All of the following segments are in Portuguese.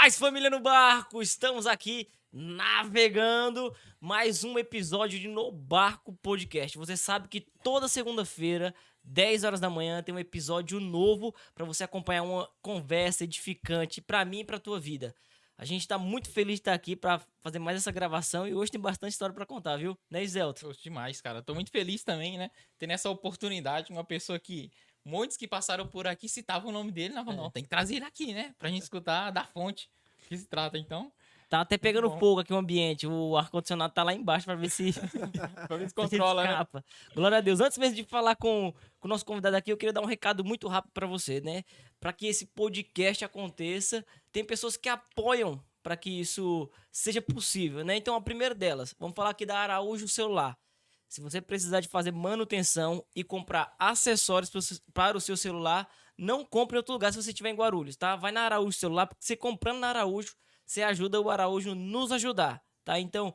paz, família no barco! Estamos aqui navegando mais um episódio de No Barco Podcast. Você sabe que toda segunda-feira, 10 horas da manhã, tem um episódio novo para você acompanhar uma conversa edificante para mim e para tua vida. A gente tá muito feliz de estar aqui para fazer mais essa gravação e hoje tem bastante história para contar, viu? Né, Iselto? Gosto demais, cara. Tô muito feliz também, né? Tendo essa oportunidade, uma pessoa que muitos que passaram por aqui citavam o nome dele, não, tem que trazer ele aqui, né? Pra gente escutar da fonte que se trata, então. Tá até Muito pegando bom. fogo aqui o ambiente. O ar-condicionado tá lá embaixo para ver se Pra ver se a gente controla, né? escapa. Glória a Deus. Antes mesmo de falar com o nosso convidado aqui, eu queria dar um recado muito rápido para você, né? Para que esse podcast aconteça, tem pessoas que apoiam para que isso seja possível, né? Então, a primeira delas, vamos falar aqui da Araújo Celular. Se você precisar de fazer manutenção e comprar acessórios para o seu celular, não compre em outro lugar se você estiver em Guarulhos, tá? Vai na Araújo Celular, porque você comprando na Araújo, você ajuda o Araújo nos ajudar, tá? Então,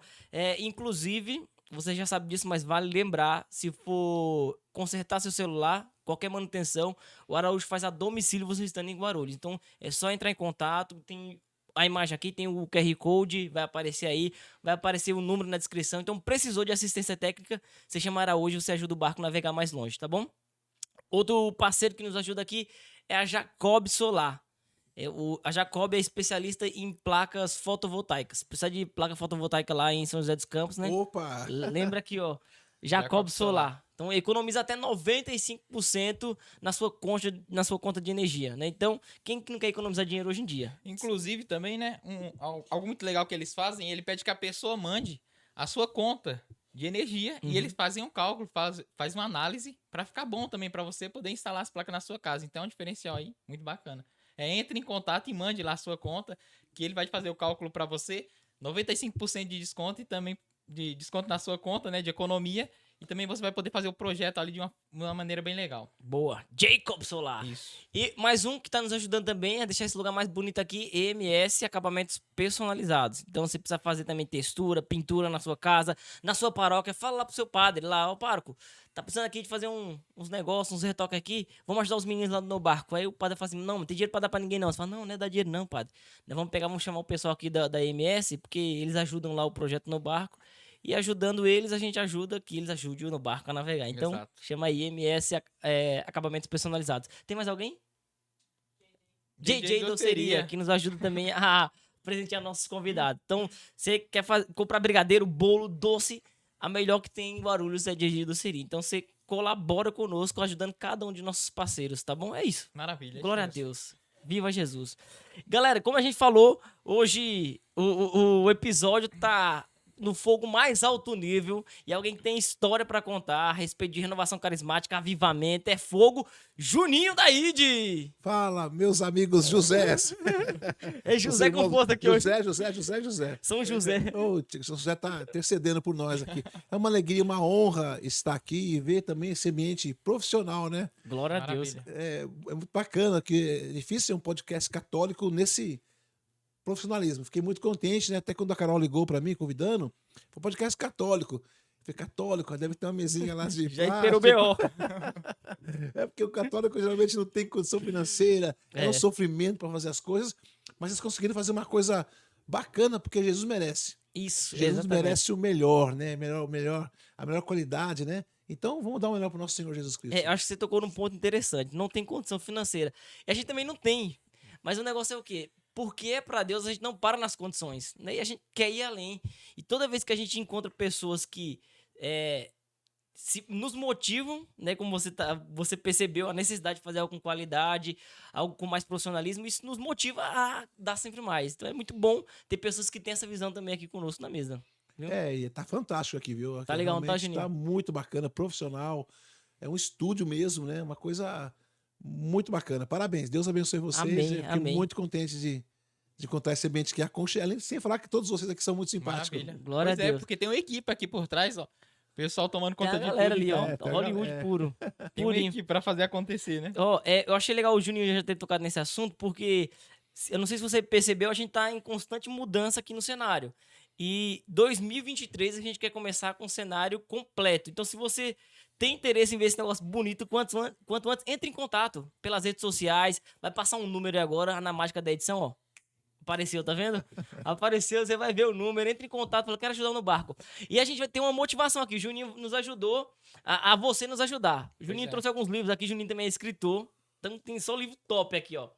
inclusive, você já sabe disso, mas vale lembrar, se for consertar seu celular, qualquer manutenção, o Araújo faz a domicílio você estando em Guarulhos. Então, é só entrar em contato, tem a imagem aqui, tem o QR Code, vai aparecer aí, vai aparecer o número na descrição. Então, precisou de assistência técnica, você chama Araújo, você ajuda o barco a navegar mais longe, tá bom? Outro parceiro que nos ajuda aqui é a Jacob Solar. A Jacob é especialista em placas fotovoltaicas. Precisa de placa fotovoltaica lá em São José dos Campos, né? Opa! Lembra aqui, ó. Jacob Jacob Solar. Então, economiza até 95% na sua conta de energia, né? Então, quem que não quer economizar dinheiro hoje em dia? Inclusive também, né? Algo muito legal que eles fazem, ele pede que a pessoa mande a sua conta de energia e eles fazem um cálculo, faz uma análise pra ficar bom também pra você poder instalar as placas na sua casa. Então é um diferencial aí, muito bacana. Entre em contato e mande lá a sua conta, que ele vai fazer o cálculo pra você, 95% de desconto e também de desconto na sua conta, né, de economia, e também você vai poder fazer o projeto ali de uma maneira bem legal. Boa. Jacob Solar. Isso. E mais um que está nos ajudando também a deixar esse lugar mais bonito aqui, EMS Acabamentos Personalizados. Então você precisa fazer também textura, pintura na sua casa, na sua paróquia. Fala lá pro seu padre, lá, ó, pároco, tá precisando aqui de fazer uns negócios, uns retoques aqui, vamos ajudar os meninos lá no barco. Aí o padre fala assim, não tem dinheiro pra dar pra ninguém não. Você fala, não é dar dinheiro não, padre. Nós vamos chamar o pessoal aqui da EMS, porque eles ajudam lá o projeto no barco. E ajudando eles, a gente ajuda que eles ajudem no barco a navegar. Então, Exato. chama aí IMS Acabamentos Personalizados. Tem mais alguém? JJ Doceria, que nos ajuda também a presentear nossos convidados. Então, você quer comprar brigadeiro, bolo, doce, a melhor que tem em Guarulhos é JJ Doceria. Então, você colabora conosco, ajudando cada um de nossos parceiros, tá bom? É isso. Maravilha. Glória a Deus. Viva Jesus. Galera, como a gente falou, hoje o episódio tá no fogo mais alto nível e alguém que tem história pra contar a respeito de renovação carismática, avivamento, é fogo. Juninho da ID! Fala, meus amigos José. É José com força aqui hoje. José. São José. Ô, José tá intercedendo por nós aqui. É uma alegria, uma honra estar aqui e ver também esse ambiente profissional, né? Glória a Deus. Maravilha. É muito bacana, que é difícil ser um podcast católico nesse profissionalismo. Fiquei muito contente, né? Até quando a Carol ligou para mim, convidando, foi um podcast católico. Eu falei, católico, deve ter uma mesinha lá de Já esperou o plástico. B.O. É porque o católico geralmente não tem condição financeira, é um sofrimento para fazer as coisas, mas eles conseguiram fazer uma coisa bacana, porque Jesus merece. Isso, Jesus exatamente. merece o melhor, né? A melhor qualidade, né? Então vamos dar o melhor para o nosso Senhor Jesus Cristo. Acho que você tocou num ponto interessante. Não tem condição financeira. E a gente também não tem. Mas o negócio é o quê? Porque é pra Deus, a gente não para nas condições. Né? E a gente quer ir além. E toda vez que a gente encontra pessoas que nos motivam, né? Como você percebeu, a necessidade de fazer algo com qualidade, algo com mais profissionalismo, isso nos motiva a dar sempre mais. Então é muito bom ter pessoas que têm essa visão também aqui conosco na mesa. Viu? E tá fantástico aqui, viu? Aqui Tá legal, não tá, realmente Juninho? tá muito bacana, profissional. É um estúdio mesmo, né? Uma coisa muito bacana. Parabéns. Deus abençoe vocês. Amém, Eu fiquei amém. muito contente de contar esse ambiente que aconchega. Além de sem falar que todos vocês aqui são muito simpáticos. Maravilha. Glória a Pois é, Deus. porque tem uma equipe aqui por trás, ó. Pessoal tomando Tem conta a de galera tudo. ali, então, ó. tem a Hollywood galera. puro. Tem uma Purinho. equipe pra fazer acontecer, né? Ó, eu achei legal o Juninho já ter tocado nesse assunto, porque eu não sei se você percebeu, a gente tá em constante mudança aqui no cenário. E 2023 a gente quer começar com um cenário completo. Então, se você tem interesse em ver esse negócio bonito, quanto antes, entre em contato pelas redes sociais. Vai passar um número aí agora na mágica da edição, ó. Apareceu, tá vendo? Apareceu, você vai ver o número, entra em contato, fala, quero ajudar no barco. E a gente vai ter uma motivação aqui. O Juninho nos ajudou a você nos ajudar. O Juninho é. trouxe alguns livros aqui, o Juninho também é escritor. Então tem só livro top aqui, ó.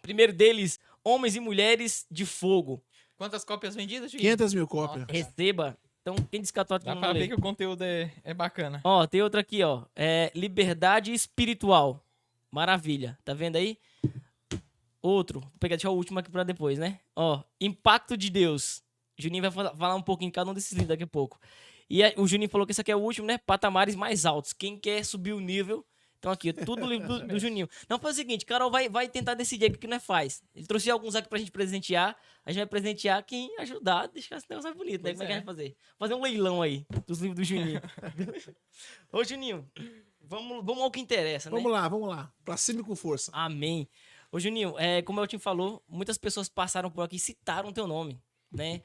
Primeiro deles, Homens e Mulheres de Fogo. Quantas cópias vendidas, Juninho? 500 mil cópias. Nossa, Receba. Então, quem diz católico dá não pra lê. ver que o conteúdo é bacana. Ó, tem outra aqui, ó. Liberdade Espiritual. Maravilha. Tá vendo aí? Outro. Vou pegar, deixar o último aqui pra depois, né? Ó, Impacto de Deus. Juninho vai falar um pouquinho em cada um desses livros daqui a pouco. E aí, o Juninho falou que esse aqui é o último, né? Patamares mais altos. Quem quer subir o nível... Então aqui, tudo livro do Juninho. Não, faz o seguinte, Carol vai tentar decidir aqui o que nós faz. Ele trouxe alguns aqui pra gente presentear. A gente vai presentear quem ajudar a deixar esse negócio mais bonito, né? Pois Como é que a é. gente vai fazer? Fazer um leilão aí dos livros do Juninho. Ô, Juninho, vamos ao que interessa, né? Vamos lá. Pra cima e com força. Amém. Ô, Juninho, como o Elton falou, muitas pessoas passaram por aqui e citaram o teu nome, né?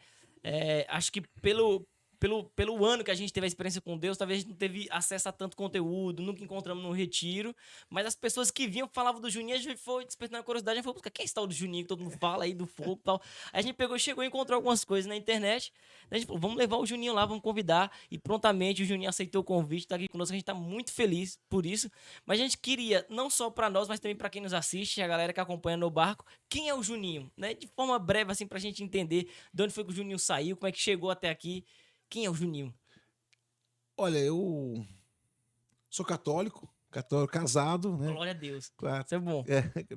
Acho que pelo ano que a gente teve a experiência com Deus, talvez a gente não teve acesso a tanto conteúdo, nunca encontramos no retiro, mas as pessoas que vinham falavam do Juninho, a gente foi despertando a curiosidade, a gente foi buscar quem está o do Juninho, que todo mundo fala aí, do fogo e tal. Aí a gente chegou e encontrou algumas coisas na internet, daí a gente falou, vamos levar o Juninho lá, vamos convidar, e prontamente o Juninho aceitou o convite, tá aqui conosco, a gente tá muito feliz por isso, mas a gente queria, não só para nós, mas também para quem nos assiste, a galera que acompanha no barco, quem é o Juninho, né? De forma breve, assim, pra gente entender de onde foi que o Juninho saiu, como é que chegou até aqui. Quem é o Juninho? Olha, eu sou católico casado, né? Glória a Deus. Claro. Isso é bom.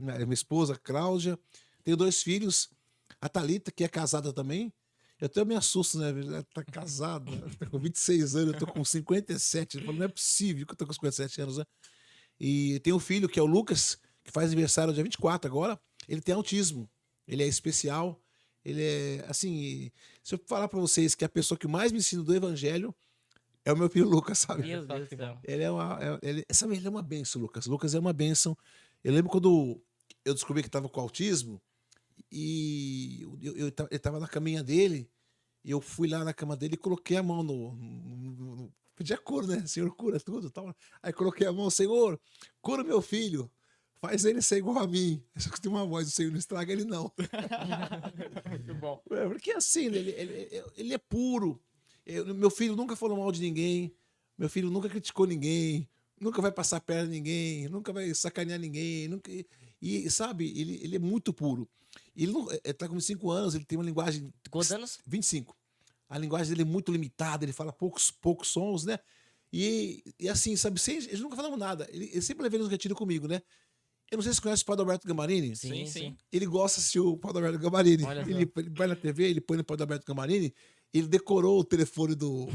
Minha esposa, Cláudia. Tenho 2 filhos. A Thalita, que é casada também. Eu até me assusto, né? Ela tá casada, tá com 26 anos, eu tô com 57. Eu falo, não é possível que eu tô com 57 anos, né? E tem um filho, que é o Lucas, que faz aniversário dia 24 agora. Ele tem autismo. Ele é especial. Ele é, assim, se eu falar pra vocês que a pessoa que mais me ensina do evangelho é o meu filho Lucas, sabe? Meu Deus do céu. Ele é uma benção, Lucas. Lucas é uma benção. Eu lembro quando eu descobri que estava com autismo e ele estava na caminha dele e eu fui lá na cama dele e coloquei a mão no pedi a cura, né? Senhor, cura tudo, tal. Aí coloquei a mão, Senhor, cura meu filho. Faz ele ser igual a mim. Só que tem uma voz do Senhor, não estraga ele não. Muito bom. Porque assim, ele é puro. Meu filho nunca falou mal de ninguém. Meu filho nunca criticou ninguém. Nunca vai passar perna em ninguém. Nunca vai sacanear ninguém. Nunca, sabe, ele é muito puro. Ele tá com 5 anos, ele tem uma linguagem... Quantos anos? 25. A linguagem dele é muito limitada, ele fala poucos sons, né? E assim, sabe, eles nunca falamos nada. Ele sempre levou nos retiros comigo, né? Eu não sei se você conhece o Padre Alberto Gamarini. Sim. Ele gosta de assistir o Padre Alberto Gamarini. Olha só. Ele vai na TV, ele põe no Padre Alberto Gamarini, ele decorou o telefone do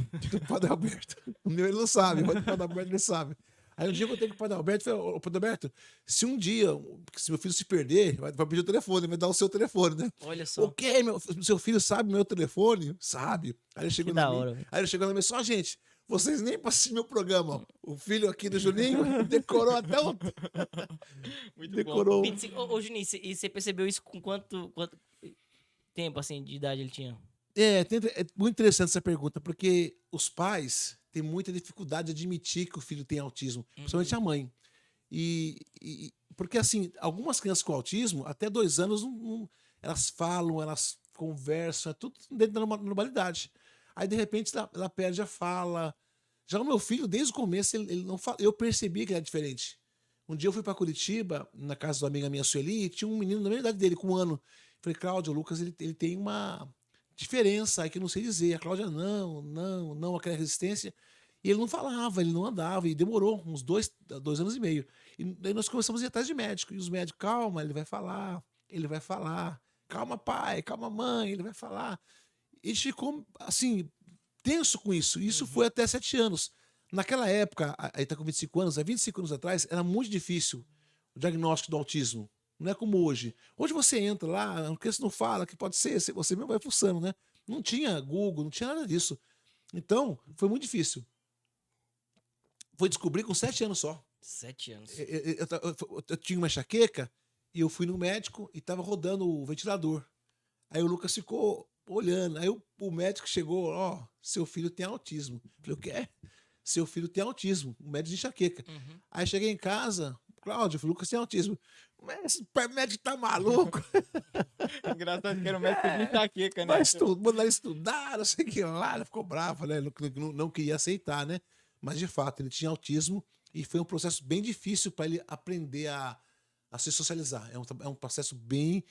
Padre Alberto. O meu ele não sabe, mas o Padre Alberto ele sabe. Aí um dia eu contei com o Padre Alberto e falei, ô Padre Alberto, se um dia, se meu filho se perder, vai pedir o telefone, vai dar o seu telefone, né? Olha só. O quê? Seu filho sabe meu telefone? Sabe. Aí ele chegou Que na da mim, hora, velho. aí ele chegou na mim, só gente, vocês nem pra assistir meu programa. Ó. O filho aqui do Juninho decorou até o... Muito decorou. 25. Ô, Juninho, e você percebeu isso com quanto tempo, assim, de idade ele tinha? É muito interessante essa pergunta, porque os pais têm muita dificuldade de admitir que o filho tem autismo, principalmente a mãe. Porque, assim, algumas crianças com autismo, até 2 anos, elas falam, elas conversam, é tudo dentro da normalidade. Aí, de repente, ela perde a fala. Já o meu filho, desde o começo, ele não fala. Eu percebi que ele era diferente. Um dia eu fui para Curitiba, na casa da amiga minha, Sueli, e tinha um menino da mesma idade dele, com 1 ano. Falei, Cláudia, o Lucas, ele tem uma diferença aí que eu não sei dizer. A Cláudia, não, aquela resistência. E ele não falava, ele não andava, e demorou uns 2 anos e meio. E daí nós começamos a ir atrás de médico. E os médicos, calma, ele vai falar. Calma, pai, calma, mãe, ele vai falar. E a gente ficou, assim, tenso com isso. Isso foi até 7 anos. Naquela época, aí tá com 25 anos, há 25 anos atrás, era muito difícil o diagnóstico do autismo. Não é como hoje. Hoje você entra lá, porque você não fala que pode ser, você mesmo vai fuçando, né? Não tinha Google, não tinha nada disso. Então, foi muito difícil. Foi descobrir com 7 anos só. 7 anos. Eu tinha uma enxaqueca e eu fui no médico e tava rodando o ventilador. Aí o Lucas ficou olhando. Aí o médico chegou, ó, seu filho tem autismo. Eu falei, o quê? Seu filho tem autismo, um médico de enxaqueca. Aí cheguei em casa, Cláudio, o Lucas tem autismo. Mas esse médico tá maluco. Engraçado que era o médico de enxaqueca, né? Vai mandar ele estudar, não sei o que lá. Ele ficou bravo, né? Não queria aceitar, né? Mas, de fato, ele tinha autismo e foi um processo bem difícil para ele aprender a se socializar. É um processo bem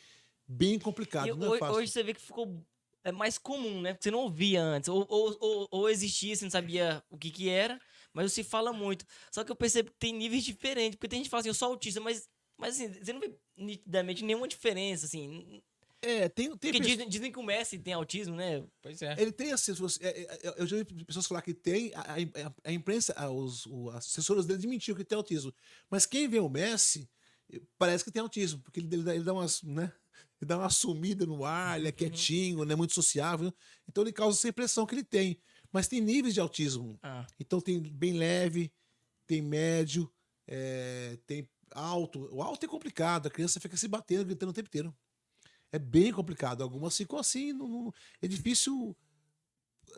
complicado, E não é fácil. hoje você vê que ficou mais comum, né? Porque você não ouvia antes. Ou existia, você não sabia o que era, mas se fala muito. Só que eu percebo que tem níveis diferentes, porque tem gente que fala assim, eu sou autista, mas assim, você não vê nitidamente nenhuma diferença, assim. Tem Porque dizem que o Messi tem autismo, né? Pois é. Ele tem assim, eu já vi pessoas falar que tem, a imprensa, as assessoras dele desmentiram que tem autismo. Mas quem vê o Messi, parece que tem autismo, porque ele dá umas, né? Ele dá uma sumida no ar, ele é quietinho, não é muito sociável. Então ele causa essa impressão que ele tem. Mas tem níveis de autismo. Ah. Então tem bem leve, tem médio, tem alto. O alto é complicado, a criança fica se batendo, gritando o tempo inteiro. É bem complicado. Algumas ficam assim, é difícil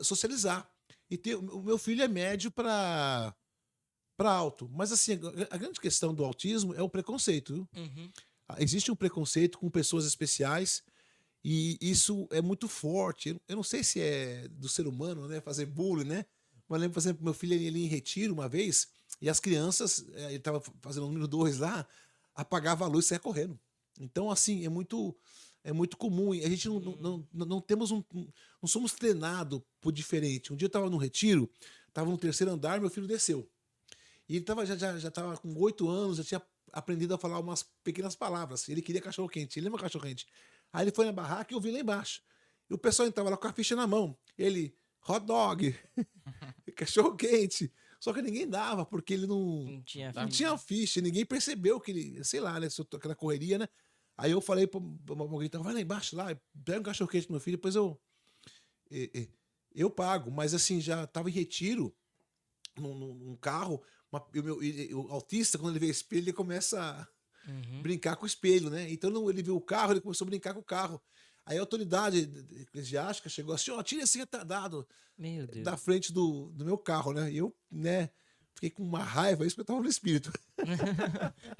socializar. E o meu filho é médio para alto. Mas assim, a grande questão do autismo é o preconceito. Viu? Uhum. Existe um preconceito com pessoas especiais e isso é muito forte. Eu não sei se é do ser humano, né? Fazer bullying, né? Mas lembro, por exemplo, meu filho ele em retiro uma vez e as crianças, ele estava fazendo o número 2 lá, apagava a luz e saia correndo. Então, assim, é muito comum. A gente não temos não somos treinados por diferente. Um dia eu estava no retiro, estava no 3º andar, meu filho desceu. E ele já estava com 8 anos, já tinha aprendido a falar umas pequenas palavras. Ele queria cachorro-quente, ele lembra cachorro-quente. Aí ele foi na barraca e eu vi lá embaixo. E o pessoal estava lá com a ficha na mão. Ele, hot dog, cachorro-quente. Só que ninguém dava, porque ele não tinha ficha. Ninguém percebeu que ele, sei lá, né? Aquela correria, né? Aí eu falei para alguém, vai lá embaixo, lá, pega um cachorro-quente pro meu filho, depois eu pago. Mas assim, já estava em retiro, num carro, o autista, quando ele vê o espelho, ele começa a brincar com o espelho, né? Então ele viu o carro, ele começou a brincar com o carro. Aí a autoridade eclesiástica chegou assim, tira esse retardado da frente do meu carro, né? E eu, né, fiquei com uma raiva, isso porque eu tava no espírito.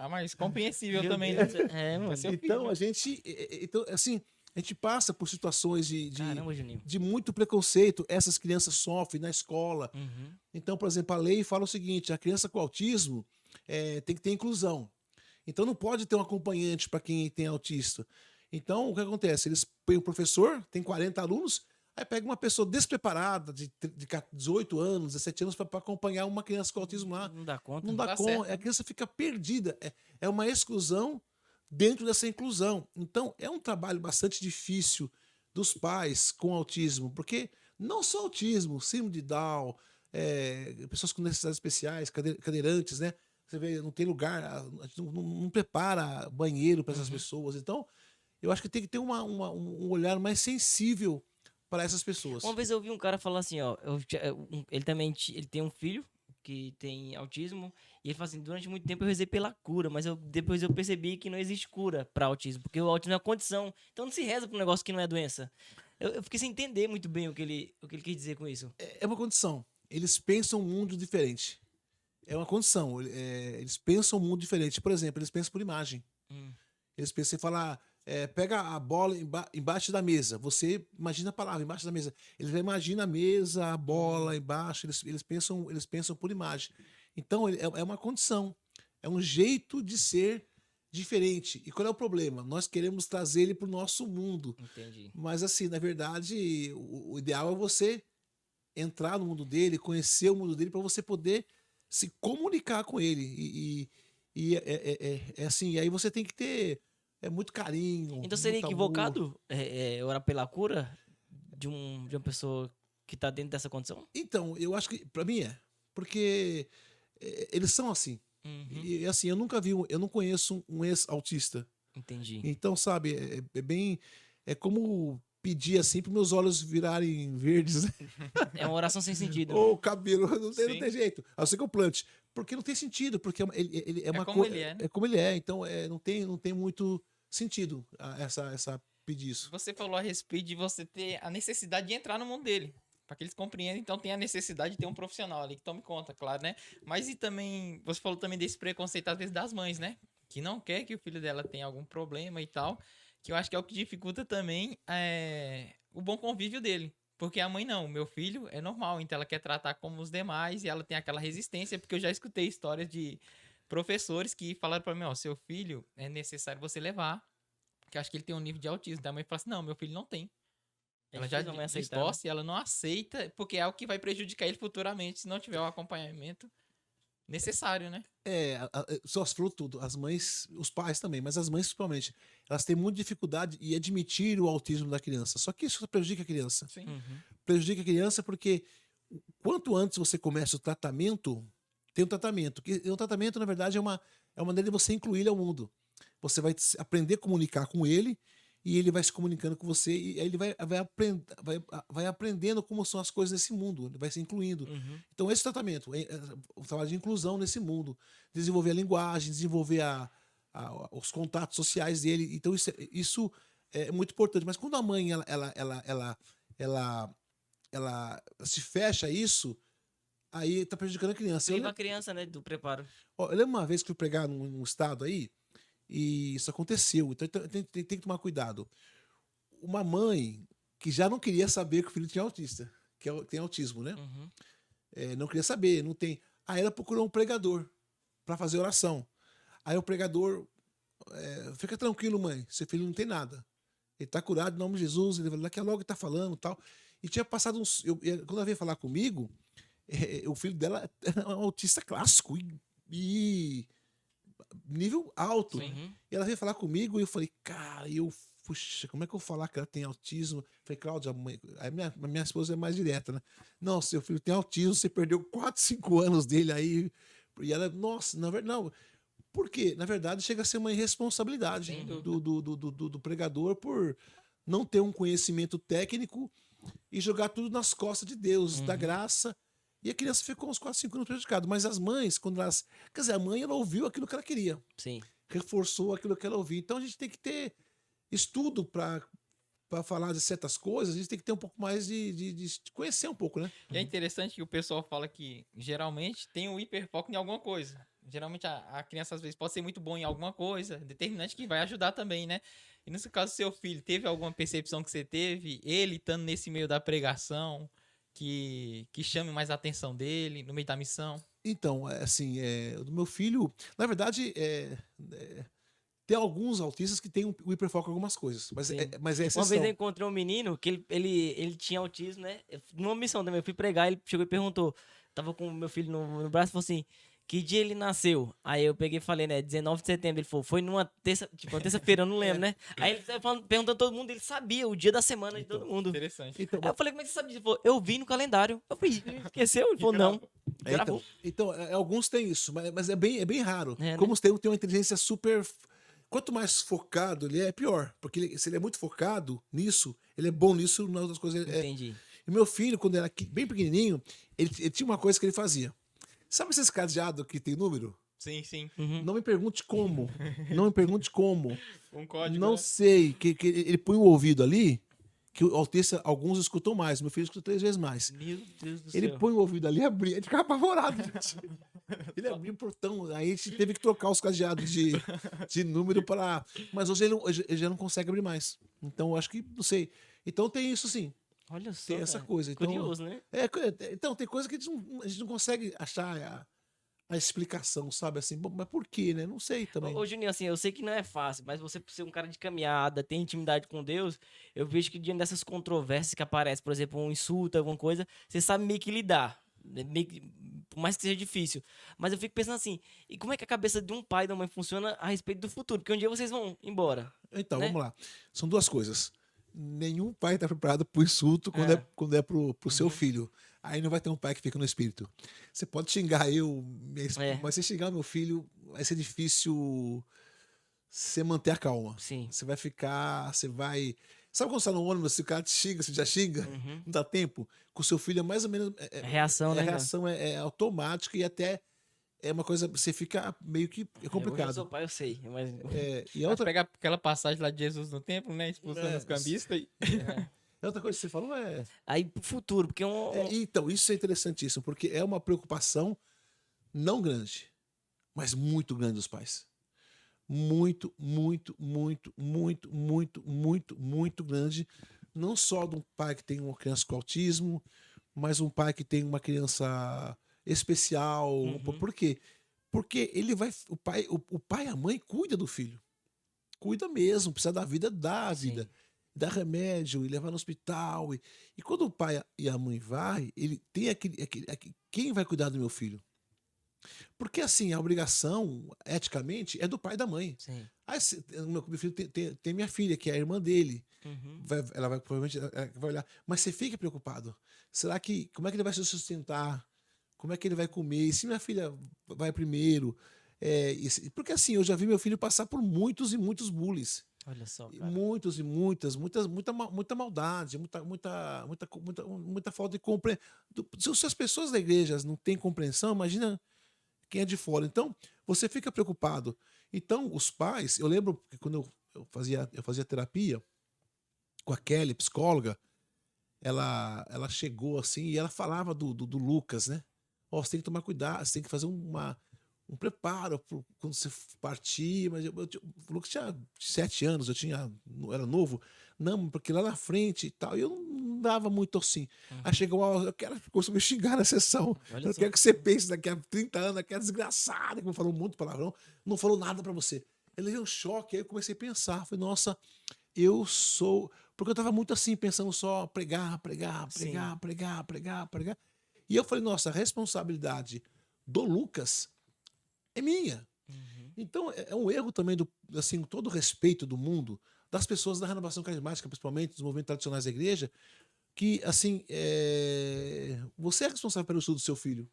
Mas compreensível Meu também, Deus, né? mano. Então, a gente passa por situações Caramba, Juninho. de muito preconceito. Essas crianças sofrem na escola. Uhum. Então, por exemplo, a lei fala o seguinte: a criança com autismo tem que ter inclusão. Então, não pode ter um acompanhante para quem tem autista. Então, o que acontece? Eles põem um professor, tem 40 alunos, aí pega uma pessoa despreparada, de 18 anos, 17 anos, para acompanhar uma criança com autismo lá. Não dá conta. Não dá conta. A criança fica perdida. É uma exclusão dentro dessa inclusão. Então, é um trabalho bastante difícil dos pais com autismo, porque não só autismo, síndrome de Down, pessoas com necessidades especiais, cadeirantes, né? Você vê, não tem lugar, a gente não prepara banheiro para essas pessoas. Então, eu acho que tem que ter um olhar mais sensível para essas pessoas. Uma vez eu vi um cara falar assim, ó, ele também ele tem um filho que tem autismo, e ele fala assim, durante muito tempo eu rezei pela cura, mas depois eu percebi que não existe cura para autismo, porque o autismo é uma condição, então não se reza para um negócio que não é doença. Eu fiquei sem entender muito bem o que ele quis dizer com isso. É uma condição. Eles pensam um mundo diferente. É uma condição. Eles pensam um mundo diferente. Por exemplo, eles pensam por imagem. Eles pensam em falar, pega a bola embaixo da mesa. Você imagina a palavra embaixo da mesa. Eles imaginam a mesa, a bola embaixo. Eles pensam por imagem. Então, é uma condição. É um jeito de ser diferente. E qual é o problema? Nós queremos trazer ele para o nosso mundo. Entendi. Mas, assim, na verdade, o ideal é você entrar no mundo dele, conhecer o mundo dele, para você poder se comunicar com ele. Assim, aí você tem que ter muito carinho. Então seria muito equivocado orar pela cura de uma pessoa que tá dentro dessa condição? Então, eu acho que, para mim porque eles são assim. E assim, eu não conheço um ex-autista. Entendi. Então, sabe, é como pedir assim para meus olhos virarem verdes, né? É uma oração sem sentido. Ou o cabelo, não tem jeito. A não ser que eu plante. Porque não tem sentido, porque ele é uma como coisa. ele é, né? É como ele é, então não tem muito sentido essa pedir isso. Você falou a respeito de você ter a necessidade de entrar no mundo dele. Para que eles compreendam, então tem a necessidade de ter um profissional ali que tome conta, claro, né? Mas e também, você falou também desse preconceito às vezes das mães, né? Que não quer que o filho dela tenha algum problema e tal, que eu acho que é o que dificulta também o bom convívio dele. Porque a mãe não, meu filho é normal, então ela quer tratar como os demais e ela tem aquela resistência, porque eu já escutei histórias de professores que falaram para mim, ó, seu filho é necessário você levar, porque eu acho que ele tem um nível de autismo. Da mãe fala assim, não, meu filho não tem. É Ela já difícil a mãe aceitar, né? distorce, ela não aceita, porque é o que vai prejudicar ele futuramente se não tiver o acompanhamento necessário, né? Só você falou tudo. As mães, os pais também, mas as mães principalmente, elas têm muita dificuldade em admitir o autismo da criança. Só que isso prejudica a criança. Sim. Uhum. Prejudica a criança porque quanto antes você começa o tratamento, tem um tratamento. Que o tratamento, na verdade, é uma maneira de você incluir ele ao mundo. Você vai aprender a comunicar com ele e ele vai se comunicando com você e aí ele vai aprendendo como são as coisas nesse mundo, ele vai se incluindo. Uhum. Então, esse tratamento, o trabalho de inclusão nesse mundo, desenvolver a linguagem, desenvolver os contatos sociais dele. Então, isso é muito importante. Mas quando a mãe ela se fecha a isso, aí tá prejudicando a criança. Priva a criança, né, do preparo. Eu lembro uma vez que fui pregar num estado aí, e isso aconteceu. Então tem que tomar cuidado. Uma mãe que já não queria saber que o filho tinha autista, tem autismo, né? Uhum. Não queria saber, não tem. Aí ela procurou um pregador para fazer oração. Aí o pregador, fica tranquilo, mãe, seu filho não tem nada. Ele tá curado em nome de Jesus, ele daqui a logo tá falando e tal. E tinha passado quando ela veio falar comigo, o filho dela era um autista clássico e nível alto. Uhum. E ela veio falar comigo e eu falei, cara, puxa, como é que eu vou falar que ela tem autismo? Eu falei, Cláudia, aí minha esposa é mais direta, né? Não, seu filho tem autismo, você perdeu 4, 5 anos dele aí. E ela, nossa, na verdade, não. Por quê? Na verdade, chega a ser uma irresponsabilidade Sem do pregador por não ter um conhecimento técnico e jogar tudo nas costas de Deus, da graça. E a criança ficou uns 4, 5 anos prejudicada. Mas as mães, quando elas. Quer dizer, a mãe, ela ouviu aquilo que ela queria. Sim. Reforçou aquilo que ela ouviu. Então a gente tem que ter estudo para falar de certas coisas, a gente tem que ter um pouco mais de conhecer um pouco, né? E é interessante que o pessoal fala que geralmente tem um hiperfoco em alguma coisa. Geralmente a criança às vezes pode ser muito bom em alguma coisa, determinante que vai ajudar também, né? E no seu caso, seu filho, teve alguma percepção que você teve, ele estando nesse meio da pregação, que chame mais a atenção dele, no meio da missão? Então, assim, do meu filho, na verdade, tem alguns autistas que têm o hiperfoco em algumas coisas, mas Sim. mas é Uma exceção. vez eu encontrei um menino que ele tinha autismo, né? Numa missão também, eu fui pregar, ele chegou e perguntou. Tava com o meu filho no braço e falou assim: que dia ele nasceu? Aí eu peguei e falei, né? 19 de setembro. Ele falou, foi numa terça-feira, eu não lembro, né? Aí ele tava perguntando a todo mundo, ele sabia o dia da semana de todo mundo. Interessante. Então, Aí eu falei, como é que você sabe disso? Ele falou, eu vi no calendário. Eu falei, esqueceu? Ele falou, não. Gravou. alguns têm isso, mas é bem raro. Né? Como tem uma inteligência super. Quanto mais focado ele é pior. Porque se ele é muito focado nisso, ele é bom nisso, nas outras coisas. Entendi. E meu filho, quando era bem pequenininho, ele tinha uma coisa que ele fazia. Sabe esses cadeados que tem número? Sim, sim. Uhum. Não me pergunte como. Não me pergunte como. Um código. Não né? sei. Que ele põe o ouvido ali, que o autista, alguns escutam mais. Meu filho escuta 3 vezes mais. Meu Deus do Ele céu. põe o ouvido ali e abria. Ele ficava apavorado. Gente. Ele abria o portão. Aí a gente teve que trocar os cadeados de número para. Mas hoje ele já não consegue abrir mais. Então eu acho que, não sei. Então tem isso sim. Olha só, Tem essa cara. coisa. Então, Curioso, né? então tem coisa que a gente não consegue achar a explicação, sabe? Assim, bom, mas por quê, né? Não sei também. Ô, Juninho, assim, eu sei que não é fácil, mas você, por ser um cara de caminhada, ter intimidade com Deus, eu vejo que diante dessas controvérsias que aparecem, por exemplo, um insulto, alguma coisa, você sabe meio que lidar. Por mais que seja difícil. Mas eu fico pensando assim, e como é que a cabeça de um pai e de uma mãe funciona a respeito do futuro? Porque um dia vocês vão embora. Então, né? vamos lá. São duas coisas. Nenhum pai está preparado para o insulto quando é pro seu filho. Aí não vai ter um pai que fica no espírito. Você pode xingar mas se xingar meu filho, vai ser difícil você manter a calma. Sim. Você vai ficar, Sabe quando você tá no ônibus, se o cara te xinga, você já xinga, não dá tempo? Com o seu filho é mais ou menos... Reação, né? A reação é automática e até é uma coisa, você fica meio que Eu complicado. sou pai, eu sei. Mas... E Vai pegar aquela passagem lá de Jesus no templo, né? Expulsando os cambistas. outra coisa que você falou é... Aí pro futuro, porque Então, isso é interessantíssimo, porque é uma preocupação não grande, mas muito grande dos pais. Muito, muito, muito, muito, muito, muito, muito grande. Não só de um pai que tem uma criança com autismo, mas um pai que tem uma criança especial. Uhum. Por quê? Porque ele vai. O pai e a mãe cuida do filho. Cuida mesmo, precisa da vida, dá a vida. Sim. Dá remédio e levar no hospital. E quando o pai e a mãe vai, ele tem quem vai cuidar do meu filho? Porque assim, a obrigação, eticamente, é do pai e da mãe. Sim. Aí, o meu filho tem minha filha, que é a irmã dele. Uhum. Ela vai provavelmente ela vai olhar. Mas você fica preocupado. Será que. Como é que ele vai se sustentar? Como é que ele vai comer? E se minha filha vai primeiro? Porque assim, eu já vi meu filho passar por muitos e muitos bullies. Olha só, E cara. muitos e muita maldade, muita falta de compreensão. Se as pessoas da igreja não têm compreensão, imagina quem é de fora. Então, você fica preocupado. Então, os pais, eu lembro que quando eu fazia terapia com a Kelly, psicóloga, ela chegou assim e ela falava do Lucas, né? Ó, você tem que tomar cuidado, você tem que fazer um preparo quando você partir. Mas o Lucas tinha 7 anos, era novo. Não, porque lá na frente e tal, eu não dava muito assim. Aí chegou uma hora, eu quero me xingar na sessão. Olha Eu só. quero que você pense daqui a 30 anos, aquela desgraçada, que me falou muito palavrão, não falou nada pra você. Ele deu um choque, aí eu comecei a pensar, falei, nossa, eu sou. Porque eu tava muito assim, pensando só pregar, pregar, Sim. pregar, pregar, pregar, pregar. E eu falei, nossa, a responsabilidade do Lucas é minha. Uhum. Então, é um erro também, assim, com todo o respeito do mundo, das pessoas da renovação carismática, principalmente dos movimentos tradicionais da igreja, que, assim, você é responsável pelo estudo do seu filho.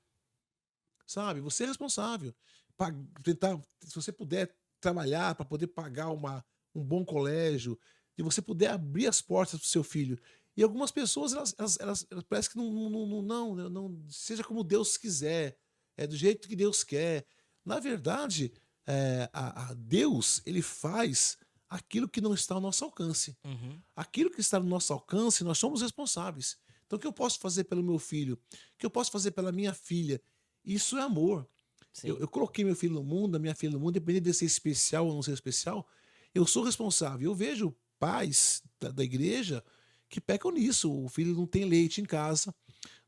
Sabe? Você é responsável. Tentar, se você puder trabalhar para poder pagar um bom colégio, e você puder abrir as portas para o seu filho. E algumas pessoas, elas parece que não, seja como Deus quiser, é do jeito que Deus quer. Na verdade, a Deus, ele faz aquilo que não está ao nosso alcance. Uhum. Aquilo que está no nosso alcance, nós somos responsáveis. Então, o que eu posso fazer pelo meu filho? O que eu posso fazer pela minha filha? Isso é amor. Sim. Eu coloquei meu filho no mundo, a minha filha no mundo, independente de ser especial ou não ser especial, eu sou responsável. Eu vejo pais da igreja que pecam nisso. O filho não tem leite em casa,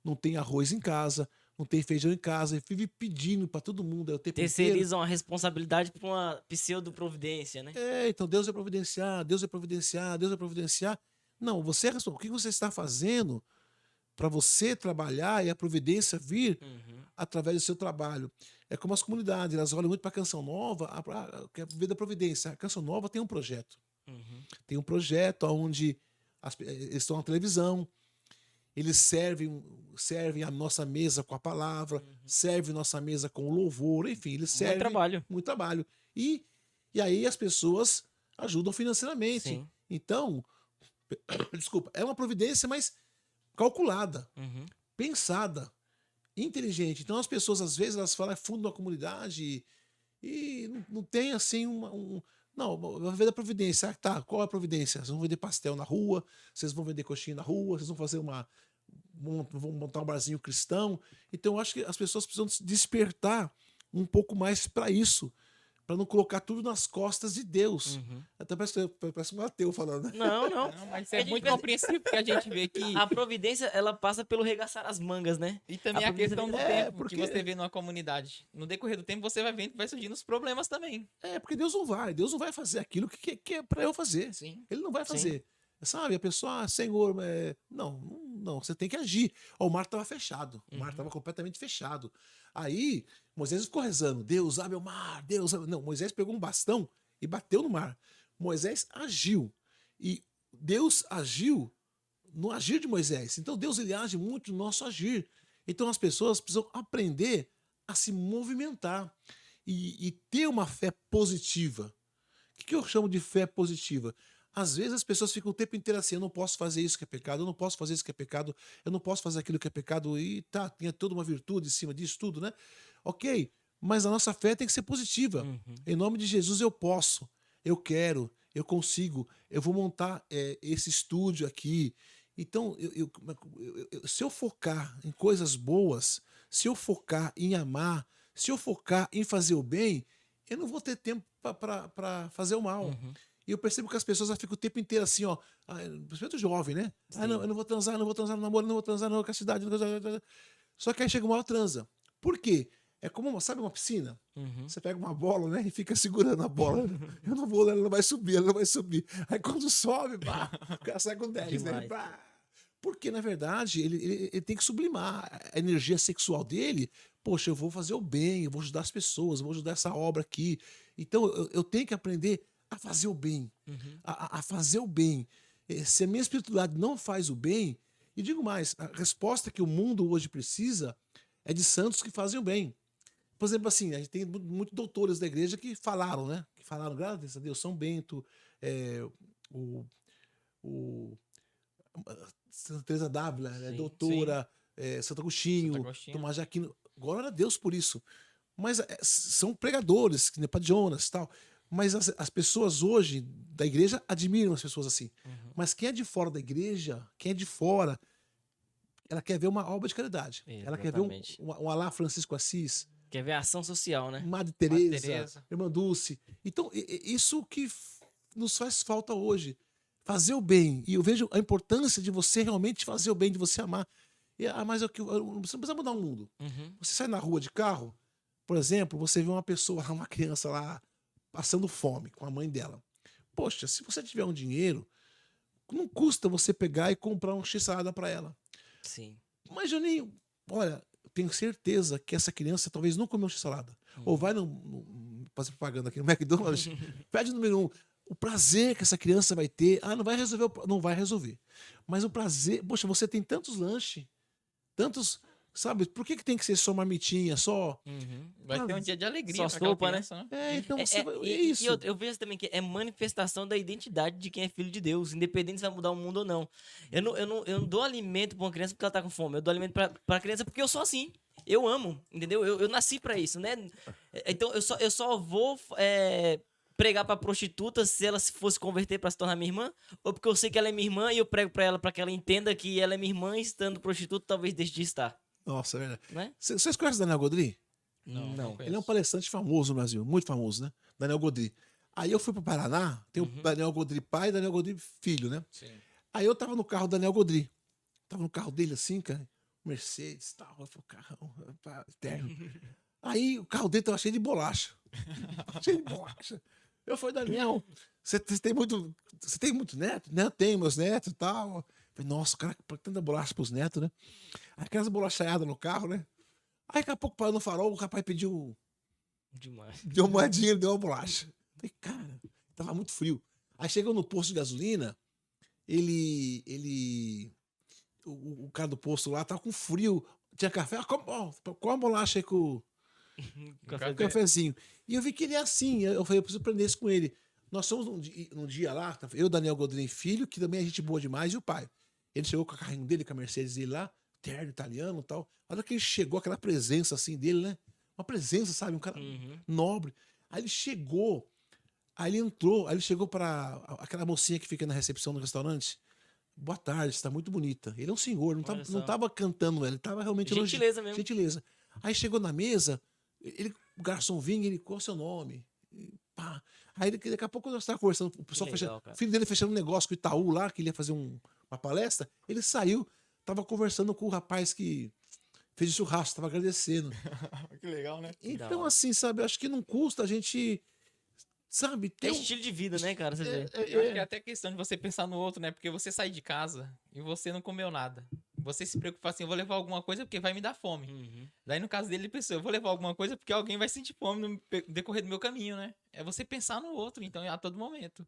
não tem arroz em casa, não tem feijão em casa, e vive pedindo para todo mundo o tempo inteiro. Terceirizam a responsabilidade pra uma pseudo-providência, né? Então Deus vai providenciar, Deus vai providenciar, Deus vai providenciar. Não, você é responsável. O que você está fazendo para você trabalhar e a providência vir Uhum. através do seu trabalho? É como as comunidades, elas olham muito para a Canção Nova, que é a vida da providência. A Canção Nova tem um projeto. Uhum. Tem um projeto onde eles estão na televisão, eles servem a nossa mesa com a palavra, servem nossa mesa com o louvor, enfim, eles Muito servem trabalho. muito trabalho. E aí as pessoas ajudam financeiramente. Sim. Então, desculpa, é uma providência, mas calculada, Uhum. pensada, inteligente. Então as pessoas, às vezes, elas falam fundo da comunidade e não tem assim não, vai ver da providência. Ah, tá, qual é a providência? Vocês vão vender pastel na rua, vocês vão vender coxinha na rua, vocês vão fazer vão montar um barzinho cristão. Então eu acho que as pessoas precisam se despertar um pouco mais para isso, para não colocar tudo nas costas de Deus. Uhum. Até parece um ateu falando, né? Não, não. Não, mas A é gente muito vai- compreensível, porque a gente vê que. A providência, ela passa pelo regaçar as mangas, né? E também a a questão do É, tempo porque- que você vê numa comunidade. No decorrer do tempo, você vai vendo que vai surgindo os problemas também. Porque Deus não vai fazer aquilo que é para eu fazer. Sim. Ele não vai Sim. fazer. Sabe, a pessoa, Senhor, não, você tem que agir. Ó, o mar estava fechado, o mar estava completamente fechado. Aí, Moisés ficou rezando, Deus abre o mar, Deus abre... Não, Moisés pegou um bastão e bateu no mar. Moisés agiu. E Deus agiu no agir de Moisés. Então Deus ele age muito no nosso agir. Então as pessoas precisam aprender a se movimentar e ter uma fé positiva. O que eu chamo de fé positiva? Às vezes as pessoas ficam o tempo inteiro assim, eu não posso fazer isso que é pecado, eu não posso fazer isso que é pecado, eu não posso fazer aquilo que é pecado, e tá, tem toda uma virtude em cima disso tudo, né? Ok, mas a nossa fé tem que ser positiva. Uhum. Em nome de Jesus eu posso, eu quero, eu consigo, eu vou montar esse estúdio aqui, Então, se eu focar em coisas boas, se eu focar em amar, se eu focar em fazer o bem, eu não vou ter tempo para fazer o mal. Uhum. E eu percebo que as pessoas ficam o tempo inteiro assim, ó, principalmente o jovem, né? Ah, não, Sim. eu não vou transar no namoro, eu não vou transar na cidade. Só que aí chega uma hora transa. Por quê? É como, sabe, uma piscina? Uhum. Você pega uma bola, né? E fica segurando a bola. Eu não vou, ela não vai subir, ela não vai subir. Aí quando sobe, pá, o cara sai com 10, né? Demais. Pá. Porque, na verdade, ele tem que sublimar a energia sexual dele. Poxa, eu vou fazer o bem, eu vou ajudar as pessoas, eu vou ajudar essa obra aqui. Então, eu tenho que aprender a fazer o bem. Uhum. A fazer o bem. Se a minha espiritualidade não faz o bem, e digo mais, a resposta que o mundo hoje precisa é de santos que fazem o bem. Por exemplo, assim, a gente tem muitos doutores da igreja que falaram, né? Que falaram, graças a Deus, São Bento, o, o Santa Teresa d'Ávila, né? Sim. Doutora, Santo Santo Agostinho, Agostinho. Tomás de Aquino. Glória a Deus por isso. Mas são pregadores, que nem Padre Jonas e tal. Mas as pessoas hoje da igreja admiram as pessoas assim. Uhum. Mas quem é de fora da igreja, quem é de fora, ela quer ver uma obra de caridade. Ela quer ver Exatamente. um Alá Francisco Assis, Quer ver a ação social, né? Madre Madre Teresa, Teresa. Irmã Dulce. Então, isso que nos faz falta hoje. Fazer o bem. E eu vejo a importância de você realmente fazer o bem, de você amar. Mas você não precisa mudar o mundo. Uhum. Você sai na rua de carro, por exemplo, você vê uma pessoa, uma criança lá, passando fome com a mãe dela. Poxa, se você tiver um dinheiro, não custa você pegar e comprar um x-salada para ela. Sim. Mas, Juninho, olha, eu tenho certeza que essa criança talvez não comeu x-salada. Ou vai fazer propaganda aqui no McDonald's, pede o número 1. O prazer que essa criança vai ter, não vai resolver, não vai resolver. Mas o prazer, poxa, você tem tantos lanches, tantos, sabe? Por que tem que ser só marmitinha, só? Uhum. Vai ter um dia de alegria Só pra aquela sopa, né? criança, né? Então você vai. É E isso. eu vejo também que é manifestação da identidade de quem é filho de Deus, independente se vai mudar o mundo ou não. Eu não dou alimento pra uma criança porque ela tá com fome. Eu dou alimento pra criança porque eu sou assim. Eu amo, entendeu? Eu nasci pra isso, né? Então eu só vou pregar pra prostituta se ela se fosse converter pra se tornar minha irmã, ou porque eu sei que ela é minha irmã e eu prego pra ela pra que ela entenda que ela é minha irmã e estando prostituta talvez deixe de estar, Nossa, é verdade. né? Vocês conhecem o Daniel Godry? Não Não. conheço. Ele é um palestrante famoso no Brasil, muito famoso, né? Daniel Godry. Aí eu fui pro Paraná, tem o Daniel Godry pai e Daniel Godry filho, né? Sim. Aí eu tava no carro do Daniel Godry. Tava no carro dele assim, cara. Mercedes, tal. Eu falei, carrão, terno. Aí o carro dele tava cheio de bolacha. Cheio de bolacha. Eu falei, Daniel, você tem muito neto? Né? Eu tenho meus netos e tal. Eu falei, nossa, o cara põe tanta bolacha pros netos, né? Aí aquelas bolachaiadas no carro, né? Aí daqui a pouco parou no farol, o rapaz Demais. deu uma moedinha, ele deu uma bolacha. Eu falei, cara, tava muito frio. Aí chegou no posto de gasolina, o cara do posto lá tava com frio. Tinha café, come uma bolacha aí com Café. um cafezinho. E eu vi que ele é assim. Eu falei, eu preciso aprender isso com ele. Nós fomos num dia lá, eu, Daniel Godrin filho, que também é gente boa demais, e o pai. Ele chegou com o carrinho dele, com a Mercedes dele lá, terno italiano e tal. A hora que ele chegou, aquela presença assim dele, né? Uma presença, sabe? Um cara Uhum. nobre. Aí ele chegou, aí ele entrou, aí ele chegou para aquela mocinha que fica na recepção do restaurante. Boa tarde, você tá muito bonita. Ele é um senhor, Olha só. não tava cantando ela, ele tava realmente Gentileza mesmo. Gentileza. Aí chegou na mesa, o garçom vinha, ele, qual é o seu nome? E pá. Aí daqui a pouco nós estávamos conversando, o pessoal legal, cara. o filho dele fechando um negócio com o Itaú lá, que ele ia fazer uma palestra, ele saiu, tava conversando com o rapaz que fez o churrasco, tava agradecendo. Que legal, né? Então, hora. assim, sabe, acho que não custa a gente, sabe, É estilo de vida, né, cara? Você vê. Eu acho que é até questão de você pensar no outro, né? Porque você sai de casa e você não comeu nada. Você se preocupa assim, eu vou levar alguma coisa porque vai me dar fome. Uhum. Daí no caso dele, ele pensou, eu vou levar alguma coisa porque alguém vai sentir fome no decorrer do meu caminho, né? É você pensar no outro, então, a todo momento.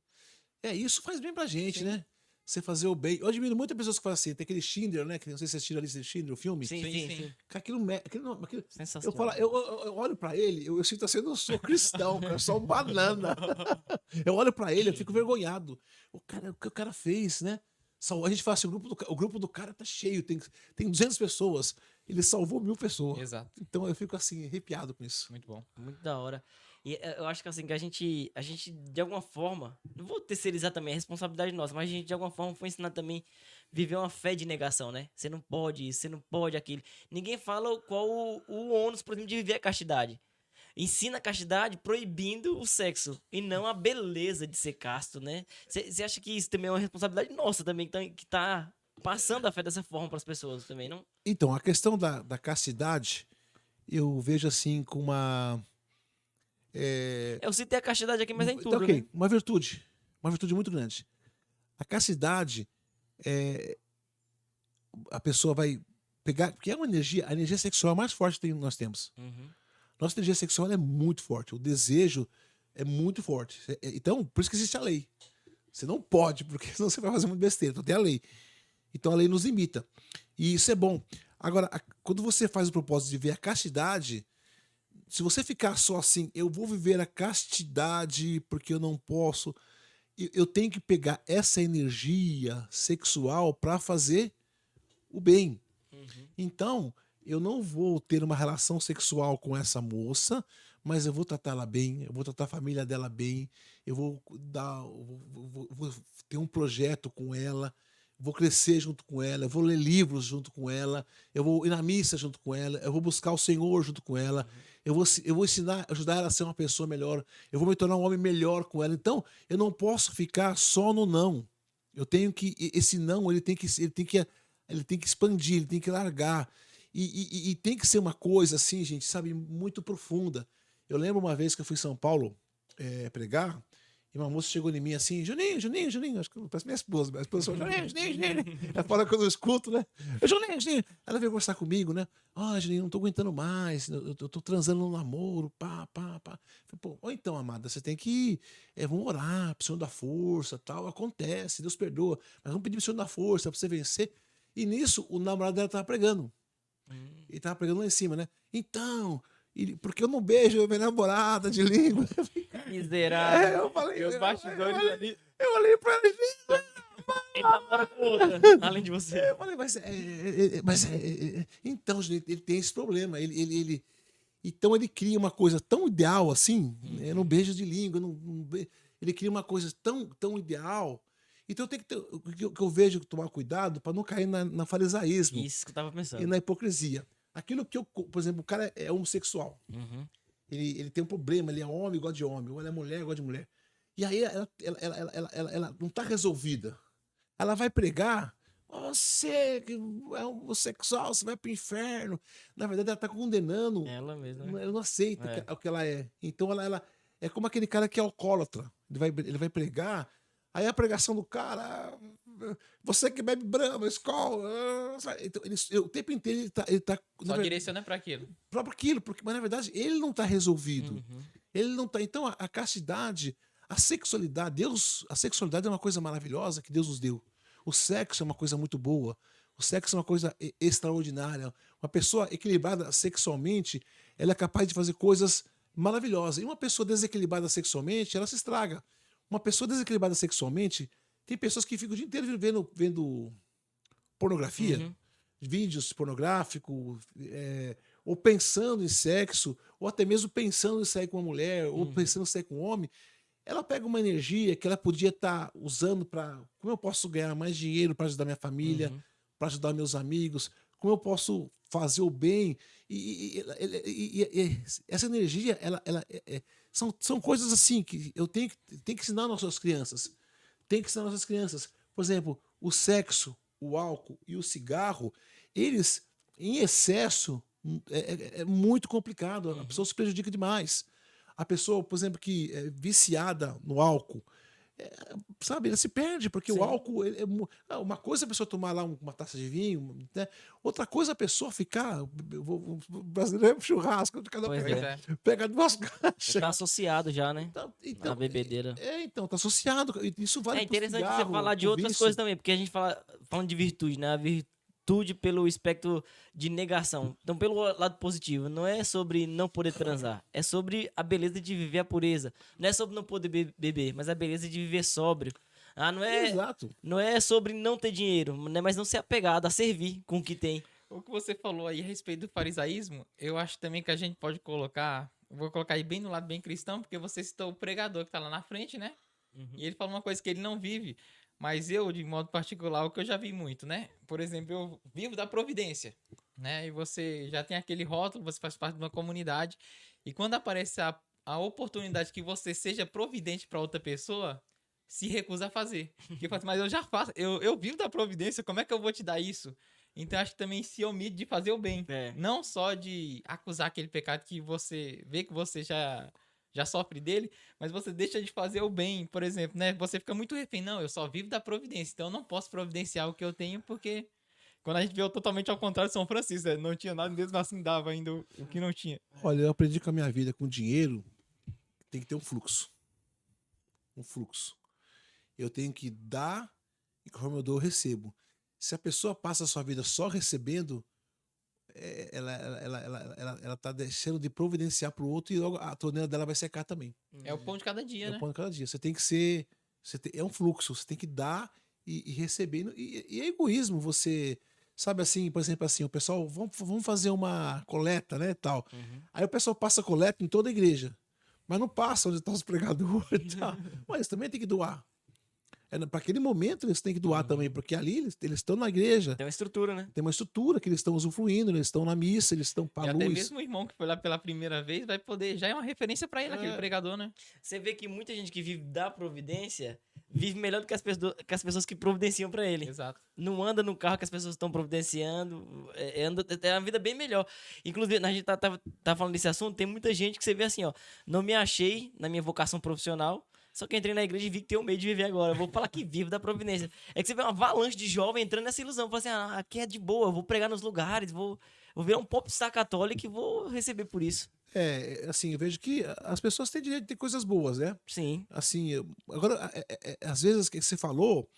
Isso faz bem pra gente, Sim. né? Você fazer o bem. Eu admiro muitas pessoas que fazem assim. Tem aquele Schindler, né? Que não sei se vocês assistiram a lista de Schindler, o filme. Sim, Sim, sim, sim. sim. Que aquilo eu Sensacional. falo, eu olho pra ele, eu sinto assim, eu não sou cristão, cara, eu sou um banana. Eu olho pra ele, eu fico vergonhado. O que o cara fez, né? A gente fala assim, o grupo do cara tá cheio, tem 200 pessoas. Ele salvou 1000 pessoas. Exato. Então eu fico assim, arrepiado com isso. Muito bom. Muito da hora. E eu acho que assim, que a gente, de alguma forma, não vou terceirizar também, é responsabilidade nossa, mas a gente, de alguma forma, foi ensinado também a viver uma fé de negação, né? Você não pode isso, você não pode aquilo. Ninguém fala qual o ônus, por exemplo, de viver a castidade. Ensina a castidade proibindo o sexo e não a beleza de ser casto, né? Você acha que isso também é uma responsabilidade nossa também, que tá passando a fé dessa forma para as pessoas também, não? Então, a questão da castidade, eu vejo assim com uma. Eu citei a castidade aqui, mas é em Então, tudo, né? ok, uma virtude. Uma virtude muito grande. A castidade, a pessoa vai pegar. Porque é uma energia, a energia sexual mais forte que nós temos. Uhum. Nossa energia sexual ela é muito forte. O desejo é muito forte. Então, por isso que existe a lei. Você não pode, porque senão você vai fazer muito besteira. Então tem a lei. Então a lei nos limita. E isso é bom. Agora, quando você faz o propósito de ver a castidade, se você ficar só assim, eu vou viver a castidade porque eu não posso, eu tenho que pegar essa energia sexual para fazer o bem. Uhum. Então, eu não vou ter uma relação sexual com essa moça, mas eu vou tratar ela bem, eu vou tratar a família dela bem, eu vou dar, vou ter um projeto com ela, vou crescer junto com ela, eu vou ler livros junto com ela, eu vou ir na missa junto com ela, eu vou buscar o Senhor junto com ela, eu vou ensinar, ajudar ela a ser uma pessoa melhor, eu vou me tornar um homem melhor com ela. Então, eu não posso ficar só no não. Eu tenho que esse não, ele tem que expandir, ele tem que largar. E tem que ser uma coisa assim, gente, sabe, muito profunda. Eu lembro uma vez que eu fui em São Paulo pregar, e uma moça chegou em mim assim, Juninho, Juninho, Juninho, acho que parece minha esposa, falou, Juninho, Juninho, Juninho. Ela fala quando eu escuto, né? Juninho, Juninho. Ela veio conversar comigo, né? Ah, Juninho, não tô aguentando mais, eu tô transando no namoro, pá, pá, pá. Falei, pô, ou então, amada, você tem que vamos orar, pro Senhor dar força, tal, acontece, Deus perdoa, mas vamos pedir pro Senhor dar força pra você vencer. E nisso, o namorado dela tava pregando. Hum. Ele tava pregando lá em cima, né? Então, porque eu não beijo minha namorada de língua. Miserável. Eu falei, E os bastidores ali. eu olhei pra ele, Ele namora com outra, além de você. eu falei, então, gente, ele tem esse problema. Então ele cria uma coisa tão ideal assim, né? No beijo de língua, ele cria uma coisa tão, tão ideal. Então tem que ter, o que eu vejo que tomar cuidado para não cair na farisaísmo Isso que eu tava e pensando. na hipocrisia. Aquilo que por exemplo, o cara é homossexual. Uhum. Ele tem um problema, ele é homem, gosta de homem, ou ela é mulher, gosta de mulher. E aí ela não está resolvida. Ela vai pregar, você que é homossexual, você vai pro inferno. Na verdade, ela está condenando, Ela mesma, né? ela não aceita É. o que ela é. Então ela é como aquele cara que é alcoólatra. Ele vai pregar, aí a pregação do cara, você que bebe Brahma, Skol, então, o tempo inteiro ele tá Só direciona pra aquilo. próprio aquilo, mas na verdade ele não está resolvido. Uhum. Ele não tá. Então a castidade, a sexualidade, a sexualidade é uma coisa maravilhosa que Deus nos deu. O sexo é uma coisa muito boa. O sexo é uma coisa extraordinária. Uma pessoa equilibrada sexualmente, ela é capaz de fazer coisas maravilhosas. E uma pessoa desequilibrada sexualmente, ela se estraga. Uma pessoa desequilibrada sexualmente, tem pessoas que ficam o dia inteiro vendo pornografia, Uhum. vídeos pornográficos, ou pensando em sexo, ou até mesmo pensando em sair com uma mulher, ou pensando em sair com um homem. Ela pega uma energia que ela podia estar usando para como eu posso ganhar mais dinheiro para ajudar minha família, Uhum. para ajudar meus amigos, como eu posso fazer o bem. E essa energia, são coisas assim que eu tenho que ensinar nossas crianças. Tem que ensinar nossas crianças. Por exemplo, o sexo, o álcool e o cigarro, eles, em excesso, é muito complicado. A pessoa se prejudica demais. A pessoa, por exemplo, que é viciada no álcool, sabe, ela se perde, porque Sim. o álcool uma coisa é a pessoa tomar lá uma taça de vinho, né? Outra coisa é a pessoa ficar. O brasileiro é um churrasco, cada um Pois Pois pega, é. pega duas caixas. Tá associado já, né? Então, A bebedeira. então, tá associado. Isso vale É pro interessante você cigarro, falar de pro outras vício. coisas também, porque a gente fala falando de virtude, né? A virtude pelo espectro de negação. Então, pelo lado positivo, não é sobre não poder transar, é sobre a beleza de viver a pureza. Não é sobre não poder beber, mas a beleza de viver sóbrio. Ah, Exato. não é sobre não ter dinheiro, né? Mas não ser apegado a servir com o que tem. O que você falou aí a respeito do farisaísmo, eu acho também que a gente pode colocar eu vou colocar aí bem no lado bem cristão, porque você citou o pregador que tá lá na frente, né? E ele fala uma coisa que ele não vive, mas eu, de modo particular, o que eu já vi muito, né? Por exemplo, eu vivo da providência, né? E você já tem aquele rótulo, você faz parte de uma comunidade, e quando aparece a oportunidade que você seja providente para outra pessoa, se recusa a fazer. Porque fala assim, mas eu já faço, eu vivo da providência, como é que eu vou te dar isso? Então acho que também se omite de fazer o bem. É. Não só de acusar aquele pecado que você vê que você já sofre dele, mas você deixa de fazer o bem, por exemplo, né? Você fica muito refém. Não, eu só vivo da providência, então eu não posso providenciar o que eu tenho, porque quando a gente vê totalmente ao contrário de São Francisco, não tinha nada, mesmo assim dava ainda o que não tinha. Olha, eu aprendi com a minha vida, com dinheiro, tem que ter um fluxo. Um fluxo. Eu tenho que dar e conforme eu dou, eu recebo. Se a pessoa passa a sua vida só recebendo, ela tá deixando de providenciar para o outro e logo a torneira dela vai secar também. É o pão de cada dia, É né? o pão de cada dia. Você tem que ser. É um fluxo, você tem que dar e receber. E é egoísmo você. Sabe assim, por exemplo, assim, o pessoal, vamos fazer uma coleta, né, tal. Aí o pessoal passa coleta em toda a igreja, mas não passa onde estão os pregadores e tal. Mas também tem que doar. Para aquele momento eles têm que doar também, porque ali eles estão na igreja. Tem uma estrutura, né? Tem uma estrutura que eles estão usufruindo, eles estão na missa, eles estão E para até luz. mesmo o irmão que foi lá pela primeira vez vai poder, já é uma referência pra ele, aquele pregador, né? Você vê que muita gente que vive da providência vive melhor do que as pessoas que providenciam pra ele. Exato. Não anda no carro que as pessoas estão providenciando, é uma vida bem melhor. Inclusive, a gente tá falando desse assunto, tem muita gente que você vê assim, ó, não me achei na minha vocação profissional, só que eu entrei na igreja e vi que tenho medo de viver agora. Eu vou falar que vivo da providência. É que você vê uma avalanche de jovem entrando nessa ilusão. Fala assim, aqui é de boa, eu vou pregar nos lugares, vou virar um popstar católico e vou receber por isso. Assim, eu vejo que as pessoas têm direito de ter coisas boas, né? Sim. Assim, agora, às vezes, que você falou,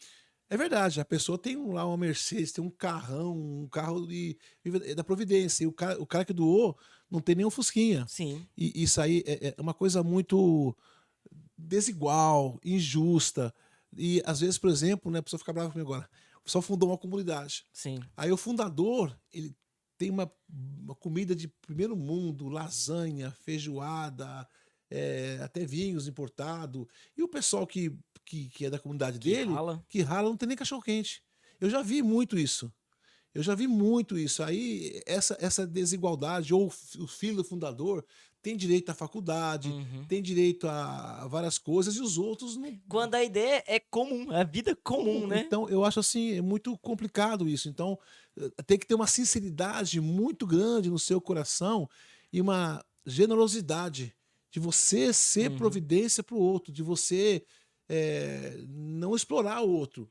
é verdade, a pessoa tem lá uma Mercedes, tem um carrão, um carro da Providência, e o cara que doou não tem nenhum Fusquinha. Sim. E isso aí é uma coisa muito desigual, injusta. E às vezes, por exemplo, né, a pessoa fica brava comigo agora, o pessoal fundou uma comunidade. Sim. Aí o fundador, ele tem uma comida de primeiro mundo, lasanha, feijoada, até vinhos importados. E o pessoal que é da comunidade dele, que rala, não tem nem cachorro-quente. Eu já vi muito isso. Aí, essa desigualdade, ou o filho do fundador tem direito à faculdade, tem direito a várias coisas, e os outros não. Quando a ideia é comum, a vida comum, né? Então, eu acho assim, é muito complicado isso. Então, tem que ter uma sinceridade muito grande no seu coração e uma generosidade de você ser providência para o outro, de você não explorar o outro.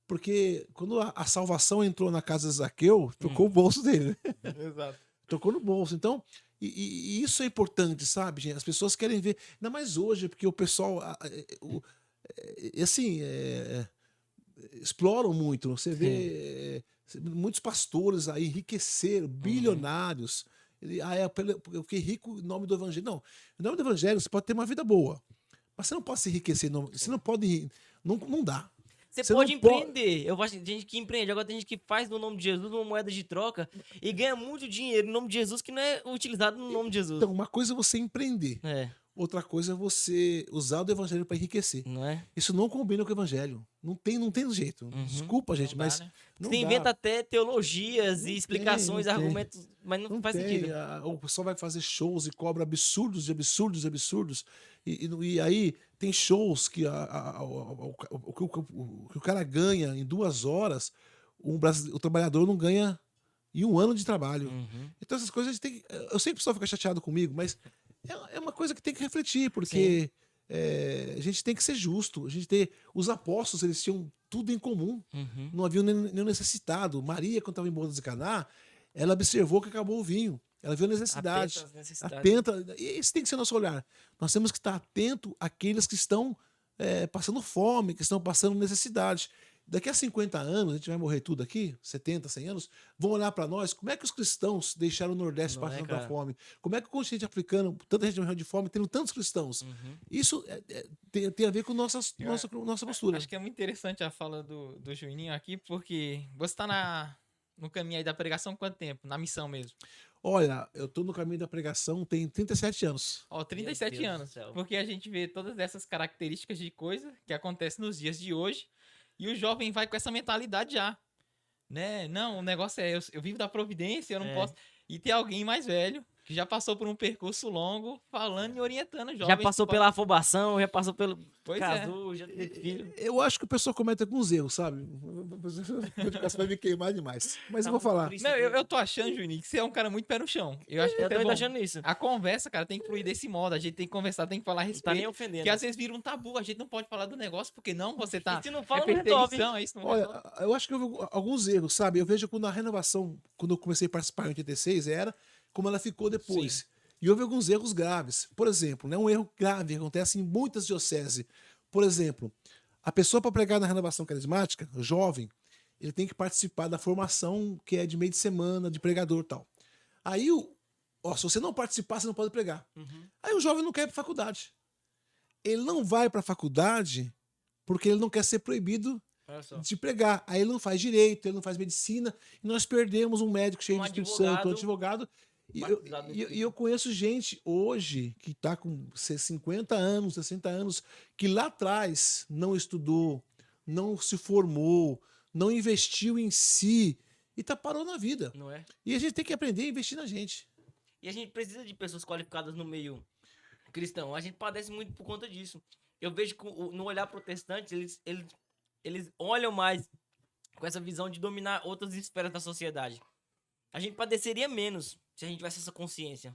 Porque quando a salvação entrou na casa de Zaqueu, tocou o bolso dele. Exato. Tocou no bolso. Então, e isso é importante, sabe, gente? As pessoas querem ver, ainda mais hoje, porque o pessoal, assim, exploram muito. Você vê muitos pastores aí enriqueceram, bilionários. Eu fiquei rico em nome do evangelho. Não, em nome do evangelho você pode ter uma vida boa, mas você não pode se enriquecer. Você não pode. Não dá. Você pode empreender. Eu acho que tem gente que empreende. Agora tem gente que faz no nome de Jesus uma moeda de troca e ganha muito dinheiro no nome de Jesus que não é utilizado no nome de Jesus. Então, uma coisa é você empreender. Outra coisa é você usar o evangelho para enriquecer. Não é? Isso não combina com o evangelho. Não tem jeito. Desculpa, gente, mas. Né? Você inventa até teologias e explicações, argumentos, mas não faz sentido. O pessoal vai fazer shows e cobra absurdos. E aí tem shows que o cara ganha em 2 horas, o trabalhador não ganha em 1 ano de trabalho. Então essas coisas a gente tem. Eu sei que o pessoal fica chateado comigo, mas é uma coisa que tem que refletir, porque a gente tem que ser justo. Os apóstolos, eles tinham tudo em comum. Não havia nenhum necessitado. Maria, quando estava em bodas de Caná, ela observou que acabou o vinho. Ela viu a necessidade. Atenta. E esse tem que ser o nosso olhar. Nós temos que estar atento àqueles que estão passando fome, que estão passando necessidade. Daqui a 50 anos, a gente vai morrer tudo aqui, 70, 100 anos, vão olhar para nós, como é que os cristãos deixaram o Nordeste passando da fome? Como é que o continente africano, tanta gente morrendo de fome, tendo tantos cristãos? Isso tem a ver com nossa postura. Acho que é muito interessante a fala do Juninho aqui, porque você está no caminho aí da pregação há quanto tempo? Na missão mesmo? Olha, eu tô no caminho da pregação tem 37 anos. Ó, 37 Deus do anos. céu. Porque a gente vê todas essas características de coisa que acontecem nos dias de hoje. E o jovem vai com essa mentalidade já. Né? Não, o negócio é, eu vivo da providência, eu não É. posso. E tem alguém mais velho que já passou por um percurso longo, falando e orientando os Já jovens. passou pela afobação, já passou pelo. Pois casou, já teve filho. Eu acho que o pessoal comete alguns erros, sabe? Você vai me queimar demais. Mas Tá eu vou muito falar. triste Não, aqui. eu tô achando, Juninho, que você é um cara muito pé no chão. Eu acho que Eu até também tô bom. achando isso. A conversa, cara, tem que fluir desse modo. A gente tem que conversar, tem que falar a Não tá nem respeito. ofendendo. Porque às vezes vira um tabu, a gente não pode falar do negócio, porque não, você tá. E se não fala, é não resolve. perseguição, é isso, não Olha, resolve. eu acho que houve alguns erros, sabe? Eu vejo quando a renovação, quando eu comecei a participar em 86, era como ela ficou depois. E houve alguns erros graves. Por exemplo, né, um erro grave que acontece em muitas dioceses. Por exemplo, a pessoa para pregar na renovação carismática, jovem, ele tem que participar da formação que é de meio de semana, de pregador e tal. Aí, se você não participar, você não pode pregar. Uhum. Aí o jovem não quer ir para faculdade. Ele não vai para a faculdade porque ele não quer ser proibido Olha só. de pregar. Aí ele não faz direito, ele não faz medicina, e nós perdemos um médico cheio Um de Espírito advogado Santo, um advogado. E batizado no eu, Espírito. e eu conheço gente hoje que está com 50 anos, 60 anos, que lá atrás não estudou, não se formou, não investiu em si e parou na vida. Não é? E a gente tem que aprender a investir na gente. E a gente precisa de pessoas qualificadas no meio cristão. A gente padece muito por conta disso. Eu vejo que no olhar protestante, eles olham mais com essa visão de dominar outras esferas da sociedade. A gente padeceria menos se a gente tivesse essa consciência.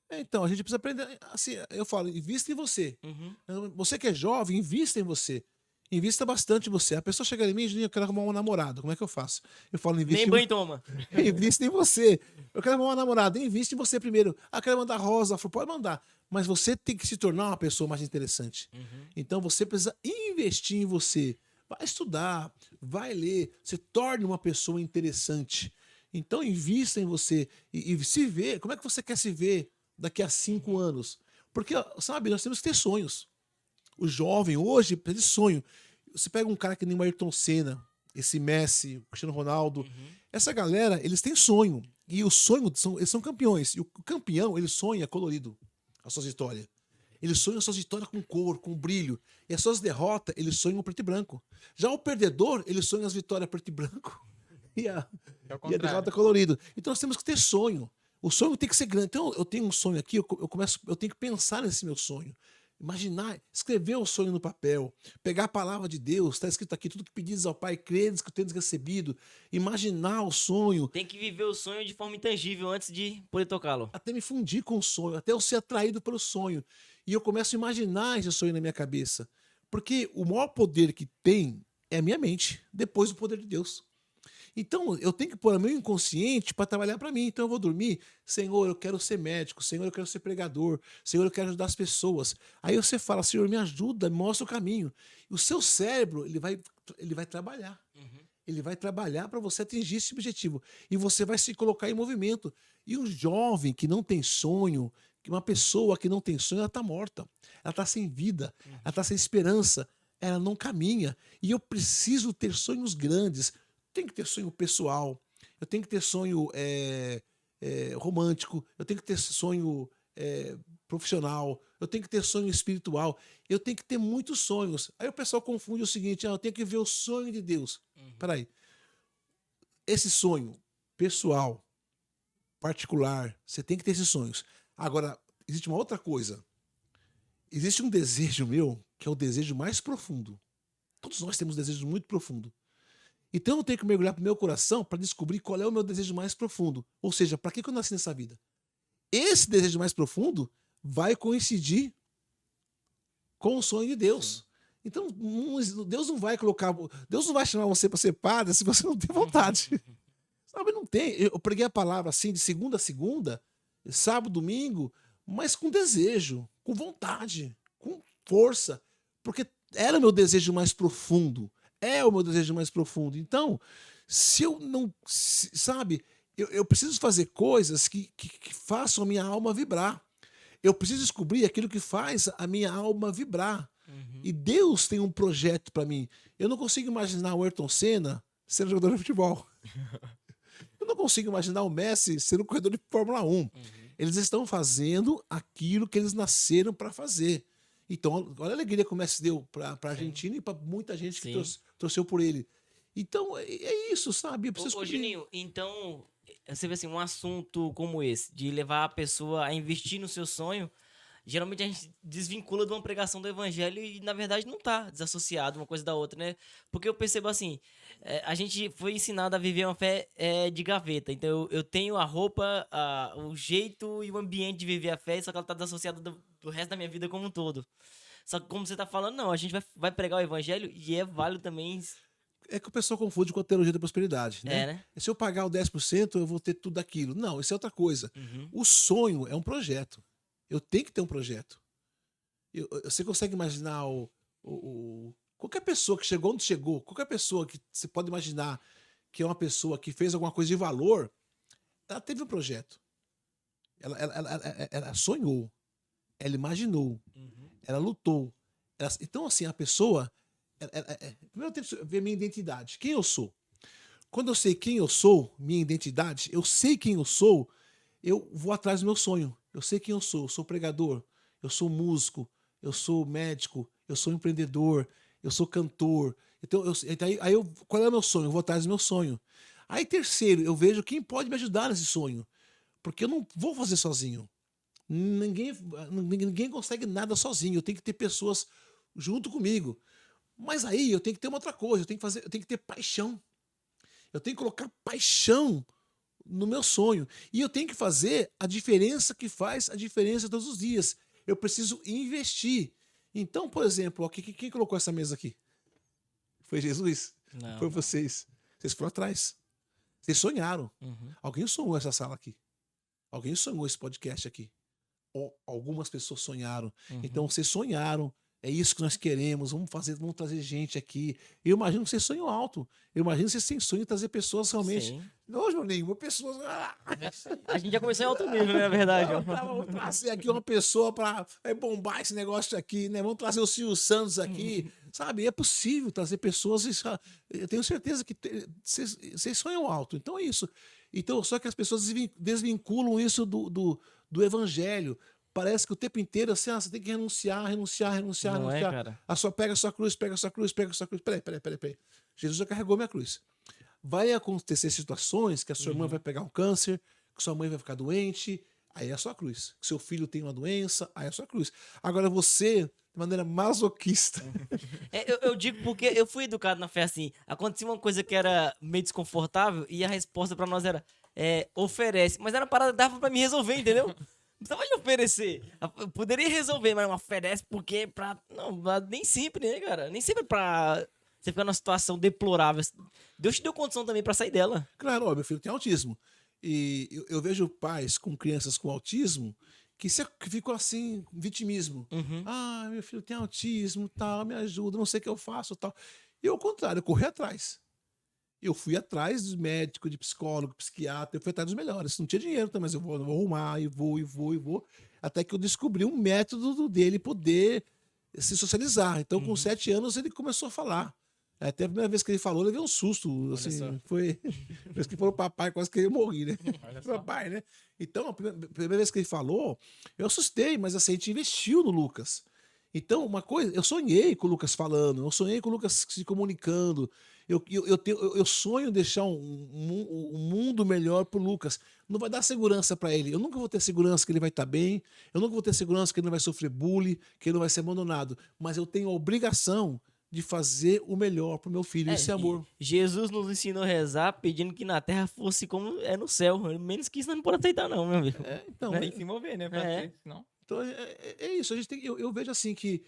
Então, a gente precisa aprender. Assim, eu falo, invista em você. Uhum. Você que é jovem, invista em você. Invista bastante em você. A pessoa chega em mim e diz, eu quero arrumar uma namorada. Como é que eu faço? Eu falo, invista Nem em banho toma. invista em você. Eu quero arrumar uma namorada. Invista em você primeiro. Ah, quero mandar rosa. Pode mandar. Mas você tem que se tornar uma pessoa mais interessante. Uhum. Então você precisa investir em você. Vai estudar, vai ler, se torne uma pessoa interessante. Então invista em você e se vê. Como é que você quer se ver daqui a 5 anos? Porque, sabe, nós temos que ter sonhos. O jovem hoje precisa de sonho. Você pega um cara que nem o Ayrton Senna, esse Messi, o Cristiano Ronaldo. Essa galera, eles têm sonho. E o sonho, eles são campeões. E o campeão, ele sonha colorido as suas histórias. Ele sonha as suas vitórias com cor, com brilho. E as suas derrotas, ele sonha o preto e branco. Já o perdedor, ele sonha as vitórias preto e branco. E a derrota colorido. Então nós temos que ter sonho. O sonho tem que ser grande. Então eu tenho um sonho aqui, eu tenho que pensar nesse meu sonho. Imaginar, escrever o sonho no papel, pegar a palavra de Deus, está escrito aqui, tudo que pedis ao Pai, credes que o tendes recebido, imaginar o sonho, Tem que viver o sonho de forma intangível antes de poder tocá-lo. até me fundir com o sonho, até eu ser atraído pelo sonho. E eu começo a imaginar esse sonho na minha cabeça. Porque o maior poder que tem é a minha mente, depois do poder de Deus. Então, eu tenho que pôr o meu inconsciente para trabalhar para mim. Então, eu vou dormir, Senhor, eu quero ser médico, Senhor, eu quero ser pregador, Senhor, eu quero ajudar as pessoas. Aí você fala, Senhor, me ajuda, me mostra o caminho. E o seu cérebro, ele vai trabalhar. Ele vai trabalhar para você atingir esse objetivo. E você vai se colocar em movimento. E um jovem que não tem sonho, uma pessoa que não tem sonho, ela está morta. Ela está sem vida, ela está sem esperança, ela não caminha. E eu preciso ter sonhos grandes. Tem que ter sonho pessoal, eu tenho que ter sonho romântico, eu tenho que ter sonho profissional, eu tenho que ter sonho espiritual, eu tenho que ter muitos sonhos. Aí o pessoal confunde o seguinte, eu tenho que ver o sonho de Deus. Peraí, esse sonho pessoal, particular, você tem que ter esses sonhos. Agora, existe uma outra coisa. Existe um desejo meu, que é o desejo mais profundo. Todos nós temos desejos muito profundos. Então eu tenho que mergulhar pro meu coração para descobrir qual é o meu desejo mais profundo. Ou seja, para que eu nasci nessa vida? Esse desejo mais profundo vai coincidir com o sonho de Deus. Sim. Então, Deus não vai chamar você para ser padre se você não tem vontade. Sabe, não tem. Eu preguei a palavra assim de segunda a segunda, sábado, domingo, mas com desejo, com vontade, com força, porque era o meu desejo mais profundo. É o meu desejo mais profundo. Então, se eu não... Sabe, eu preciso fazer coisas que façam a minha alma vibrar. Eu preciso descobrir aquilo que faz a minha alma vibrar. E Deus tem um projeto para mim. Eu não consigo imaginar o Ayrton Senna sendo jogador de futebol. Eu não consigo imaginar o Messi sendo um corredor de Fórmula 1. Eles estão fazendo aquilo que eles nasceram para fazer. Então, olha a alegria que o Messi deu para a Argentina e para muita gente que torceu por ele. Então, é isso, sabe? Eu preciso Ô, Juninho, então, você vê assim, um assunto como esse, de levar a pessoa a investir no seu sonho, geralmente a gente desvincula de uma pregação do evangelho e, na verdade, não tá desassociado uma coisa da outra, né? Porque eu percebo assim, a gente foi ensinado a viver uma fé de gaveta. Então, eu tenho a roupa, o jeito e o ambiente de viver a fé, só que ela tá desassociada do resto da minha vida como um todo. Só que, como você tá falando, não, a gente vai pregar o evangelho e é válido também. É que o pessoal confunde com a teologia da prosperidade, né? Né? Se eu pagar o 10%, eu vou ter tudo aquilo. Não, isso é outra coisa. O sonho é um projeto. Eu tenho que ter um projeto. Você consegue imaginar qualquer pessoa que chegou onde chegou, qualquer pessoa que você pode imaginar que é uma pessoa que fez alguma coisa de valor, ela teve um projeto. Ela sonhou. Ela imaginou. Ela lutou. Então, assim, a pessoa... primeiro eu tenho que ver minha identidade. Quem eu sou? Quando eu sei quem eu sou, minha identidade, eu sei quem eu sou, eu vou atrás do meu sonho. Eu sei quem eu sou pregador, eu sou músico, eu sou médico, eu sou empreendedor, eu sou cantor. Então, qual é o meu sonho? Eu vou atrás do meu sonho. Aí, terceiro, eu vejo quem pode me ajudar nesse sonho. Porque eu não vou fazer sozinho. Ninguém consegue nada sozinho. Eu tenho que ter pessoas junto comigo. Mas aí eu tenho que ter uma outra coisa. Eu tenho que ter paixão. Eu tenho que colocar paixão no meu sonho. E eu tenho que fazer a diferença que faz a diferença todos os dias. Eu preciso investir. Então, por exemplo, quem colocou essa mesa aqui? Foi Jesus? Não. Foi vocês. Vocês foram atrás. Vocês sonharam. Alguém sonhou essa sala aqui. Alguém sonhou esse podcast aqui. Ou algumas pessoas sonharam. Então, vocês sonharam. É isso que nós queremos. Vamos trazer gente aqui. Eu imagino que vocês sonham alto. Eu imagino que vocês têm sonho de trazer pessoas realmente. Sim. Não, Juninho, pessoas. A gente já começou em alto nível, né, na verdade. Vamos trazer aqui uma pessoa para bombar esse negócio aqui, né? Vamos trazer o Silvio Santos aqui. Sabe? É possível trazer pessoas. Eu tenho certeza que vocês sonham alto. Então é isso. Então, só que as pessoas desvinculam isso do evangelho. Parece que o tempo inteiro assim, você tem que renunciar. Não é, cara. Pega a sua cruz. Peraí. Jesus já carregou minha cruz. Vai acontecer situações que a sua irmã vai pegar um câncer, que sua mãe vai ficar doente, aí é a sua cruz. Que seu filho tem uma doença, aí é a sua cruz. Agora você, de maneira masoquista. Eu digo porque eu fui educado na fé assim. Acontecia uma coisa que era meio desconfortável e a resposta pra nós era oferece. Mas era uma parada que dava pra me resolver, entendeu? Não precisava de oferecer. Eu poderia resolver, mas não oferece porque não, nem sempre, né, cara? Nem sempre pra você ficar numa situação deplorável. Deus te deu condição também pra sair dela. Claro, ó, meu filho tem autismo. E eu vejo pais com crianças com autismo que ficam assim, vitimismo. Ah, meu filho tem autismo, tal, me ajuda, não sei o que eu faço, tal. E ao contrário, eu corri atrás. Eu fui atrás dos médicos, de psicólogo, psiquiatra, eu fui atrás dos melhores. Não tinha dinheiro, mas eu vou arrumar, e vou. Até que eu descobri um método dele poder se socializar. Então, com 7 anos, ele começou a falar. Até a primeira vez que ele falou, eu levei um susto. Assim, foi. A vez que falou papai, quase que eu morri, né? Papai, né? Então, a primeira vez que ele falou, eu assustei, mas assim, a gente investiu no Lucas. Então, uma coisa, eu sonhei com o Lucas falando, eu sonhei com o Lucas se comunicando. Eu sonho deixar um mundo melhor pro Lucas. Não vai dar segurança para ele. Eu nunca vou ter segurança que ele vai estar bem. Eu nunca vou ter segurança que ele não vai sofrer bullying, que ele não vai ser abandonado. Mas eu tenho a obrigação de fazer o melhor pro meu filho. Esse amor. Jesus nos ensinou a rezar pedindo que na terra fosse como é no céu. Menos que isso não pode aceitar, não, meu amigo. Então, Tem que se mover, né? Pra ter, senão... Então é isso. A gente eu vejo assim que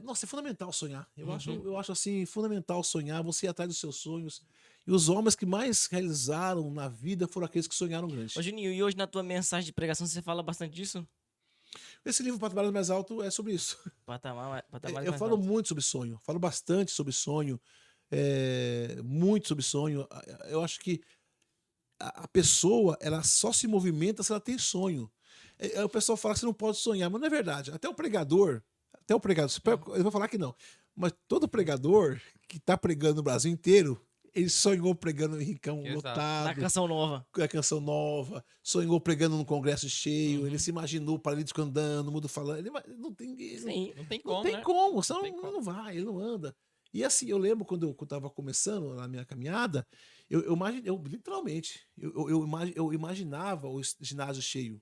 nossa, é fundamental sonhar. Eu acho assim fundamental sonhar, você ir atrás dos seus sonhos. E os homens que mais realizaram na vida foram aqueles que sonharam grande. Ô, Juninho, e hoje na tua mensagem de pregação você fala bastante disso? Esse livro, Patamar Mais Alto, é sobre isso. Patamar Eu mais falo alto. muito sobre sonho, falo bastante sobre sonho, muito sobre sonho. Eu acho que a pessoa, ela só se movimenta se ela tem sonho. O pessoal fala que você não pode sonhar, mas não é verdade. Até o pregador, eu vou falar que não, mas todo pregador que está pregando no Brasil inteiro, Ele sonhou pregando em Rincão Exato. lotado. Na canção nova. A canção nova, sonhou pregando num congresso cheio, ele se imaginou paralítico andando, mudo falando. Não tem, Sim. Não tem não como, tem né? como, senão Não tem como. não vai, ele não anda. E assim, eu lembro quando eu estava começando na minha caminhada, eu literalmente, eu imaginava o ginásio cheio.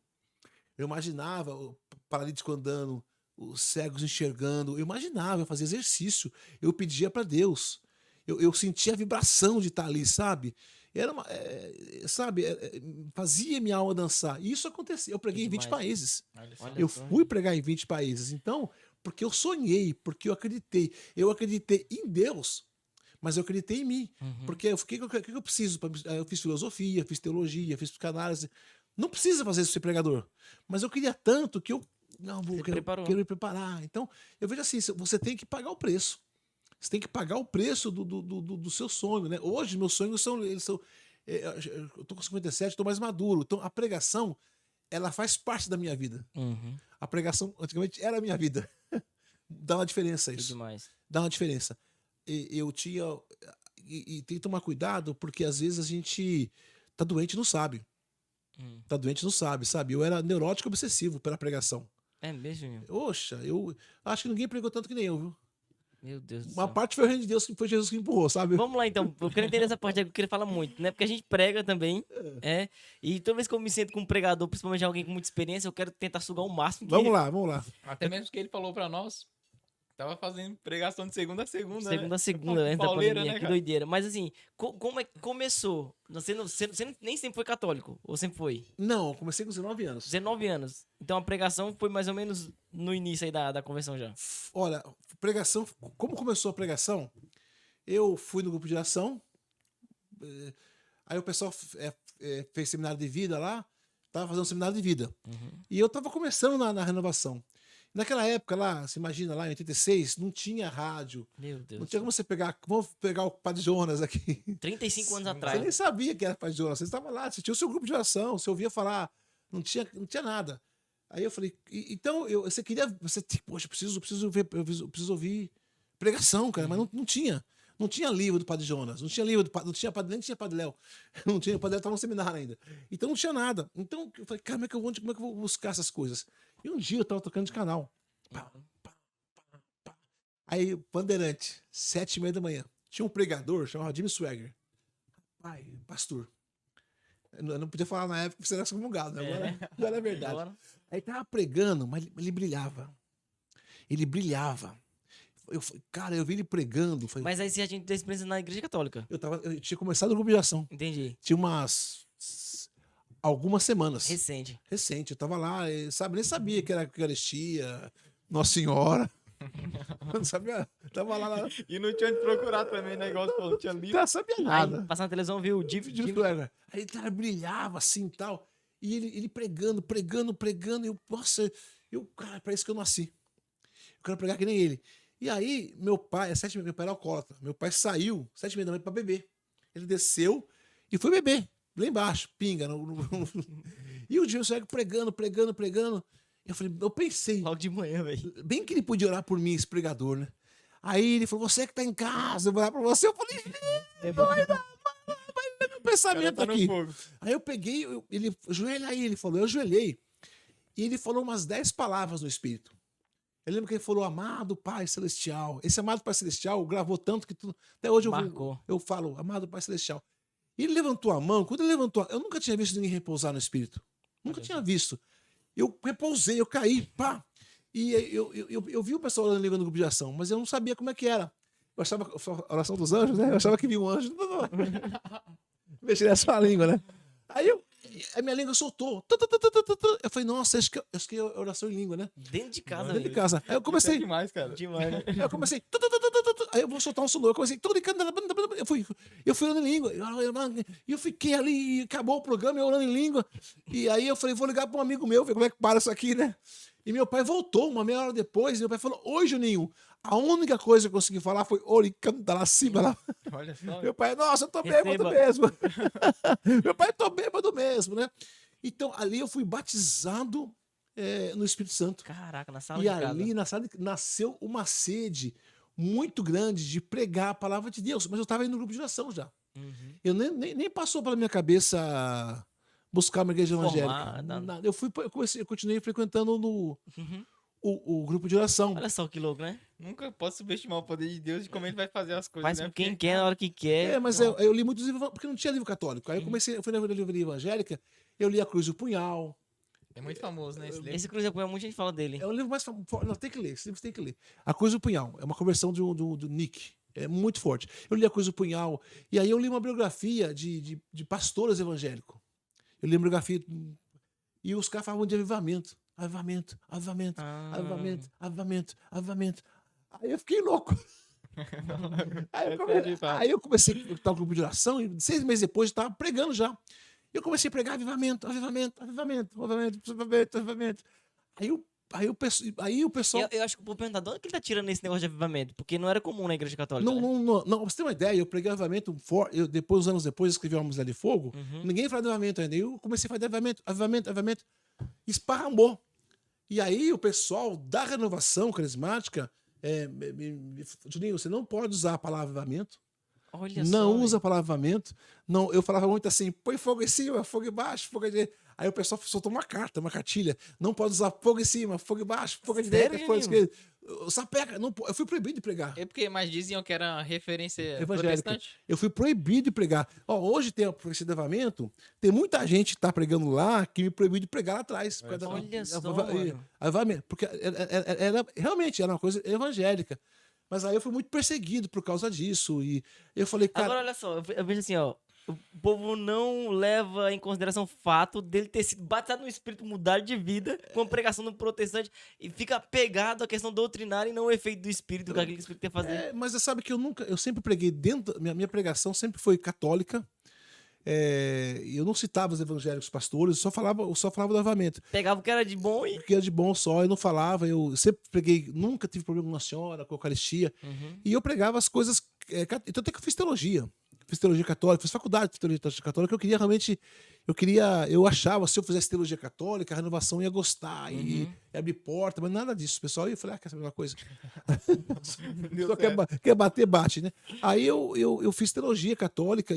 Eu imaginava o paralítico andando, os cegos enxergando. Eu imaginava, eu fazia exercício. Eu pedia para Deus. Eu sentia a vibração de estar ali, sabe? Era uma, sabe, fazia minha alma dançar. E isso acontecia. Eu preguei em 20 demais. países. Olha só. Olha Eu só, fui pregar em 20 países. Então, porque eu sonhei, porque eu acreditei. Eu acreditei em Deus, mas eu acreditei em mim. Uhum. Porque o que eu preciso? Eu fiz filosofia, fiz teologia, fiz psicanálise. Não precisa fazer isso ser pregador. Mas eu queria tanto que eu. Não, Você preparou. quero me preparar. Então, eu vejo assim: você tem que pagar o preço. Você tem que pagar o preço do seu sonho, né? Hoje, meus sonhos são. Eu tô com 57, estou mais maduro. Então, a pregação, ela faz parte da minha vida. Uhum. A pregação, antigamente, era a minha vida. Dá uma diferença Que isso. demais. Dá uma diferença. Eu tinha. E tem que tomar cuidado, porque às vezes a gente tá doente e não sabe. Tá doente e não sabe, sabe? Eu era neurótico obsessivo pela pregação. É mesmo, meu? Oxa, eu acho que ninguém pregou tanto que nem eu, viu? Meu Deus do Uma céu. parte foi o reino de Deus, que foi Jesus que empurrou, sabe? Vamos lá, então. Eu quero entender essa parte aí que eu queria falar muito, né? Porque a gente prega também, e toda vez que eu me sinto com um pregador, principalmente alguém com muita experiência, eu quero tentar sugar o máximo que Vamos lá, vamos lá. Até mesmo que ele falou pra nós, tava fazendo pregação de segunda a segunda, segunda né? a segunda, né? Da Pauleira, pandemia, né, que cara? doideira. Mas assim, como é que começou? Você nem sempre foi católico, ou sempre foi? Não, eu comecei com 19 anos. 19 anos. Então a pregação foi mais ou menos no início aí da conversão já. Olha, pregação, como começou a pregação? Eu fui no grupo de oração, aí o pessoal fez seminário de vida lá, tava fazendo seminário de vida. E eu tava começando na renovação. Naquela época lá, você imagina lá em 86, não tinha rádio, Meu Deus. não tinha como você pegar, vamos pegar o Padre Jonas aqui. 35 anos Sim, Você atrás. nem sabia que era Padre Jonas, você estava lá, você tinha o seu grupo de oração, você ouvia falar, não tinha nada. Aí eu falei, então, você queria, poxa, eu preciso ver, eu preciso ouvir pregação, cara, mas não tinha. Não tinha livro do Padre Jonas, não tinha livro não tinha nem tinha Padre Léo. Não tinha, o Padre Léo estava no seminário ainda. Então não tinha nada. Então eu falei, cara, como é que eu vou buscar essas coisas? E um dia eu tava tocando de canal. Pá, pá, pá, pá. Aí, Bandeirante, 7h30 da manhã. Tinha um pregador chamado Jimmy Swagger. Pai, pastor. Eu não podia falar na época que você era excomungado, né? Agora é verdade. Agora, Aí tava pregando, mas ele brilhava. Ele brilhava. Cara, eu vi ele pregando. Falei, mas aí você já tinha tido experiência na igreja católica. eu tinha começado o grupo de ação. Entendi. Tinha algumas semanas. Recente. Recente. Eu tava lá, sabe, nem sabia que era Eucaristia, Nossa Senhora. Eu não sabia. Tava lá. E não tinha onde procurar também, né? Igual você falou, não tinha livro. Não sabia Aí, nada. passando na televisão, viu o Jimmy. Aí ele cara, brilhava assim e tal. E ele pregando. E eu, nossa, cara, parece que eu nasci. Eu quero pregar que nem ele. E aí, meu pai, meu pai era alcoólatra. Meu pai saiu 7h30 da manhã pra beber. Ele desceu e foi beber. Lá embaixo, pinga. E o Jimmy Swagger pregando. Eu pensei, Logo de manhã, velho. bem que ele podia orar por mim, esse pregador, né? Aí ele falou, você que tá em casa, eu vou orar pra você. Eu falei, vai meu pensamento Cara, tá no aqui. fogo. Aí eu peguei, ele ajoelha aí, ele falou, eu ajoelhei. E ele falou umas 10 palavras no Espírito. Eu lembro que ele falou, amado Pai Celestial. Esse amado Pai Celestial gravou tanto que até hoje Marcou. eu falo, amado Pai Celestial. E ele levantou a mão, quando ele levantou, eu nunca tinha visto ninguém repousar no Espírito. Nunca tinha visto. Eu repousei, eu caí, pá. E eu vi o pessoal orando em língua no grupo de ação, mas eu não sabia como é que era. Eu achava, a oração dos anjos, né? Eu achava que via um anjo. Mexer nessa língua, né? Aí a minha língua soltou. Eu falei, nossa, acho que é oração em língua, né? Dentro de casa, Dentro de velho. casa. Aí eu Isso é comecei. demais, cara. Demais, né? Aí eu comecei. Aí eu vou soltar um sonoro. Eu comecei. Eu fui orando em língua. E eu fiquei ali. E acabou o programa, eu orando em língua. E aí eu falei, vou ligar para um amigo meu, ver como é que para isso aqui, né? E meu pai voltou uma meia hora depois. E meu pai falou: oi, Juninho. A única coisa que eu consegui falar foi Oricanta lá cima. Lá. Olha só. Meu pai, nossa, eu tô Receba. bêbado mesmo. Meu pai, eu tô bêbado mesmo, né? Então ali eu fui batizado no Espírito Santo. Caraca, na sala E de casa. ali na sala nasceu uma sede muito grande de pregar a palavra de Deus. Mas eu estava indo no grupo de oração já. Uhum. Eu nem passou pela minha cabeça buscar uma igreja evangélica. Formar, nada. Nada. Eu continuei frequentando Uhum. o grupo de oração. Olha só que louco, né? Nunca posso subestimar o poder de Deus de como ele vai fazer as coisas, Faz né? com quem Porque, quer, na hora que quer. Mas Pronto. eu li muitos livros, porque não tinha livro católico. Aí eu fui na livraria evangélica, eu li A Cruz e o Punhal. é muito famoso, né? Esse livro. Esse Cruz Apoio, muita gente fala dele. É o livro mais famoso. Não, tem que ler, esse livro você tem que ler. A Cruz e o Punhal. É uma conversão do Nick. É muito forte. Eu li A Cruz e o Punhal. E aí eu li uma biografia de pastores evangélicos. Eu li uma biografia. E os caras falavam de avivamento. Avivamento, avivamento, Ah. avivamento, avivamento, avivamento. Aí eu fiquei louco. Aí eu comecei a estar no grupo de oração e 6 meses depois eu estava pregando já. Eu comecei a pregar avivamento, avivamento, avivamento, avivamento, avivamento, avivamento. Aí o pessoal. Eu acho que o povo pergunta, de onde que ele tá tirando esse negócio de avivamento? Porque não era comum na igreja católica. Não, né? não, pra você ter uma ideia, eu preguei avivamento, depois, anos depois, eu escrevi uma música de fogo, Uhum. ninguém falava de avivamento ainda. Eu comecei a falar de avivamento, avivamento, avivamento, esparramou. E aí o pessoal da renovação carismática, Juninho, você não pode usar a palavra avivamento, Olha não só. usa a palavra avivamento. Não, eu falava muito assim, põe fogo em cima, fogo embaixo, fogo à direita. Aí o pessoal soltou uma carta, uma cartilha. Não pode usar fogo em cima, fogo embaixo, fogo à Sério, direita, fogo à Juninho? esquerda. Sapeca, não, eu fui proibido de pregar. É porque mais diziam que era referência Evangélica. protestante. Eu fui proibido de pregar. Ó, hoje tem a profecia de avivamento, tem muita gente que tá pregando lá que me proibiu de pregar lá atrás. Por causa Olha só, avivamento. mano. Porque realmente era uma coisa evangélica. Mas aí eu fui muito perseguido por causa disso. E eu falei, cara. Agora, olha só, eu vejo assim, ó. O povo não leva em consideração o fato dele ter sido batizado no espírito, mudar de vida com a pregação do protestante e fica apegado à questão doutrinária e não o efeito do espírito, que aquele espírito quer fazer. Mas você sabe que eu sempre preguei dentro. Minha pregação sempre foi católica. Eu não citava os evangélicos pastores, eu só falava do avivamento. Pegava o que era de bom e. Porque era de bom só, eu não falava, eu sempre preguei, nunca tive problema com Nossa Senhora, com a Eucaristia. Uhum. E eu pregava as coisas. Então até que eu fiz teologia. Fiz teologia católica, fiz faculdade de teologia católica. Eu queria realmente. Eu achava, se eu fizesse teologia católica, a renovação ia gostar e Uhum. ia abrir porta, mas nada disso. O pessoal ia falar, quer saber uma coisa? Deu Só certo. quer bater, bate, né? Aí eu fiz teologia católica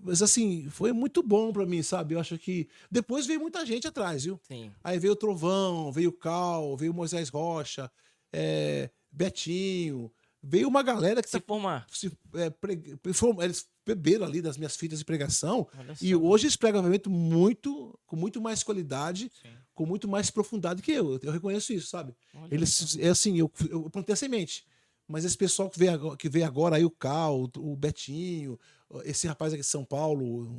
mas assim, foi muito bom pra mim, sabe? Eu acho que depois veio muita gente atrás, viu? Sim. Aí veio o Trovão, veio o Cal, veio o Moisés Rocha, Betinho, veio uma galera que Se tá, formar. eles beberam ali das minhas fitas de pregação Olha só. e hoje eles pregam obviamente com muito mais qualidade, Sim. com muito mais profundidade que eu. Eu reconheço isso, sabe? Olha Eles, só. assim, eu plantei a semente. Mas esse pessoal que veio agora, aí o Cal, o Betinho, esse rapaz aqui de São Paulo,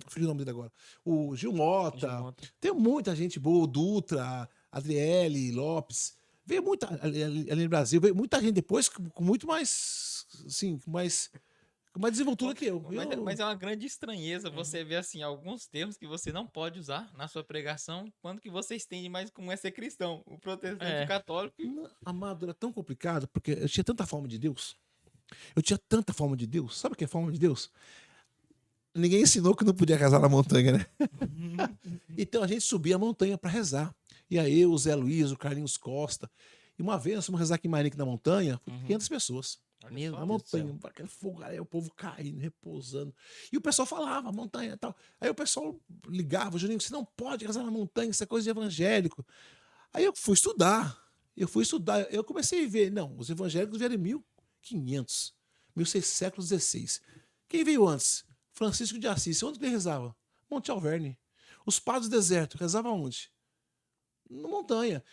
filho do nome dele agora, o Gil Mota, Gilmota. tem muita gente boa, o Dutra, Adriele, Lopes, veio muita, ali no Brasil, veio muita gente depois com muito mais, assim, com mais desenvoltura que eu. Mas é uma grande estranheza você ver assim alguns termos que você não pode usar na sua pregação, quando que você estende mais como é ser cristão, o protestante, É. o católico. Amado, era tão complicado, porque eu tinha tanta forma de Deus. Eu tinha tanta forma de Deus. Sabe o que é forma de Deus? Ninguém ensinou que não podia rezar na montanha, né? Então a gente subia a montanha para rezar. E aí eu, o Zé Luiz, o Carlinhos Costa. E uma vez nós fomos rezar aqui em Marique na montanha, 500 pessoas. Meu Na Deus montanha, do céu. aquele fogo, aí o povo caindo, repousando. E o pessoal falava, montanha e tal. Aí o pessoal ligava, Juninho, você não pode rezar na montanha, isso é coisa de evangélico. Aí eu fui estudar. Eu comecei a ver, não, os evangélicos vieram em 1500, 1600, século XVI. Quem veio antes? Francisco de Assis. Onde ele rezava? Monte Alverne. Os padres do deserto rezavam onde? Na montanha.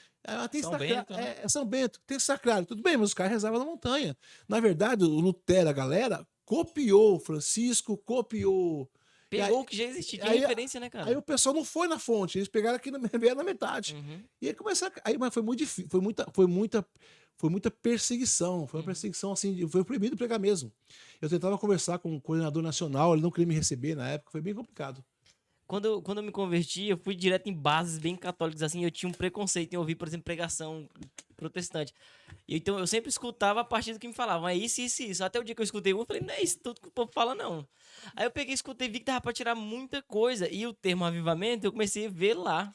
Tem São sacrário, Bento, né? São Bento, tem sacrário. Tudo bem, mas os caras rezavam na montanha. Na verdade, o Lutero, a galera, copiou Francisco, copiou. Pegou o que já existia, tinha aí- referência, né, cara? Aí o pessoal não foi na fonte, eles pegaram aqui vieram na metade. Uhum. E aí começou mas foi muito difícil, foi muita perseguição, foi uma perseguição assim, foi proibido pregar mesmo. Eu tentava conversar com o coordenador nacional, ele não queria me receber na época, foi bem complicado. Quando eu me converti, eu fui direto em bases bem católicas, assim, eu tinha um preconceito em ouvir, por exemplo, pregação protestante. Então eu sempre escutava a partir do que me falavam, é isso, isso, isso. Até o dia que eu escutei um, eu falei, não é isso tudo que o povo fala, não. Aí eu peguei, escutei, vi que dava pra tirar muita coisa. E o termo avivamento, eu comecei a ver lá.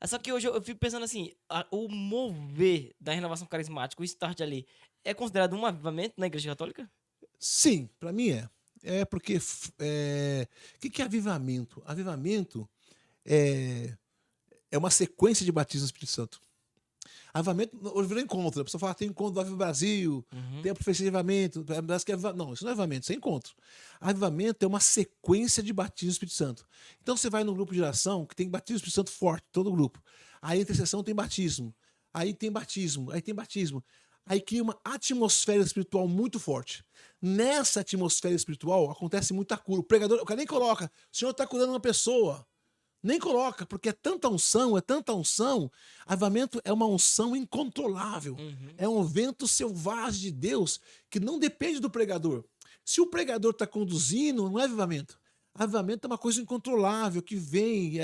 Só que hoje eu fico pensando assim, o mover da renovação carismática, o start ali, é considerado um avivamento na Igreja Católica? Sim, para mim é. É porque. O que é avivamento? Avivamento é uma sequência de batismo no Espírito Santo. Avivamento, hoje virou encontro. A pessoa fala, tem encontro do Aviva Brasil, tem a profecia de avivamento. Não, isso não é avivamento, isso é encontro. Avivamento é uma sequência de batismo no Espírito Santo. Então você vai num grupo de oração que tem batismo no Espírito Santo forte, todo grupo. Aí a intercessão tem batismo. Aí tem batismo, aí tem batismo. Aí cria uma atmosfera espiritual muito forte. Nessa atmosfera espiritual acontece muita cura. O pregador, o cara nem coloca, o Senhor está curando uma pessoa. Nem coloca, porque é tanta unção, é tanta unção. Avivamento é uma unção incontrolável. É um vento selvagem de Deus que não depende do pregador. Se o pregador está conduzindo, não é avivamento. Avivamento é uma coisa incontrolável que vem.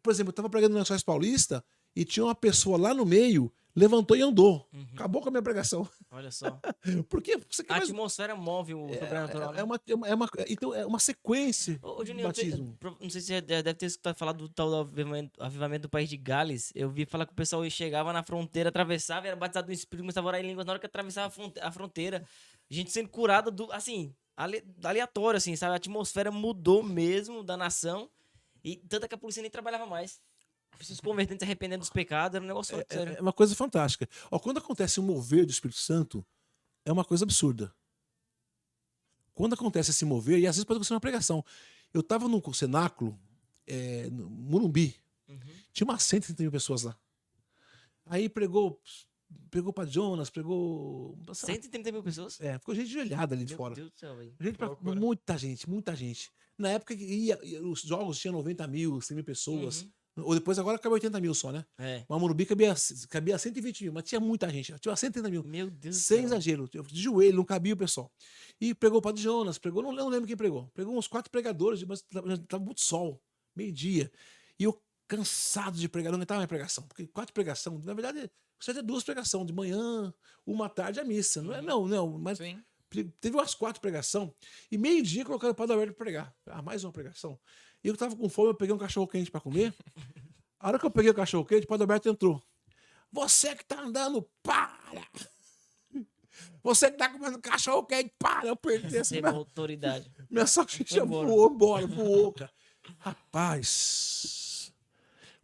Por exemplo, eu estava pregando no Lençóis Paulista e tinha uma pessoa lá no meio, levantou e andou. Acabou com a minha pregação. Olha só. Por quê? Porque você A atmosfera move o sobrenatural. Então é uma sequência Ô, de Juninho, batismo. não sei se você já deve ter escutado falar do tal do avivamento do país de Gales. Eu vi falar que o pessoal chegava na fronteira, atravessava, era batizado no Espírito, começava a orar em línguas na hora que atravessava a fronteira. Gente sendo curada, assim, aleatório, assim, sabe? A atmosfera mudou mesmo da nação. E tanto que a polícia nem trabalhava mais. As pessoas se convertendo, se arrependendo dos pecados, era um negócio sério. É uma coisa fantástica. Ó, quando acontece um mover do Espírito Santo, é uma coisa absurda. Quando acontece esse mover, e às vezes pode acontecer uma pregação. Eu estava num cenáculo, no Morumbi, tinha umas 130 mil pessoas lá. Aí pregou para Jonas, pregou. 130 mil pessoas? Ficou gente ajoelhada ali de Meu fora. Deus do céu, velho. Muita gente, muita gente. Na época que os jogos tinham 90 mil, 100 mil pessoas. Ou depois agora acabou 80 mil só, né? Mas Morumbi cabia 120 mil, mas tinha muita gente. Tinha 130 mil. Meu Deus do Sem céu. exagero. De joelho, não cabia o pessoal. E pregou para Jonas, não lembro quem pregou. Pregou uns 4 pregadores, mas estava muito sol, meio-dia. E eu cansado de pregar, não aguentava minha pregação. Porque 4 pregações, na verdade, você tem 2 pregações, de manhã, uma tarde a missa. Não, mas Sim. teve umas 4 pregações. E meio-dia colocaram o Padre Alberto para pregar. Mais uma pregação. E eu tava com fome, eu peguei um cachorro quente para comer. A hora que eu peguei o cachorro quente, o Padre Alberto entrou. Você que tá andando, para! Você que tá comendo cachorro quente, para! Eu perdi assim. Teve autoridade. Minha salsicha voou embora, cara. Rapaz,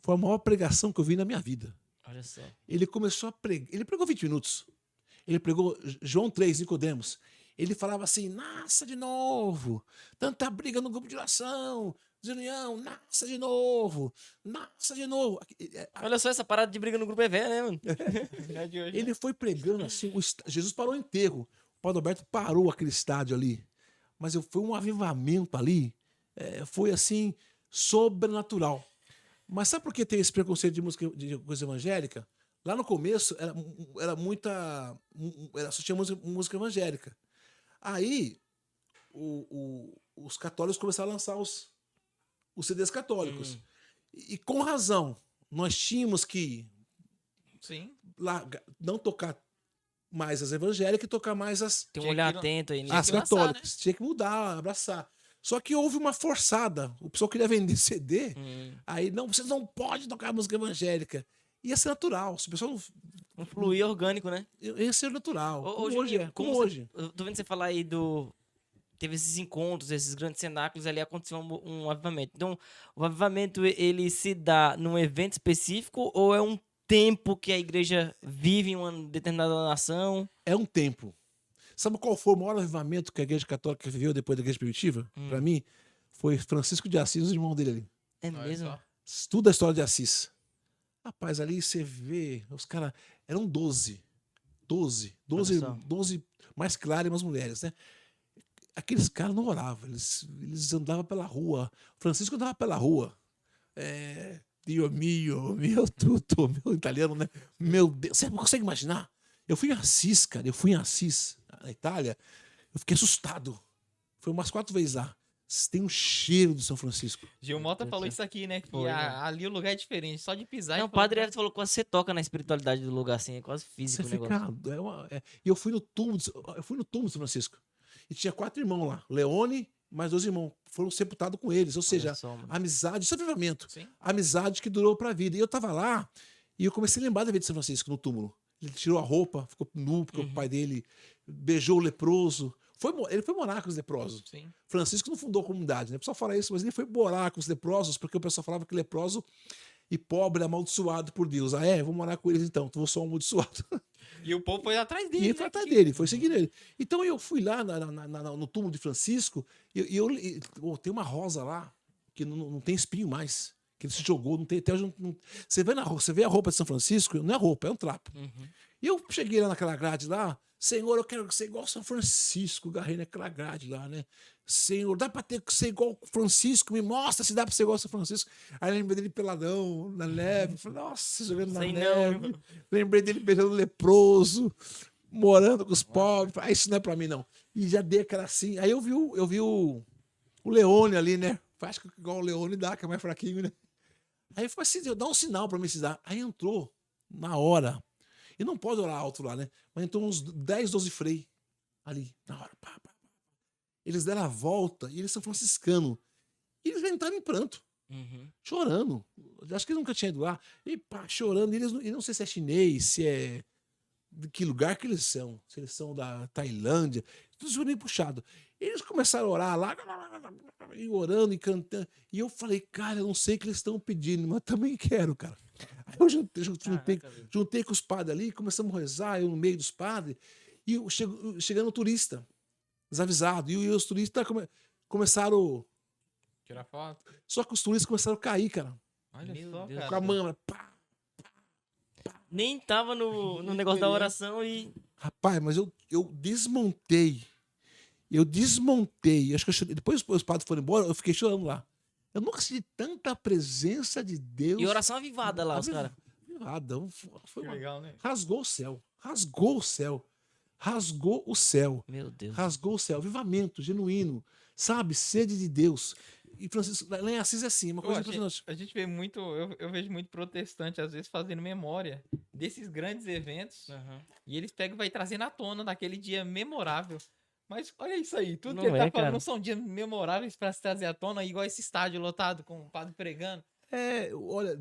foi a maior pregação que eu vi na minha vida. Olha só. Ele começou a pregar. Ele pregou 20 minutos. Ele pregou João 3, Nicodemos. Ele falava assim: nasça de novo. Tanta briga no grupo de oração. Julião, nasça de novo. Nasça de novo. Olha só, essa parada de briga no grupo é velha, né, mano? Ele foi pregando assim. Jesus parou o enterro. O Padre Alberto parou aquele estádio ali. Mas foi um avivamento ali. Foi assim, sobrenatural. Mas sabe por que tem esse preconceito de coisa evangélica? Lá no começo só tinha música evangélica. Aí os católicos começaram a lançar os CDs católicos. E com razão, nós tínhamos que não tocar mais as evangélicas e tocar mais as Tem um olhar atento aí. as católicas. Tinha que mudar, abraçar. Só que houve uma forçada. O pessoal queria vender CD. Aí, não, vocês não podem tocar música evangélica. Ia ser natural. Se o pessoal Um fluir orgânico, né? ia ser natural. Ô, Como Juninho, hoje é. Como hoje. Eu tô vendo você falar aí teve esses encontros, esses grandes cenáculos, ali aconteceu um avivamento. Então, o avivamento, ele se dá num evento específico ou é um tempo que a igreja vive em uma determinada nação? É um tempo. Sabe qual foi o maior avivamento que a igreja católica viveu depois da igreja primitiva? Para mim, foi Francisco de Assis, o irmão dele ali. É mesmo? Estuda a história de Assis. Rapaz, ali você vê, os caras eram 12 mais claras e umas mulheres, né? Aqueles caras não oravam, eles andavam pela rua. Francisco andava pela rua. Dio mio, meu tutto, meu italiano, né? Meu Deus, você consegue imaginar? Eu fui em Assis, cara, na Itália, eu fiquei assustado. Foi umas 4 vezes lá. Tem um cheiro do São Francisco. Gil Mota falou isso aqui, né? Que ali o lugar é diferente, só de pisar. Não, o padre Everton falou que quase você toca na espiritualidade do lugar, assim, é quase físico Você o negócio. fica. E eu fui no túmulo do São Francisco. E tinha 4 irmãos lá. Leone, mais 2 irmãos. Foram sepultados com eles. Ou seja, amizade, isso é avivamento. Sim. Amizade que durou pra vida. E eu tava lá e eu comecei a lembrar da vida de São Francisco no túmulo. Ele tirou a roupa, ficou nu, porque o pai dele beijou o leproso. Ele foi morar com os leprosos. Sim. Francisco não fundou a comunidade, né? O pessoal fala isso, mas ele foi morar com os leprosos, porque o pessoal falava que leproso e pobre é amaldiçoado por Deus. Ah, vou morar com eles então, vou só amaldiçoado. E o povo foi atrás E dele, ele foi né? atrás dele, foi seguindo ele. Então eu fui lá no túmulo de Francisco e tem uma rosa lá que não tem espinho mais. Que ele se jogou, não tem até hoje. Você vê a roupa de São Francisco, não é roupa, é um trapo. E eu cheguei lá naquela grade lá, Senhor, eu quero ser igual São Francisco, agarrei naquela grade lá, né? Senhor, dá pra ser igual Francisco? Me mostra se dá pra ser igual São Francisco. Aí lembrei dele peladão, na neve. Falei, nossa, jogando na neve. Lembrei dele beijando leproso, morando com os pobres. Falei, isso não é pra mim, não. E já dei aquela assim. Aí eu vi o Leone ali, né? Faz igual o Leone dá, que é mais fraquinho, né? Aí foi assim, dá um sinal pra mim se dar. Aí entrou, na hora. E não pode orar alto lá, né? Mas entrou uns 10, 12 frei ali, na hora. Pá, pá, pá. Eles deram a volta e eles são franciscanos. E eles entraram em pranto, chorando. Eu acho que eles nunca tinham ido lá. E pá, chorando. E não sei se é chinês, se é. De que lugar que eles são. Se eles são da Tailândia. Tudo bem puxado. Eles começaram a orar lá, e orando e cantando. E eu falei, cara, eu não sei o que eles estão pedindo, mas também quero, cara. Aí eu juntei com os padres ali, começamos a rezar, eu no meio dos padres, e chegando o turista, desavisado. E os turistas começaram. Tirar foto. Só que os turistas começaram a cair, cara. Olha Meu só, Deus. cara. Com a mão, pá. Nem tava no negócio da oração e. Rapaz, mas eu desmontei. Eu desmontei. Acho que depois os padres foram embora, eu fiquei chorando lá. Eu nunca senti tanta presença de Deus. E oração avivada lá, os caras. Avivada. Foi Que legal, né? Rasgou o céu. Rasgou o céu. Rasgou o céu. Meu Deus. Rasgou o céu. Avivamento genuíno. Sabe? Sede de Deus. E Francisco, lá em Assis é assim, uma coisa impressionante. A gente vê muito, eu vejo muito protestante, às vezes, fazendo memória desses grandes eventos. E eles pegam e vai trazendo à tona daquele dia memorável. Mas olha isso aí, tudo Não que ele tá é, falando cara. não são dias memoráveis para se trazer à tona, igual esse estádio lotado com o padre pregando. Olha,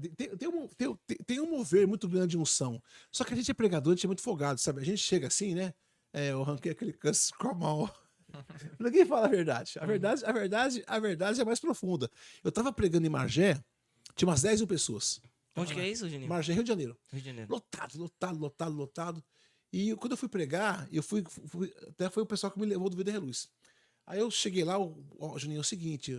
tem um mover muito grande de unção. Só que a gente é pregador, a gente é muito folgado, sabe? A gente chega assim, né? Eu arranquei aquele câncer com a mão. Ninguém fala a verdade. A verdade é mais profunda. Eu tava pregando em Margé, tinha umas 10 mil pessoas. Onde que é isso, Juninho? Margé, Rio de Janeiro. Rio de Janeiro. Lotado. E quando eu fui pregar, até foi o pessoal que me levou do Vida Reluz. Aí eu cheguei lá, Juninho, é o seguinte,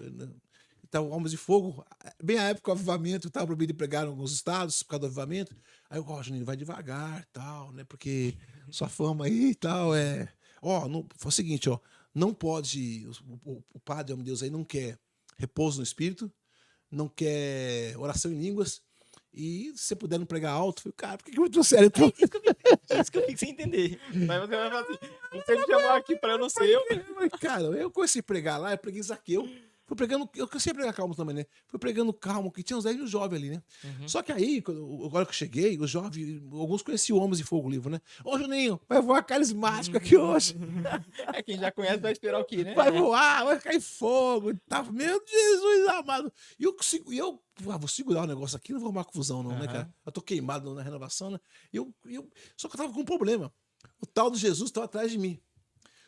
tá o Almas de Fogo, bem a época do avivamento, estava proibido de pregar em alguns estados por causa do avivamento. Aí eu, Juninho, vai devagar, tal, né, porque sua fama aí e tal, foi o seguinte, não pode, o padre, homem de Deus aí, não quer repouso no espírito, não quer oração em línguas, e se você puder não pregar alto, eu falei, cara, por que eu me trouxeram então? Isso que eu fico sem entender. Mas você vai falar assim, você me chamou aqui para eu não ser eu. Mas, cara, eu comecei a pregar lá, eu preguei Zaqueu. Fui pregando, eu comecei a pregar calmo também, né? Fui pregando calmo, que tinha uns 10 mil jovens ali, né? Só que aí, agora que eu cheguei, os jovens, alguns conheciam o Homens de Fogo Livre, né? Ô, Juninho, vai voar carismático aqui hoje. Quem já conhece vai esperar o quê, né? Vai voar, vai cair fogo. Tá, meu Jesus amado. E eu vou segurar o negócio aqui, não vou arrumar confusão, não, né, cara? Eu tô queimado na renovação, né? Só que eu tava com um problema. O tal do Jesus tava atrás de mim.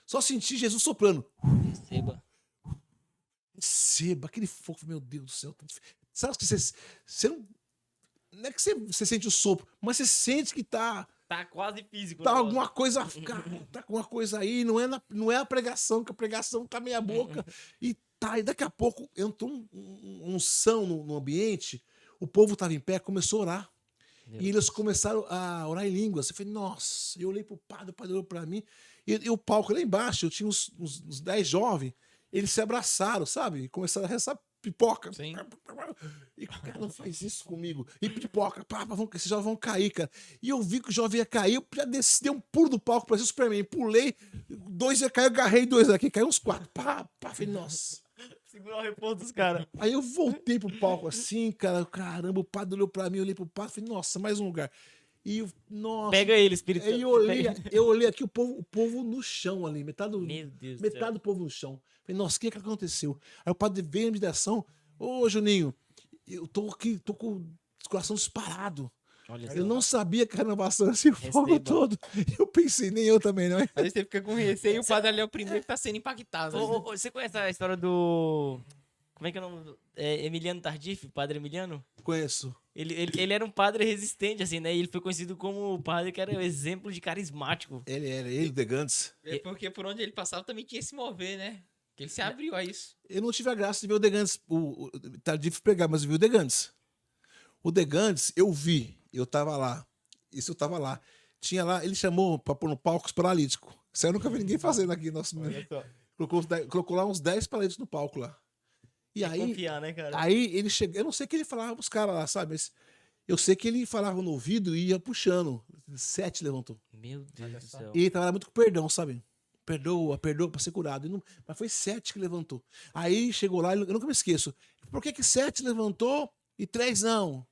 Só senti Jesus soprando. Receba aquele fogo, meu Deus do céu. Sabe que você não é que você sente o sopro, mas você sente que tá quase físico. tá alguma coisa, cara, tá com uma coisa aí, não é a pregação, que a pregação tá meia boca e daqui a pouco entrou um unção no ambiente, o povo tava em pé, começou a orar. E eles começaram a orar em línguas. Eu falei, nossa, eu olhei pro padre, o padre olhou pra mim, e o palco lá embaixo, eu tinha uns 10 jovens. Eles se abraçaram, sabe? E começaram a rezar pipoca. Sim. E, cara, não faz isso comigo. E pipoca, esses jovens vão cair, cara. E eu vi que o jovem ia cair, eu já desci, dei um pulo do palco, parecia o Superman. Pulei, 2 ia cair, eu agarrei 2 aqui, caiu uns 4. Falei, nossa. Segurar o repouso dos caras. Aí eu voltei pro palco assim, cara, caramba, o padre olhou pra mim, eu olhei pro padre, falei, nossa, mais um lugar. E, nossa. Pega ele, Espírito Santo. Aí eu olhei aqui, o povo no chão ali, metade Deus do povo no chão. Falei, nossa, o que aconteceu? Aí o padre veio em direção, ô Juninho, eu tô aqui, tô com o coração disparado. Olha Eu só. não sabia que a renovação era esse fogo Receba. todo. Eu pensei, nem eu também, não é? Aí você fica com receio e o padre ali é o primeiro que tá sendo impactado. Você conhece a história do... Como é que é o nome? Emiliano Tardif, o padre Emiliano? Conheço. Ele era um padre resistente, assim, né? E ele foi conhecido como o padre que era o exemplo de carismático. Ele, o De Gantz. É porque por onde ele passava também tinha esse mover, né? Que ele se abriu a isso. Eu não tive a graça de ver o De Gantz, o Tardif pregar, mas eu vi o De Gantz. O De Gantz, eu vi, eu tava lá. Isso eu tava lá. Tinha lá, ele chamou pra pôr no palco os paralíticos. Isso eu nunca vi ninguém fazendo aqui. Nosso, colocou lá uns 10 paralíticos no palco lá. E É aí, confiar, né, cara? aí ele chegou, eu não sei o que ele falava pros caras lá, sabe? Mas eu sei que ele falava no ouvido e ia puxando. 7 levantou. Meu Deus do céu. E ele trabalha muito com perdão, sabe? Perdoa pra ser curado. Mas foi 7 que levantou. Aí chegou lá, eu nunca me esqueço. Por que 7 levantou e 3 não?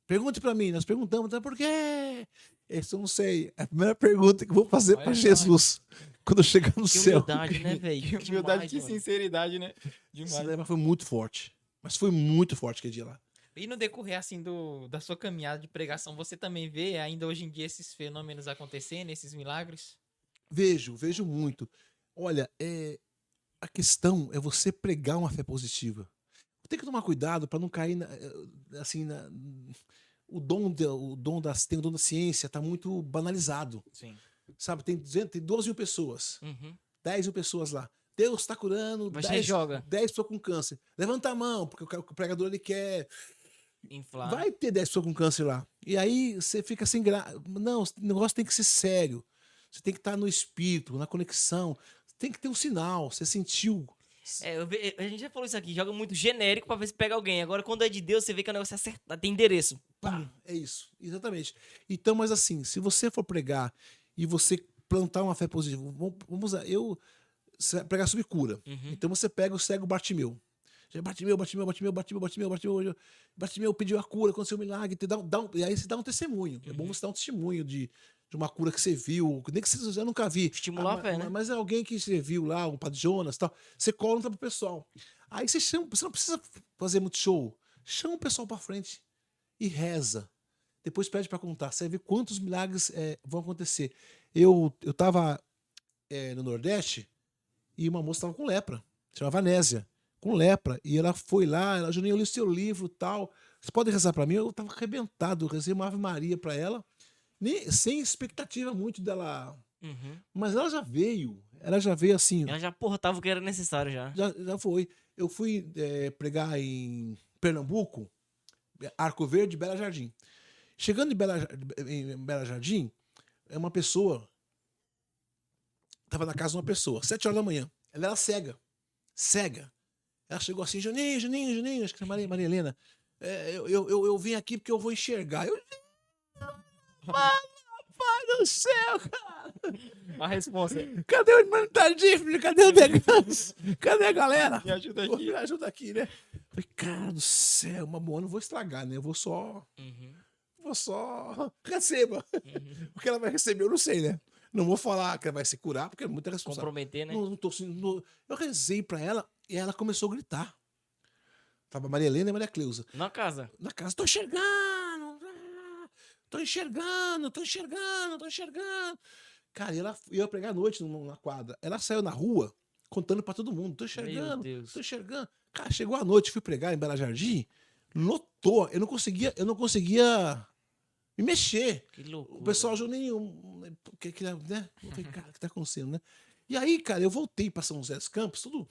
Pergunte pra mim. Nós perguntamos, então, por quê? Isso eu não sei. É a primeira pergunta que eu vou fazer Olha pra só. Jesus quando eu chegar no Que céu. humildade, né, velho? Que humildade, Demais, que mano. sinceridade, né? Esse Demais. lema foi muito forte. Mas foi muito forte aquele dia lá. E no decorrer, assim, da sua caminhada de pregação, você também vê ainda hoje em dia esses fenômenos acontecendo, esses milagres? Vejo muito. Olha, a questão é você pregar uma fé positiva. Tem que tomar cuidado para não cair assim o dom tem o dom da ciência está muito banalizado, Sim. sabe? Tem 12 mil pessoas, Uhum. 10 mil pessoas lá. Deus está curando Você 10 joga. 10 pessoas com câncer. Levanta a mão, porque o pregador ele quer. Inflar. Vai ter 10 pessoas com câncer lá. E aí você fica sem graça. Não, o negócio tem que ser sério. Você tem que estar no espírito, na conexão. Tem que ter um sinal. Você sentiu. A gente já falou isso aqui, joga muito genérico pra ver se pega alguém. Agora, quando é de Deus, você vê que o negócio é acertado, tem endereço. Pá, é isso, exatamente. Então, mas assim, se você for pregar e você plantar uma fé positiva, vamos usar, você vai pregar sobre cura. Uhum. Então você pega o cego Bartimeu. Bartimeu pediu a cura, aconteceu um milagre, e aí você dá um testemunho. É bom você dar um testemunho de uma cura que você viu, nem que você já nunca vi. Estimular a fé, né? Mas é alguém que você viu lá, um Padre Jonas e tal. Você conta pro pessoal. Aí você não precisa fazer muito show. Chama o pessoal pra frente e reza. Depois pede para contar. Você vai ver quantos milagres vão acontecer. Eu tava no Nordeste e uma moça tava com lepra. Chamava Nésia. Com lepra. E ela foi lá, Juninho, eu li o seu livro e tal. Você pode rezar para mim? Eu tava arrebentado. Eu rezei uma Ave Maria para ela. Sem expectativa muito dela. Uhum. Mas ela já veio. Ela já veio assim. Ela já portava o que era necessário já. Já foi. Eu fui pregar em Pernambuco, Arco Verde, Bela Jardim. Chegando em Bela Jardim, uma pessoa estava na casa de uma pessoa, 7 horas da manhã. Ela era cega. Cega. Ela chegou assim, Juninho, acho que é Maria Helena. Eu vim aqui porque eu vou enxergar. Pai do céu, cara! A resposta. Cadê o irmão Tardif? Cadê o Degas? Cadê a galera? Me ajuda aqui. Me ajuda aqui, né? Falei, cara do céu, mamãe, eu não vou estragar, né? Eu vou só receba. O que ela vai receber, eu não sei, né? Não vou falar que ela vai se curar, porque é muita responsabilidade. Comprometer, né? Não tô, eu rezei pra ela e ela começou a gritar. Tava Maria Helena e Maria Cleusa. Na casa. Na casa, tô enxergando! Tô enxergando! Cara, ela ia pregar à noite na quadra. Ela saiu na rua contando pra todo mundo. Tô Meu Deus. enxergando. Cara, chegou à noite, fui pregar em Bela Jardim, lotou. Eu não conseguia me mexer. Que loucura. O pessoal, Juninho, né? Eu falei, cara, o que tá acontecendo, né? E aí, cara, eu voltei pra São José dos Campos, tudo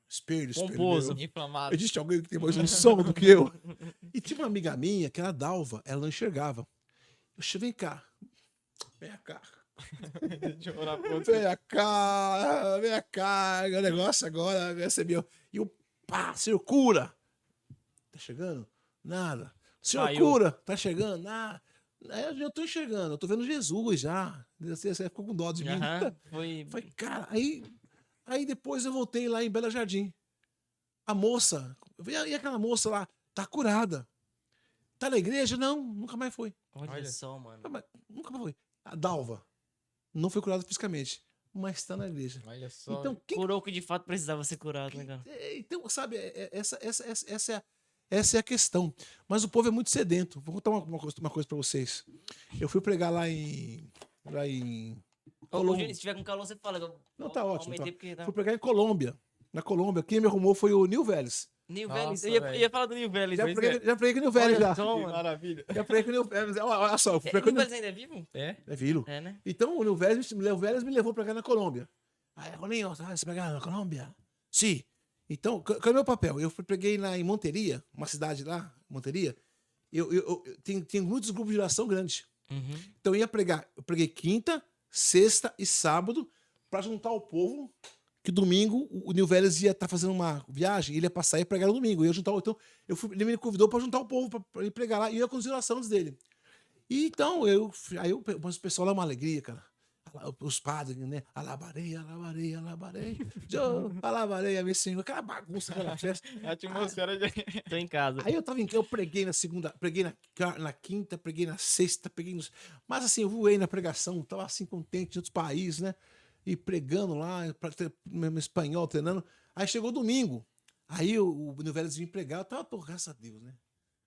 espelho. Pomposo. Inflamado. Existe alguém que tem mais um som do que eu. E tinha uma amiga minha, que era Dalva, ela não enxergava. Eu falei, vem cá. Deixa eu orar por você. Vem cá, o negócio agora recebeu. E o senhor cura. Tá chegando? Nada. Senhor Saiu. cura, tá chegando? Nada. Aí eu tô enxergando, eu tô vendo Jesus já. Você ficou com dó de mim. Aham, foi... Falei, cara, aí depois eu voltei lá em Bela Jardim. A moça, e aquela moça lá, tá curada. Tá na igreja? Não, nunca mais foi. Olha só, mano. Nunca mais foi. A Dalva não foi curada fisicamente, mas tá na igreja. Olha só. Então, Curou o que de fato precisava ser curado, né, cara? então sabe, essa Essa é a questão. Mas o povo é muito sedento. Vou contar uma coisa para vocês. Eu fui pregar lá em Ô, Júnior, se tiver com calor, você fala. Não, tá ótimo. Tá. Porque tá... Fui pregar em Colômbia. Na Colômbia. Quem me arrumou foi o Nil Vélez. Nil Nossa, Vélez. velho. Eu ia falar do Nil Vélez. Já preguei com o Nil Vélez, Olha já. só, Que mano. maravilha. Já preguei com o Nil Vélez. Olha só. Eu fui É, pregar com Nil o Nil Vélez ainda é vivo? É? É Vilo. É, né? Então o Nil Vélez me levou para cá na Colômbia. Aí, Rolinho, você vai pregar na Colômbia? Sim. Então, qual é o meu papel? Eu preguei em Monteria, uma cidade lá, Monteria. Tem muitos grupos de oração grandes. Uhum. Então eu ia pregar. Eu preguei quinta, sexta e sábado para juntar o povo. Que domingo o Nil Vélez ia estar fazendo uma viagem, ele ia passar e pregar no domingo. Eu ia juntar, então ele me convidou para juntar o povo para ir pregar lá e eu ia com as orações dele. E então mas o pessoal lá é uma alegria, cara. Os padres, né? Alabarei, alabarei, alabarei. Alabarei a meu Senhor. Aquela bagunça, aquela festa. A atmosfera de... Tô em casa. Aí eu preguei na segunda, preguei na quinta, preguei na sexta, Mas assim, eu voei na pregação, tava assim contente de outros países, né? E pregando lá, meu espanhol, treinando. Aí chegou domingo. Aí o Nil Vélez vinha pregar, eu tava, graças a Deus, né?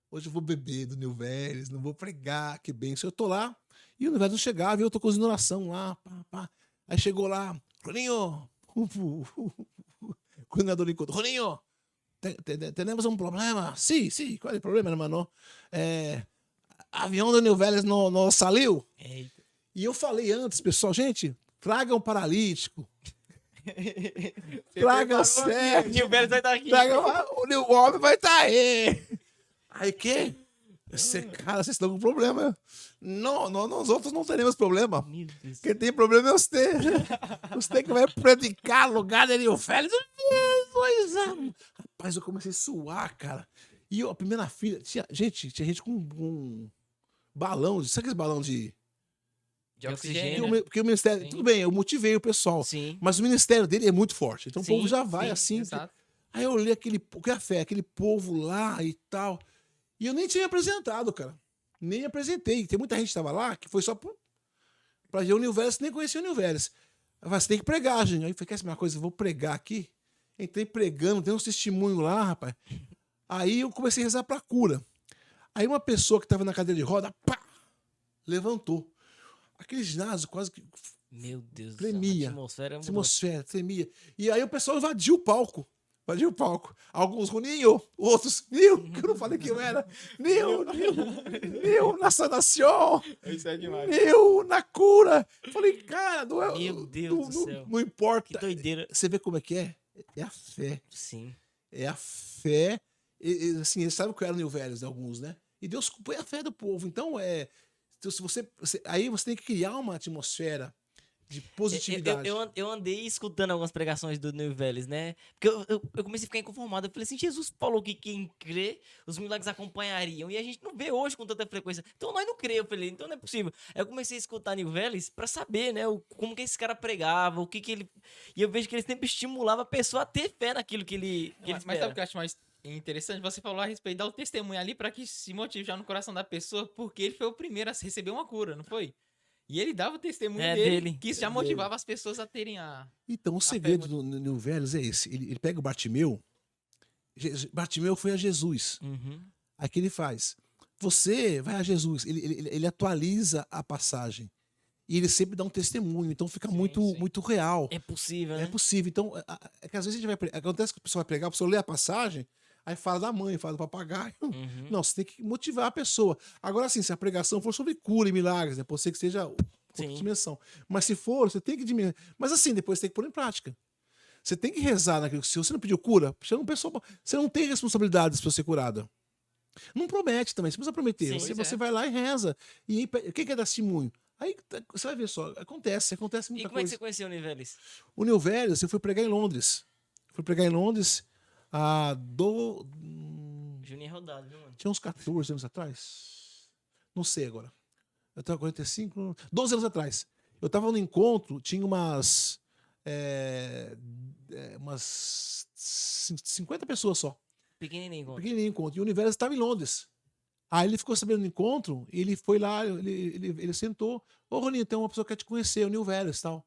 Hoje eu vou beber do Nil Vélez, não vou pregar, que benção. Eu tô lá, e o Nil Vélez não chegava, e eu tô cozinhando oração lá, pá. Aí chegou lá, Rolinho, o coordenador do encontro, Rolinho, temos um problema. Sim, qual é o problema, irmão? Avião do Nil Vélez não saiu. Eita. E eu falei antes, pessoal, gente, traga um paralítico. Traga certo. Nil Vélez vai estar aqui. O homem vai estar aí. Aí que? Cara, vocês estão com problema. Não, nós outros não teremos problema. Meu Deus. Quem tem problema é você. Você que vai predicar no lugar dele, o Félix. Rapaz, eu comecei a suar, cara. E a primeira filha, tinha gente com um balão. Sabe aqueles balão de oxigênio. né? Porque o ministério, Sim. tudo bem, eu motivei o pessoal. Sim. Mas o ministério dele é muito forte. Então Sim, o povo já vai sim, assim. Exato. Aí eu olhei aquele povo lá e tal. E eu nem tinha me apresentado, cara. Nem apresentei. Tem muita gente que estava lá que foi só pra ver o Nil Vélez, nem conhecia o Nil Vélez. Eu falei, você tem que pregar, gente. Aí eu falei, quer saber uma coisa? Eu vou pregar aqui. Entrei pregando, tem uns testemunhos lá, rapaz. Aí eu comecei a rezar pra cura. Aí uma pessoa que estava na cadeira de roda, pá, levantou. Aquele ginásio quase que Meu Deus do tremia. céu. A atmosfera mudou. Atmosfera, tremia. E aí o pessoal invadiu o palco. Alguns Roninho, outros Nil, que eu não falei que eu era. Nil, nessa nação. Isso é demais. Nil, na cura. Falei, cara, não é. Meu Deus do céu. Não importa. Que doideira. Você vê como é que é? É a fé. Sim. É a fé. Assim, eles sabem que eu era Nil Vélez, alguns, né? E Deus põe a fé do povo. Então, se aí você tem que criar uma atmosfera de positividade. Eu andei escutando algumas pregações do Nil Vélez, né? Porque eu comecei a ficar inconformado. Eu falei assim, Jesus falou que quem crê, os milagres acompanhariam. E a gente não vê hoje com tanta frequência. Então nós não cremos. Eu falei, então não é possível. Aí eu comecei a escutar Nil Vélez pra saber, né? Como que esse cara pregava, o que ele... E eu vejo que ele sempre estimulava a pessoa a ter fé naquilo que ele Mas sabe o que eu acho mais interessante? Você falou a respeito, dar o testemunho ali pra que se motive já no coração da pessoa, porque ele foi o primeiro a receber uma cura, não foi? E ele dava o testemunho dele, que isso já motivava as pessoas a terem a... Então, o segredo do Nil Vélez é esse. Ele pega o Bartimeu. Bartimeu foi a Jesus. Uhum. Aí o que ele faz? Você vai a Jesus. Ele atualiza a passagem. E ele sempre dá um testemunho. Então fica Sim, muito, sim. muito real. É possível, né? É possível. Então, é que às vezes acontece que a pessoa vai pregar, a pessoa lê a passagem, aí fala da mãe, fala do papagaio. Uhum. Não, você tem que motivar a pessoa. Agora, assim, se a pregação for sobre cura e milagres, né? Pode ser que seja outra Sim. dimensão. Mas se for, você tem que diminuir. Mas assim, depois você tem que pôr em prática. Você tem que rezar naquilo que se você não pediu cura, você não tem responsabilidade se você ser curada. Não promete também, você precisa prometer. Sim, Você vai lá e reza. E aí, o que é testemunho? Aí você vai ver só, acontece E muita como é que coisa. você conheceu o Nil Vélez? O Nil Vélez, eu fui pregar em Londres. Fui pregar em Londres Juninho é rodado, viu, mano? tinha uns 14 anos atrás. Não sei agora. Eu estava 45, 12 anos atrás. Eu estava no encontro, tinha umas 50 pessoas só. Pequenininho. Pequenininho encontro. E o Nil Vélez estava em Londres. Aí ele ficou sabendo do encontro, ele foi lá, ele sentou. Ô, Roninho, tem uma pessoa que quer te conhecer, o Nil Vélez e tal.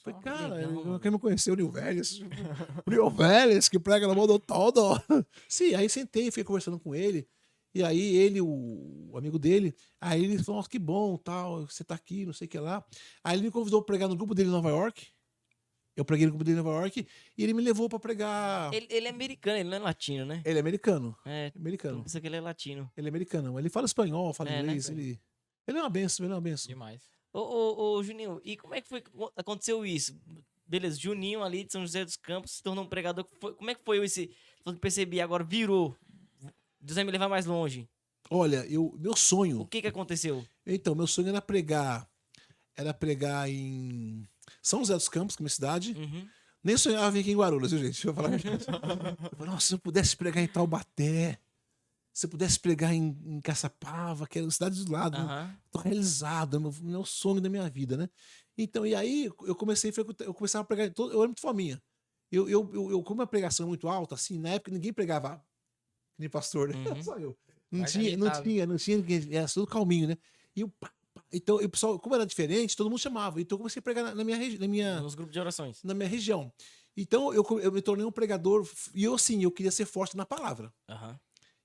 Falei, que cara, legal, quem me conheceu, o Nil Vélez. O Nil Vélez, que prega no mundo todo. Sim, aí sentei, fiquei conversando com ele. E aí ele, o amigo dele, aí ele falou, nossa, que bom, tal, você tá aqui, não sei o que lá. Aí ele me convidou pra pregar no grupo dele em Nova York. Eu preguei no grupo dele em Nova York e ele me levou pra pregar. Ele é americano, ele não é latino, né? Ele é americano. É, todo Americano. mundo pensa que ele é latino. Ele é americano. Ele fala espanhol, fala É, né? inglês. Ele é uma benção, ele é uma benção. Demais. Ô, Juninho, e como é que foi que aconteceu isso? Beleza, Juninho ali de São José dos Campos se tornou um pregador. Como é que foi esse? Eu percebi, agora virou. Deus vai me levar mais longe. Olha, meu O sonho. que aconteceu? Então, meu sonho era pregar. Era pregar em São José dos Campos, que é minha cidade. Uhum. Nem sonhava vir aqui em Guarulhos, viu, gente? Deixa eu falar a verdade. Eu falei, nossa, se eu pudesse pregar em Taubaté, se eu pudesse pregar em Caçapava, que é a cidade do lado, né? Aham. Tô realizado, é meu sonho da minha vida, né? Então, e aí eu comecei a frequentar, eu começava a pregar, eu era muito fominha. Como a pregação é muito alta, assim, na época ninguém pregava que nem pastor, né? Uhum. Só eu. Não Mais tinha, agitado. não tinha ninguém, era tudo calminho, né? E eu, então, o pessoal, como era diferente, todo mundo chamava. Então eu comecei a pregar na minha Nos grupos de orações. na minha região. Então eu me tornei um pregador e eu assim, eu queria ser forte na palavra. Aham.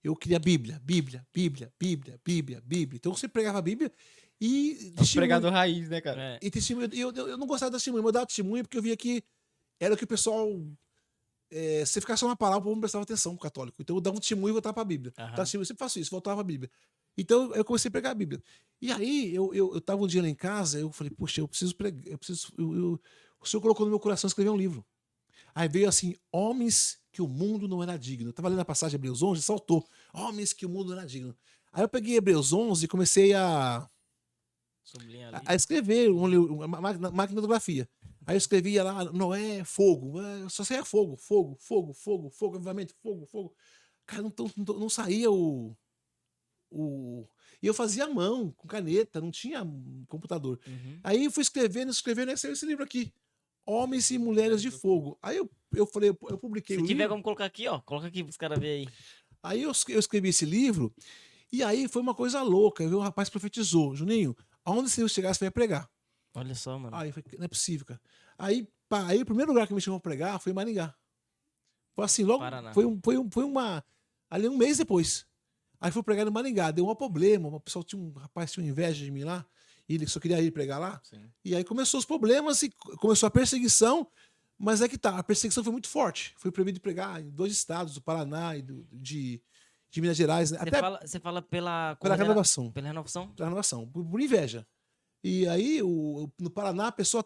Eu queria Bíblia, Bíblia, Bíblia, Bíblia, Bíblia, Bíblia. Então eu sempre pregava a Bíblia e É um testemunho. pregador raiz, né, cara? É. E testemunho, eu não gostava de testemunho, mas eu dava testemunho porque eu via que era o que o pessoal. Se ficar só uma palavra, o povo não prestava atenção pro católico. Então eu dava um testemunho e voltava pra Bíblia. Aham. Dava testemunho, eu sempre faço isso, voltava pra Bíblia. Então eu comecei a pregar a Bíblia. E aí eu tava um dia lá em casa, eu falei, poxa, eu preciso pregar, o senhor colocou no meu coração escrever um livro. Aí veio assim, homens que o mundo não era digno. Eu tava lendo a passagem de Hebreus 11 e saltou, homens que o mundo não era digno. Aí eu peguei Hebreus 11 e comecei Sublinha ali. a escrever uma maquinografia. Aí eu escrevia lá, Noé, fogo, só saía fogo, fogo, fogo, fogo, fogo, avivamento, fogo, fogo. Cara, não saía E eu fazia à mão, com caneta, não tinha computador. Uhum. Aí eu fui escrevendo, e saiu esse livro aqui, Homens e Mulheres de Fogo. Aí eu falei, eu publiquei Se o tiver livro. como colocar aqui, ó. Coloca aqui pros caras verem aí. Aí eu escrevi esse livro, e aí foi uma coisa louca. Um rapaz profetizou, Juninho, aonde você chegar, você vai pregar. Olha só, mano. Aí eu falei, não é possível, cara. Aí o primeiro lugar que me chamou pra pregar foi em Maringá. Foi assim, logo. Paraná. Ali um mês depois. Aí fui pregar no Maringá, deu um problema. Um rapaz tinha inveja de mim lá, e ele só queria ir pregar lá. Sim. E aí começou os problemas e começou a perseguição. Mas é que tá, a perseguição foi muito forte. Foi proibido de pregar em 2 estados, do Paraná e de Minas Gerais, né? Você fala pela Pela renovação. Pela renovação? Pela renovação, por inveja. E aí, no Paraná, a pessoa.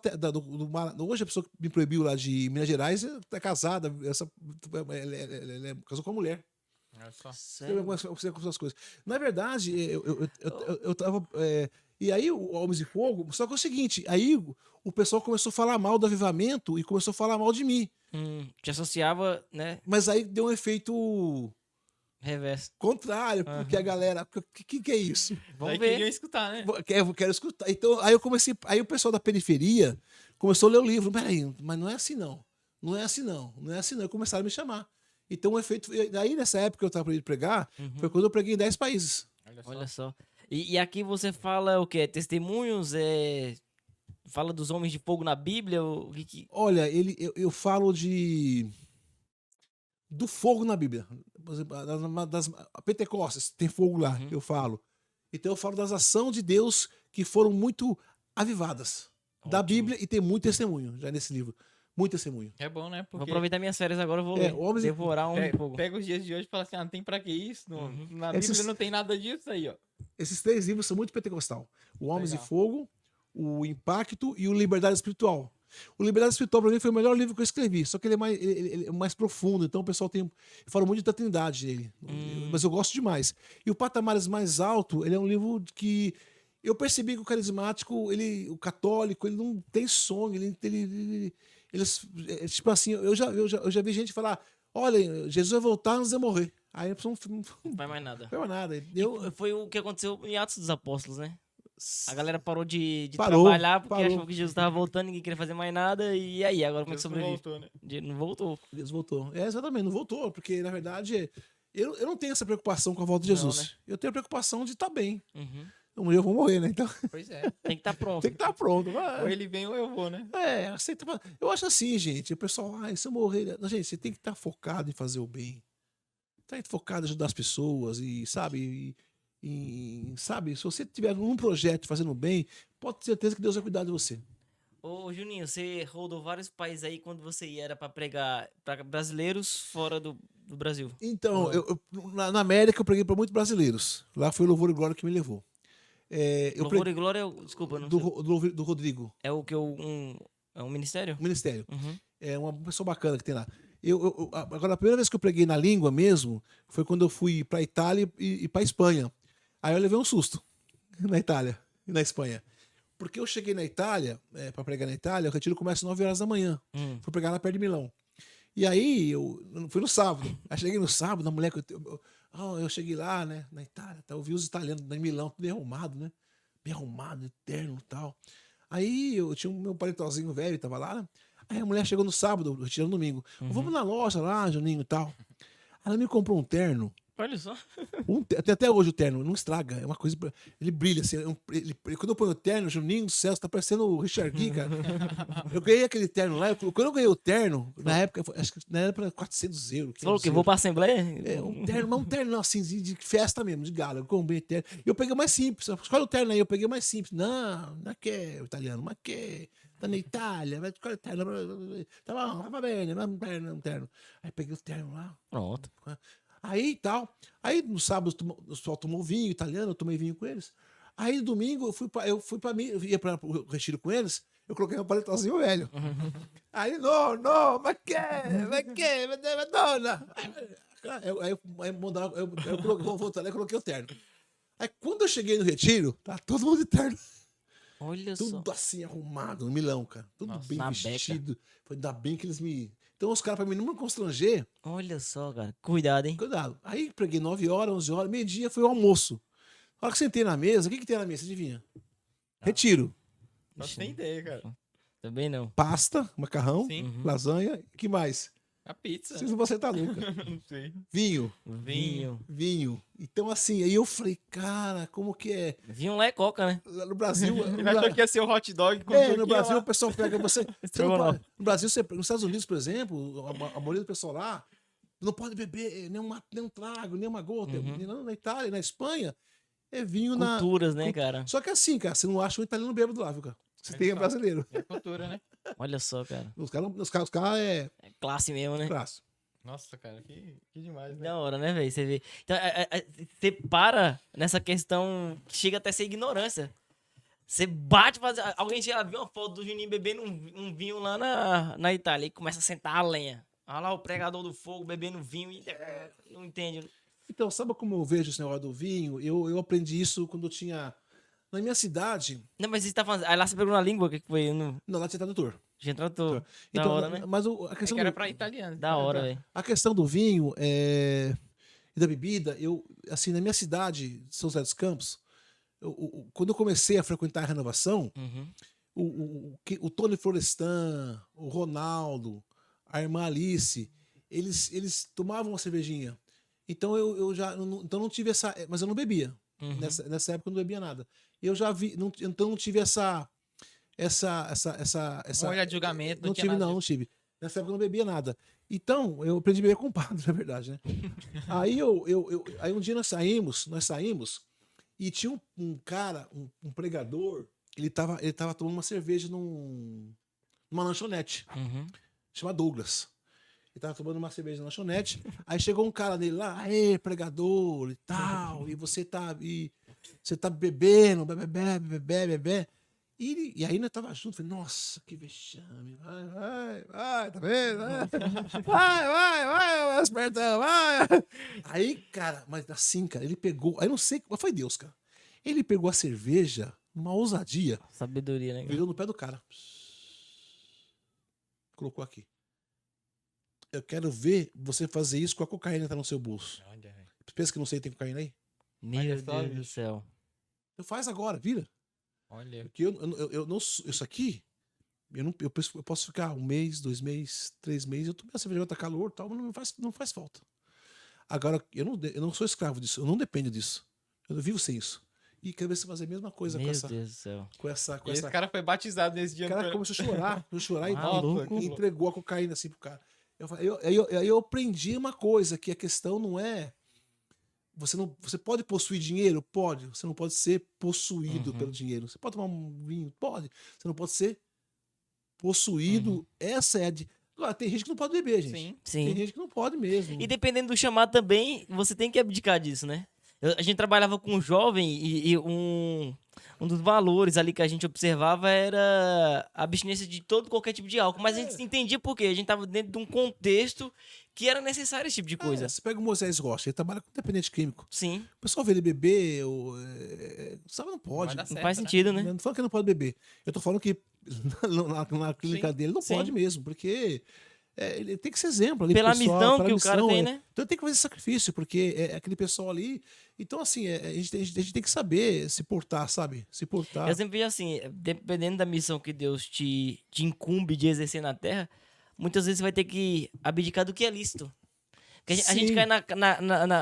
Hoje, a pessoa que me proibiu lá de Minas Gerais é casada. Ela casou com a mulher. Olha só. Sério? Com essas coisas. Na verdade, eu tava. E aí, o Homens de Fogo. Só que é o seguinte: aí o pessoal começou a falar mal do avivamento e começou a falar mal de mim. Te associava, né? Mas aí deu um efeito Reverso. contrário, porque a galera. O que é isso? Vamos Daí ver. queriam escutar, né? Quero escutar. Então, aí eu comecei. Aí o pessoal da periferia começou a ler o livro. Peraí, mas não é assim não. Não é assim não. Não é assim não. E começaram a me chamar. Então o efeito. Aí nessa época que eu estava para pregar, foi quando eu preguei em 10 países. Olha só. E aqui você fala o quê? Testemunhos? Fala dos homens de fogo na Bíblia? O que... Olha, eu falo do fogo na Bíblia. Por exemplo, das Pentecostes, tem fogo lá, eu falo. Então eu falo das ações de Deus que foram muito avivadas da Ótimo. Bíblia e tem muito testemunho já nesse livro. Muito testemunho. É bom, né? Vou Porque aproveitar minhas férias agora, eu vou ler. Homens e- Devorar um de fogo. pega os dias de hoje e fala assim, ah, não tem pra que isso? Na Esses- Bíblia não tem nada disso aí, ó. Esses 3 livros são muito pentecostal. O Homens Legal. de Fogo, o Impacto e o Liberdade Espiritual. O Liberdade Espiritual, para mim, foi o melhor livro que eu escrevi. Só que ele é mais profundo, então o pessoal eu falo muito da Trindade nele. Mas eu gosto demais. E o Patamares Mais Alto, ele é um livro que eu percebi que o carismático, o católico, ele não tem sonho, tipo assim, eu já vi gente falar, olha, Jesus vai voltar antes de eu morrer. Aí a pessoa Não vai mais nada. não foi nada. Foi o que aconteceu em Atos dos Apóstolos, né? A galera parou de Parou, trabalhar porque parou. achou que Jesus tava voltando, ninguém queria fazer mais nada. E aí, agora como é que Jesus não sobrevive? voltou, né? Não voltou. Deus voltou. Exatamente, não voltou, porque na verdade eu não tenho essa preocupação com a volta de Jesus. Não, né? Eu tenho a preocupação de estar bem. Uhum. Um dia eu vou morrer, né? Então Pois é. Tem que estar pronto. tem que estar pronto. Vai. Ou ele vem ou eu vou, né? Aceita. Eu acho assim, gente. O pessoal, se eu morrer. Não, gente, você tem que estar focado em fazer o bem. Tá focado em ajudar as pessoas e, sabe, sabe, se você tiver um projeto fazendo bem, pode ter certeza que Deus vai cuidar de você. Ô, Juninho, você rodou vários países aí quando você ia, era pra pregar pra brasileiros fora do Brasil. Então, Não. na América eu preguei para muitos brasileiros. Lá foi o Louvor e Glória que me levou. Eu Louvor preguei e Glória, desculpa, não sei. do Rodrigo, É o que é um ministério? o ministério. Uhum. É uma pessoa bacana que tem lá. Agora, a primeira vez que eu preguei na língua mesmo foi quando eu fui para Itália e para Espanha. Aí eu levei um susto na Itália e na Espanha. Porque eu cheguei na Itália, para pregar na Itália, o retiro começa às 9 horas da manhã. Fui pregar lá perto de Milão. E aí, eu fui no sábado. Aí cheguei no sábado, a mulher que eu cheguei lá, né, na Itália, eu vi os italianos em Milão, tudo bem arrumado, né? Bem arrumado, eterno e tal. Aí eu tinha o meu paletozinho velho, tava lá, né? Aí a mulher chegou no sábado, retirando no domingo. Vamos na loja lá, Juninho e tal. Ela me comprou um terno. Olha só. Tem até hoje o terno, não estraga. É uma coisa. Ele brilha assim. Quando eu ponho o terno, Juninho do céu, você tá parecendo o Richard Gere, cara. Eu ganhei aquele terno lá. Quando eu ganhei o terno, na época, acho que na época era 400 euros. Você falou que 500 vou pra Assembleia? um terno, mas um terno não, assim, de festa mesmo, de gala. Eu comprei terno. E eu peguei o mais simples. Escolhe o terno aí, eu peguei o mais simples. Não é o italiano, mas que. Tá na Itália, vai escolher o terno. Tá bom, vai bem, um terno. Aí peguei o terno lá. Pronto. Aí tal. Aí no sábado o pessoal tomou vinho italiano, eu tomei vinho com eles. Aí no domingo eu fui pra mim, eu ia para o retiro com eles, eu coloquei um paletozinho velho. Aí, não, mas que, Madonna. Aí mandaram, eu coloquei o terno. Aí quando eu cheguei no retiro, tá todo mundo de terno. Olha só. Tudo assim arrumado, no Milão, cara. Tudo Nossa, bem na vestido. Foi ainda bem que eles me. Então os caras, pra mim não me constranger, Olha só, cara. Cuidado, hein? cuidado. Aí preguei 9 horas, 11 horas, meio-dia foi o almoço. Na hora que sentei na mesa, o que tem na mesa? Você adivinha? Retiro. Não tem ideia, cara. Também não. Pasta, macarrão, Sim. lasanha, que mais? A pizza. Vocês você tá louca. Não sei. Vinho. Vinho. Então, assim, aí eu falei, cara, como que é? Vinho lá é coca, né? Lá no Brasil. Ele achou que ia ser o hot dog com No Brasil o pessoal pega você. Estrogonofe. No Brasil, nos Estados Unidos, por exemplo, a maioria do pessoal lá não pode beber nenhum trago, nenhuma gota. Na Itália, na Espanha, é vinho Culturas, né, cara? Só que assim, cara, você não acha um italiano bêbado lá, viu, cara? Você tem brasileiro. É cultura, né? Olha só, cara. Os caras é É classe mesmo, né? clássico. Nossa, cara, que demais, né? Da hora, né, velho? Você vê. Então, você para nessa questão que chega até a ser ignorância. Você bate, alguém já viu uma foto do Juninho bebendo um vinho lá na Itália e começa a sentar a lenha. Olha lá o pregador do fogo bebendo vinho e não entende. Então, sabe como eu vejo esse negócio do vinho? Eu aprendi isso quando eu tinha. Na minha cidade. Não, mas você tá falando. Aí lá você pegou na língua, o que foi? Não, Não, lá tinha tradutor. já tratou. Da Então, hora, né? mas a É questão que era do, pra italiano. Da hora, velho. a questão do vinho e da bebida, assim, na minha cidade, São José dos Campos, quando eu comecei a frequentar a renovação, o Tony Florestan, o Ronaldo, a irmã Alice, eles tomavam uma cervejinha. Então eu já então não tive essa. Mas eu não bebia. Nessa época eu não bebia nada. Eu já vi. Então não tive essa. Um olhar de julgamento. Não tive, não tive. Nessa época eu não bebia nada. Então, eu aprendi a beber com o padre, na verdade, né? Aí aí um dia nós saímos, e tinha um cara, um pregador, ele tava tomando uma cerveja numa lanchonete, chama Douglas. Ele tava tomando uma cerveja na lanchonete, aí chegou um cara dele lá, aê, pregador e tal, e você tá bebendo, bebê. E aí nós tava junto, falei, nossa, que vexame, vai, tá vendo? Vai, espertão, vai. Aí, cara, mas assim, cara, ele pegou, aí não sei, mas foi Deus, cara. Ele pegou a cerveja, numa ousadia, Sabedoria, né? virou no pé do cara. Colocou aqui. Eu quero ver você fazer isso com a cocaína que tá no seu bolso. Pensa que não sei que tem cocaína aí? Meu Olha só, Deus do bicho. céu. Eu faz agora, vira. Olha. Porque eu não. Isso aqui, eu posso ficar 1 mês, 2 meses, 3 meses, eu tomei a cerveja, tá calor e tal, mas não faz falta. Agora, eu não sou escravo disso, eu não dependo disso. Eu não vivo sem isso. E começou a fazer a mesma coisa Meu com essa. Deus do céu. Com essa, com E esse essa. cara foi batizado nesse O dia. cara começou a chorar Maluco. e entregou a cocaína assim pro cara. Aí eu aprendi uma coisa, que a questão não é. Você pode possuir dinheiro? Pode. Você não pode ser possuído pelo dinheiro. Você pode tomar um vinho? Pode. Você não pode ser possuído. Essa é a. Agora, tem gente que não pode beber, gente. Sim. Sim. Tem gente que não pode mesmo. E dependendo do chamado também, você tem que abdicar disso, né? A gente trabalhava com um jovem e um dos valores ali que a gente observava era a abstinência de todo qualquer tipo de álcool. Mas a gente entendia por quê. A gente estava dentro de um contexto que era necessário esse tipo de coisa. Você pega o Moisés Rocha, ele trabalha com dependente químico. Sim, O pessoal vê ele beber, sabe, não pode. Vai dar não certo, faz né? sentido, né? Eu não falo que não pode beber. Eu tô falando que na clínica Sim, dele não sim. pode mesmo, porque ele tem que ser exemplo ali pro Pela pessoal, missão pela que o cara tem, né? Então ele tem que fazer esse sacrifício, porque é aquele pessoal ali. Então, assim, a gente tem que saber se portar, sabe? Se portar. Eu sempre vejo assim, dependendo da missão que Deus te incumbe de exercer na Terra, muitas vezes você vai ter que abdicar do que é lícito. Porque a gente Sim. cai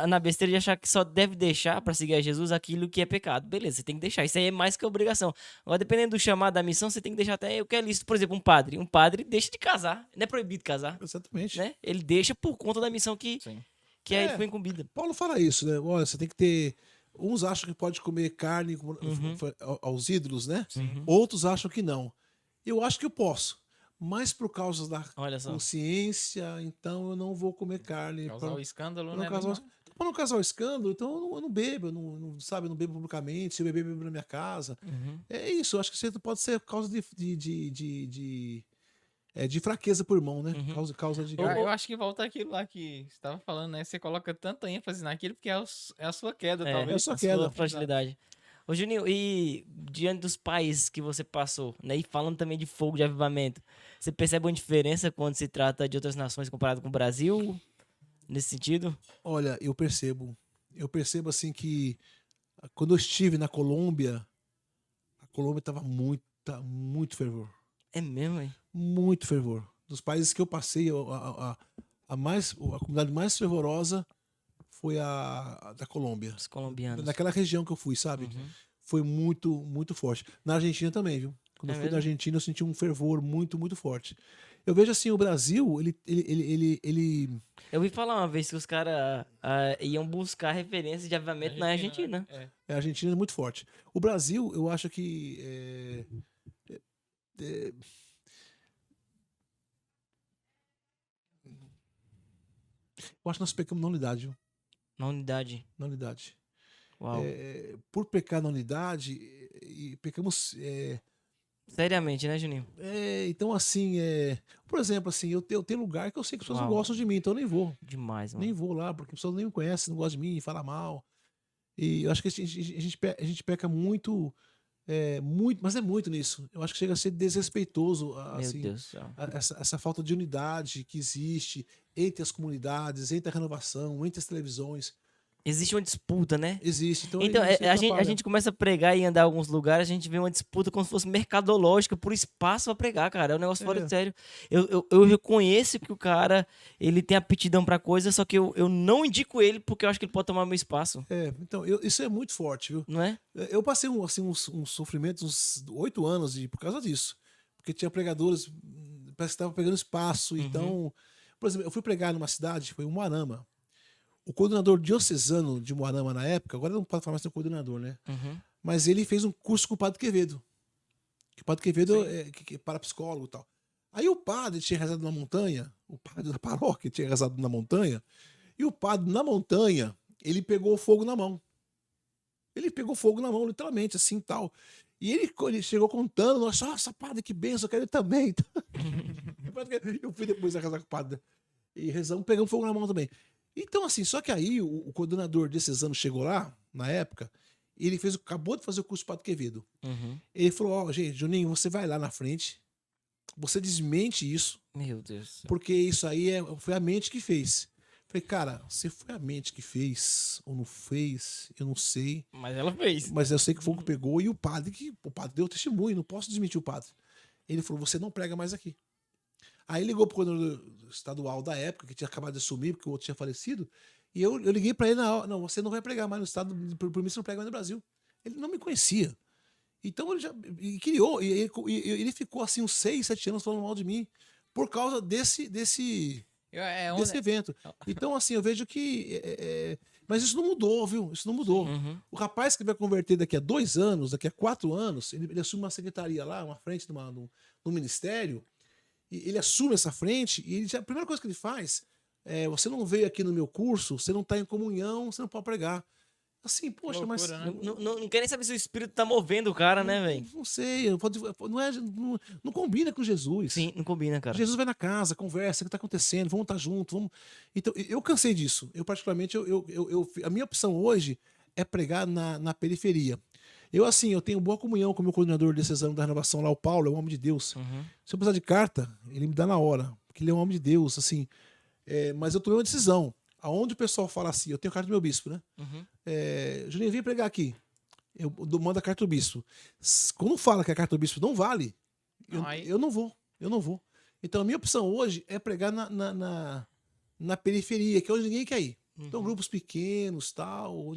na besteira de achar que só deve deixar pra seguir a Jesus aquilo que é pecado. Beleza, você tem que deixar. Isso aí é mais que obrigação. Agora, dependendo do chamado da missão, você tem que deixar até o que é lícito. Por exemplo, um padre. Um padre deixa de casar. Não é proibido casar, Exatamente. né? Ele deixa por conta da missão que Sim. aí foi incumbida. Paulo fala isso, né? Olha, você tem que ter. Uns acham que pode comer carne aos ídolos, né? Outros acham que não. Eu acho que eu posso. Mas por causa da Olha só. consciência, então eu não vou comer carne. Causar o escândalo, Pra né? não causar, pra não causar o escândalo, então eu não bebo, sabe, eu não bebo publicamente, se eu beber, eu bebo na minha casa. É isso, eu acho que isso pode ser causa de fraqueza por irmão, né? Causa de. Eu acho que volta aquilo lá que você estava falando, né? Você coloca tanta ênfase naquilo porque é a sua queda, É, talvez. É a sua a queda. sua fragilidade. Ô, Juninho, e diante dos países que você passou, né? E falando também de fogo de avivamento, você percebe uma diferença quando se trata de outras nações comparado com o Brasil? Nesse sentido? Olha, eu percebo. Eu percebo assim que quando eu estive na Colômbia, a Colômbia estava muito fervor. É mesmo, hein? Muito fervor. Dos países que eu passei, a comunidade mais fervorosa foi a da Colômbia. Os colombianos. Naquela região que eu fui, sabe? Foi muito, muito forte. Na Argentina também, viu? Quando É eu fui mesmo? na Argentina, eu senti um fervor muito, muito forte. Eu vejo assim, o Brasil, ele Eu ouvi falar uma vez que os caras iam buscar referências de avivamento na Argentina. É. a Argentina é muito forte. O Brasil, eu acho que eu acho que nós pecamos na unidade, viu? Na unidade. Na unidade. Uau. Por pecar na unidade, e pecamos. Seriamente, né, Juninho? Então, assim, por exemplo, assim, eu tenho lugar que eu sei que as pessoas não Uau. gostam de mim, então eu nem vou. Demais, mano. Nem vou lá, porque as pessoas nem me conhecem, não gostam de mim, falam mal. E eu acho que a gente peca muito, muito, mas é muito nisso. Eu acho que chega a ser desrespeitoso, Meu assim, Deus do céu. essa falta de unidade que existe entre as comunidades, entre a renovação, entre as televisões. Existe uma disputa, né? Existe. Então, Então, isso a atrapalha. gente começa a pregar e andar em alguns lugares, a gente vê uma disputa como se fosse mercadológica por espaço pra pregar, cara. É um negócio fora de sério. Eu reconheço que o cara, ele tem aptidão pra coisa, só que eu não indico ele porque eu acho que ele pode tomar meu espaço, Então, isso é muito forte, viu? não é? Eu passei um sofrimento, uns 8 anos por causa disso. Porque tinha pregadores, parece que estavam pegando espaço. Então, por exemplo, eu fui pregar numa cidade, foi em Moarama. O coordenador diocesano de Moarama na época, agora não pode falar mais do coordenador, né? Mas ele fez um curso com o Padre Quevedo. Que o Padre Quevedo que é parapsicólogo e tal. Aí o padre tinha rezado na montanha, o padre da paróquia tinha rezado na montanha, e o padre na montanha, ele pegou fogo na mão. Ele pegou fogo na mão, literalmente, assim, tal. E ele chegou contando, nossa, padre, que benção, eu quero ele também. Eu fui depois a rezar com o padre. E rezamos, pegamos fogo na mão também. Então, assim, só que aí o coordenador desses anos chegou lá, na época, e ele acabou de fazer o curso do Padre Quevedo. Ele falou, gente, Juninho, você vai lá na frente, você desmente isso, Meu Deus. porque isso aí foi a mente que fez. Falei, cara, se foi a mente que fez ou não fez, eu não sei. Mas ela fez. Mas eu sei que o fogo pegou e o padre deu testemunho, não posso desmentir o padre. Ele falou, você não prega mais aqui. Aí ligou pro coordenador estadual da época, que tinha acabado de assumir, porque o outro tinha falecido, e eu liguei para ele na hora, não, você não vai pregar mais no estado, por mim você não prega mais no Brasil. Ele não me conhecia. Então ele já e criou, ele ficou assim uns 6, 7 anos falando mal de mim por causa desse evento. Então, assim, eu vejo que. Mas isso não mudou, viu? Isso não mudou. Uhum. O rapaz que vai converter daqui a 2 anos, daqui a 4 anos, ele assume uma secretaria lá, uma frente no ministério, e ele assume essa frente, e a primeira coisa que ele faz é: você não veio aqui no meu curso, você não está em comunhão, você não pode pregar. Assim, poxa, Loucura, mas. né? Não quer nem saber se o espírito tá movendo o cara, né, velho? Não sei, não combina com Jesus. Sim, não combina, cara. Jesus vai na casa, conversa, o que está acontecendo, vamos estar juntos. Vamos... Então, eu cansei disso. Eu, particularmente, a minha opção hoje é pregar na periferia. Eu tenho boa comunhão com o meu coordenador desse exame da renovação lá, o Paulo, é um homem de Deus. Uhum. Se eu precisar de carta, ele me dá na hora, porque ele é um homem de Deus, assim. Mas eu tomei uma decisão. Aonde o pessoal fala assim, eu tenho carta do meu bispo, né? Uhum. Juninho, vem pregar aqui. Eu mando a carta do bispo. Quando fala que a carta do bispo não vale, eu não vou. Eu não vou. Então a minha opção hoje é pregar na periferia, que é onde ninguém quer ir. Então, grupos pequenos, tal.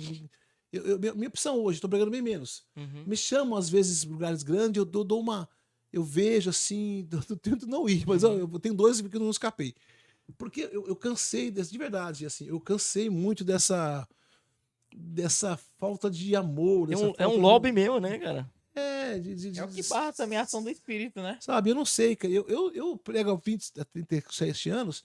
Minha opção hoje, estou pregando bem menos. Uhum. Me chamam, às vezes, lugares grandes, eu dou uma. Eu vejo assim, eu tento não ir, mas eu tenho 2 que eu não escapei. Porque eu cansei de verdade, assim, eu cansei muito dessa falta de amor. É um lobby mesmo, né, cara? É o que barra também a ação do espírito, né? Sabe, eu não sei, cara. Eu prego há 37 anos.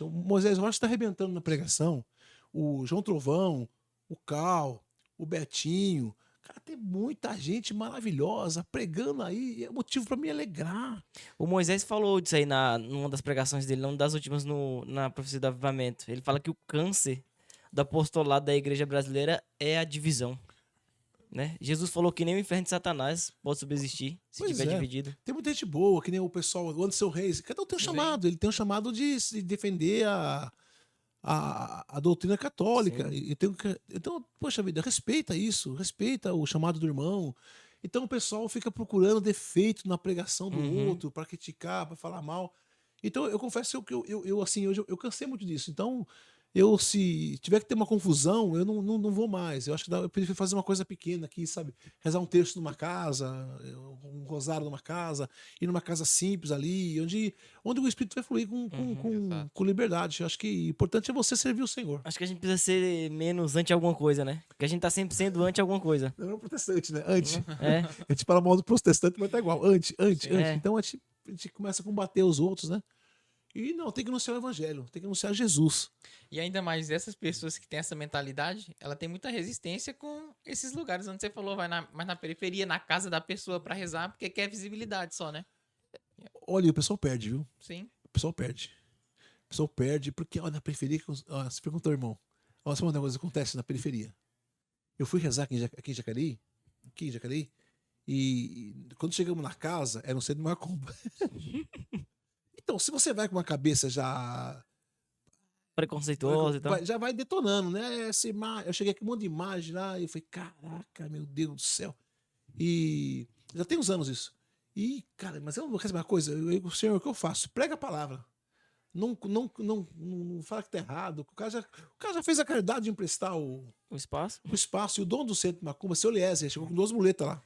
O Moisés Rocha está arrebentando na pregação. O João Trovão, o Cal, o Betinho. Cara, tem muita gente maravilhosa pregando aí. E é motivo para me alegrar. O Moisés falou disso aí numa das pregações dele, numa das últimas na Profecia do Avivamento. Ele fala que o câncer do apostolado da igreja brasileira é a divisão. Né? Jesus falou que nem o inferno de Satanás pode subsistir se Pois tiver é. dividido. Tem muita gente boa, que nem o pessoal, o Anderson Reis. Cada um tem um chamado. Ele tem um chamado de se defender a doutrina católica. Então, poxa vida, respeita isso. Respeita o chamado do irmão. Então o pessoal fica procurando defeito na pregação do outro, para criticar, para falar mal. Então eu confesso que assim, hoje eu cansei muito disso. Então, se tiver que ter uma confusão, eu não vou mais. Eu acho que eu prefiro fazer uma coisa pequena aqui, sabe? Rezar um texto numa casa, um rosário numa casa, ir numa casa simples ali, onde o Espírito vai fluir com liberdade. Eu acho que o importante é você servir o Senhor. Acho que a gente precisa ser menos anti alguma coisa, né? Porque a gente tá sempre sendo anti alguma coisa. Não é um protestante, né? Anti. É. A gente fala mal do protestante, mas tá igual. Anti. É. Então a gente começa a combater os outros, né? E não, tem que anunciar o evangelho, tem que anunciar Jesus. E ainda mais essas pessoas que têm essa mentalidade, ela tem muita resistência com esses lugares onde você falou, mais na periferia, na casa da pessoa pra rezar, porque quer visibilidade só, né? Olha, o pessoal perde, viu? Sim. O pessoal perde porque, olha, na periferia, você perguntou, irmão, olha, sabe uma coisa que acontece na periferia? Eu fui rezar aqui em Jacareí, e quando chegamos na casa, era um centro de macumba. Então, se você vai com uma cabeça já Preconceituoso e tal. já vai detonando, né? Eu cheguei com um monte de imagem lá e falei, caraca, meu Deus do céu. E já tem uns anos isso. E, cara, mas eu não quero saber uma coisa. Senhor, o que eu faço? Prega a palavra. Não fala que tá errado. O cara já fez a caridade de emprestar o espaço. E o dono do centro de macumba, seu Eliezer, chegou com 2 muletas lá.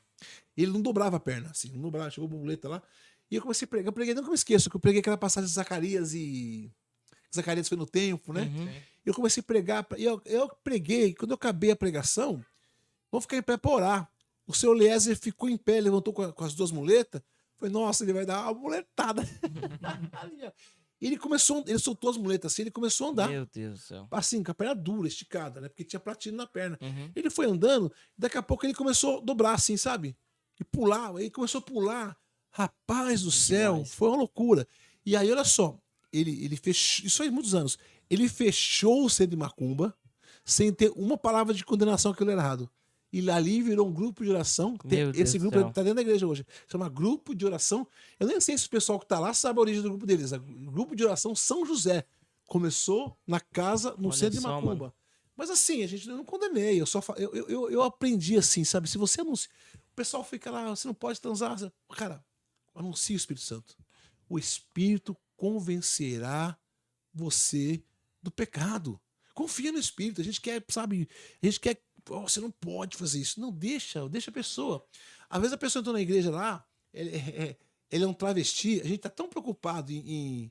Ele não dobrava a perna, assim, não dobrava, chegou com uma muleta lá. E eu comecei a pregar. Eu preguei, nunca me esqueço, que eu preguei aquela passagem de Zacarias Zacarias foi no templo, né? Uhum. Eu comecei a pregar. E eu preguei, quando eu acabei a pregação, vamos ficar em pé para orar. O seu Eliezer ficou em pé, levantou com as 2 muletas. Falei, nossa, ele vai dar uma muletada. Ele soltou as muletas assim, ele começou a andar. Meu Deus do céu. Assim, com a perna dura, esticada, né? Porque tinha platina na perna. Uhum. Ele foi andando, daqui a pouco ele começou a dobrar assim, sabe? E pular, aí começou a pular. Rapaz do céu, Demais. foi uma loucura. E aí, olha só, ele fechou, isso faz muitos anos, ele fechou o centro de macumba sem ter uma palavra de condenação àquilo errado. E ali virou um grupo de oração. Meu Deus Esse do grupo céu. está dentro da igreja hoje. Chama Grupo de Oração. Eu nem sei se o pessoal que está lá sabe a origem do grupo deles. O Grupo de Oração São José. Começou na casa, no Olha centro de só, macumba. mano. Mas assim, eu não condenei. Eu aprendi assim, sabe? Se você anuncia. O pessoal fica lá, você não pode transar. Cara, anuncie o Espírito Santo. O Espírito convencerá você do pecado. Confia no Espírito. A gente quer, sabe? A gente quer Pô, você não pode fazer isso. Não, deixa a pessoa. Às vezes a pessoa entrou na igreja lá, ele é um travesti, a gente tá tão preocupado em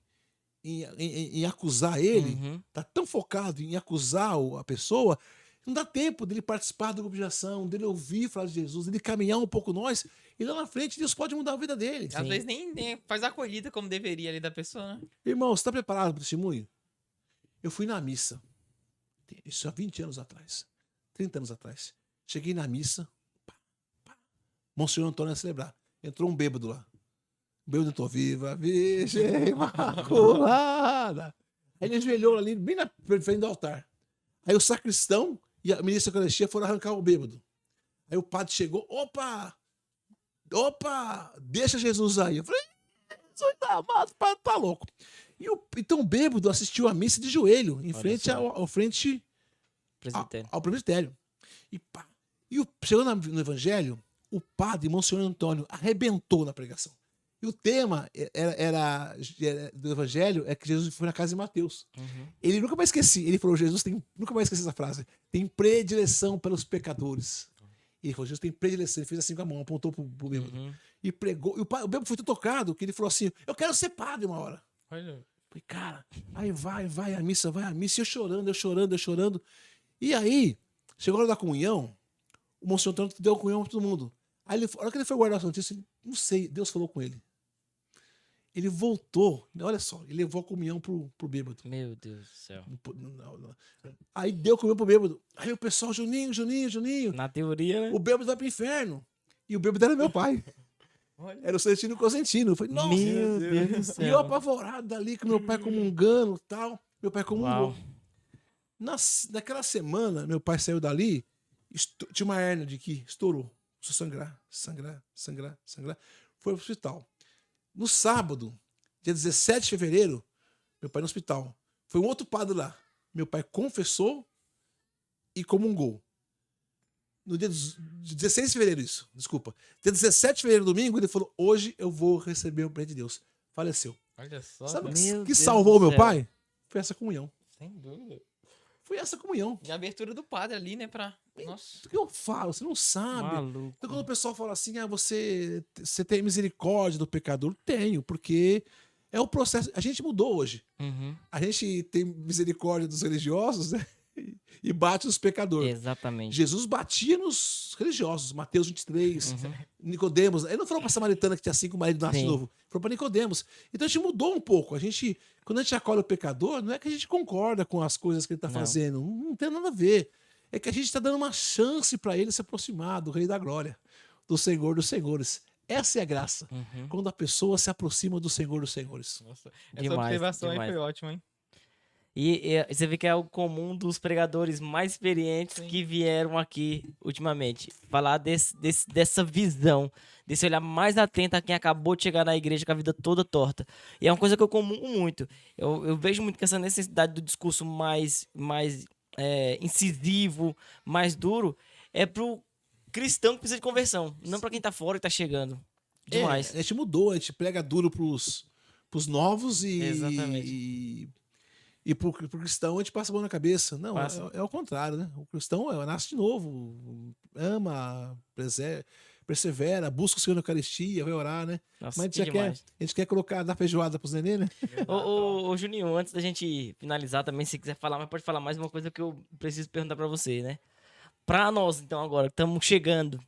acusar ele, Uhum. tá tão focado em acusar a pessoa, não dá tempo dele participar da grupo de oração, dele ouvir falar de Jesus, dele caminhar um pouco nós, e lá na frente Deus pode mudar a vida dele. Às Sim. vezes nem faz a acolhida como deveria ali da pessoa, né? Irmão, você tá preparado para o testemunho? Eu fui na missa, isso há 20 anos atrás, 30 anos atrás. Cheguei na missa, Monsenhor Antônio ia celebrar. Entrou um bêbado lá. O bêbado entrou, viva a Virgem Imaculada. Aí ele ajoelhou ali, bem na frente do altar. Aí o sacristão e a ministra da Eucaristia foram arrancar o bêbado. Aí o padre chegou, opa, deixa Jesus aí. Eu falei, Jesus amado, o padre tá louco. Então o bêbado assistiu a missa de joelho, em frente Presbitério. ao presbitério. Chegou no evangelho, o padre, Monsenhor Antônio, arrebentou na pregação. E o tema do evangelho é que Jesus foi na casa de Mateus. Uhum. Ele nunca mais esqueci. Ele falou, nunca mais esqueci essa frase. Tem predileção pelos pecadores. Ele falou, Jesus tem predileção. Ele fez assim com a mão, apontou pro bêbado. Uhum. E pregou. E o bêbado foi tão tocado que ele falou assim, eu quero ser padre uma hora. Olha. Falei, cara, aí vai a missa. E eu chorando. E aí, chegou a hora da comunhão, o Monsenhor Antônio deu a comunhão pra todo mundo. Aí, a hora que ele foi guardar a notícia, não sei, Deus falou com ele. Ele voltou, olha só, ele levou a comunhão pro bêbado. Meu Deus do céu. Não. Aí deu a comunhão pro bêbado. Aí o pessoal, Juninho. Na teoria, né? O bêbado vai pro inferno. E o bêbado era meu pai. Olha. Era o Celestino Cosentino. Eu falei, nossa. Meu Deus do E céu. eu apavorado dali, com meu pai comungando e tal. Meu pai comungou. Uau. Naquela semana, meu pai saiu dali, tinha uma hérnia de que estourou. Começou a sangrar. Foi pro hospital. No sábado, dia 17 de fevereiro, meu pai no hospital. Foi um outro padre lá. Meu pai confessou e comungou. No dia 16 de fevereiro, isso. Desculpa. Dia 17 de fevereiro, domingo, ele falou, hoje eu vou receber o presente de Deus. Faleceu. Olha só. Sabe o Meu que Deus salvou do meu céu. pai? Foi essa comunhão. Sem dúvida. Foi essa comunhão. E a abertura do padre ali, né? Nossa. O que eu falo? Você não sabe. Maluco. Então, quando o pessoal fala assim, você tem misericórdia do pecador? Tenho, porque é o processo. A gente mudou hoje. Uhum. A gente tem misericórdia dos religiosos, né? E bate nos pecadores. Exatamente. Jesus batia nos religiosos. Mateus 23, Uhum. Nicodemos. Ele não falou pra Samaritana que tinha 5 maridos nasce de Sim. novo. Falou pra Nicodemos. Então a gente mudou um pouco. Quando a gente acolhe o pecador, não é que a gente concorda com as coisas que ele tá Não. fazendo. Não tem nada a ver. É que a gente tá dando uma chance pra ele se aproximar do Rei da Glória, do Senhor dos Senhores. Essa é a graça. Uhum. Quando a pessoa se aproxima do Senhor dos Senhores. Nossa. Essa Demais, observação demais. aí foi ótima, hein? E você vê que é algo comum dos pregadores mais experientes Sim. que vieram aqui ultimamente. Falar dessa visão, desse olhar mais atento a quem acabou de chegar na igreja com a vida toda torta. E é uma coisa que eu comungo muito. Eu vejo muito que essa necessidade do discurso mais incisivo, mais duro, é pro cristão que precisa de conversão, não pra quem tá fora e tá chegando. Demais. A gente mudou, a gente prega duro pros novos Exatamente. e pro cristão a gente passa a mão na cabeça. Não, Passa. é o contrário, né? O cristão nasce de novo, ama, persevera, busca o Senhor na Eucaristia, vai orar, né? Nossa, Mas que demais. a gente quer dar feijoada pros nenê, né? Ô, Juninho, antes da gente finalizar também, se quiser falar, mas pode falar mais uma coisa que eu preciso perguntar pra você, né? Pra nós, então, agora, que estamos chegando,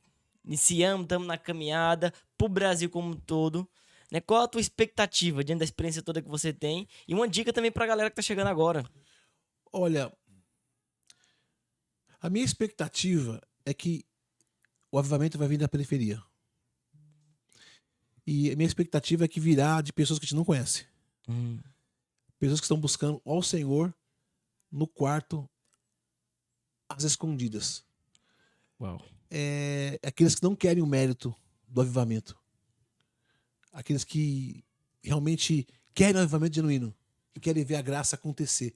iniciamos, estamos na caminhada, pro Brasil como um todo, né? Qual a tua expectativa diante da experiência toda que você tem? E uma dica também pra galera que tá chegando agora. Olha, a minha expectativa é que o avivamento vai vir da periferia. E a minha expectativa é que virá de pessoas que a gente não conhece. Pessoas que estão buscando ao Senhor no quarto, às escondidas. Uau. Aqueles que não querem o mérito do avivamento. Aqueles que realmente querem o avivamento genuíno. Que querem ver a graça acontecer.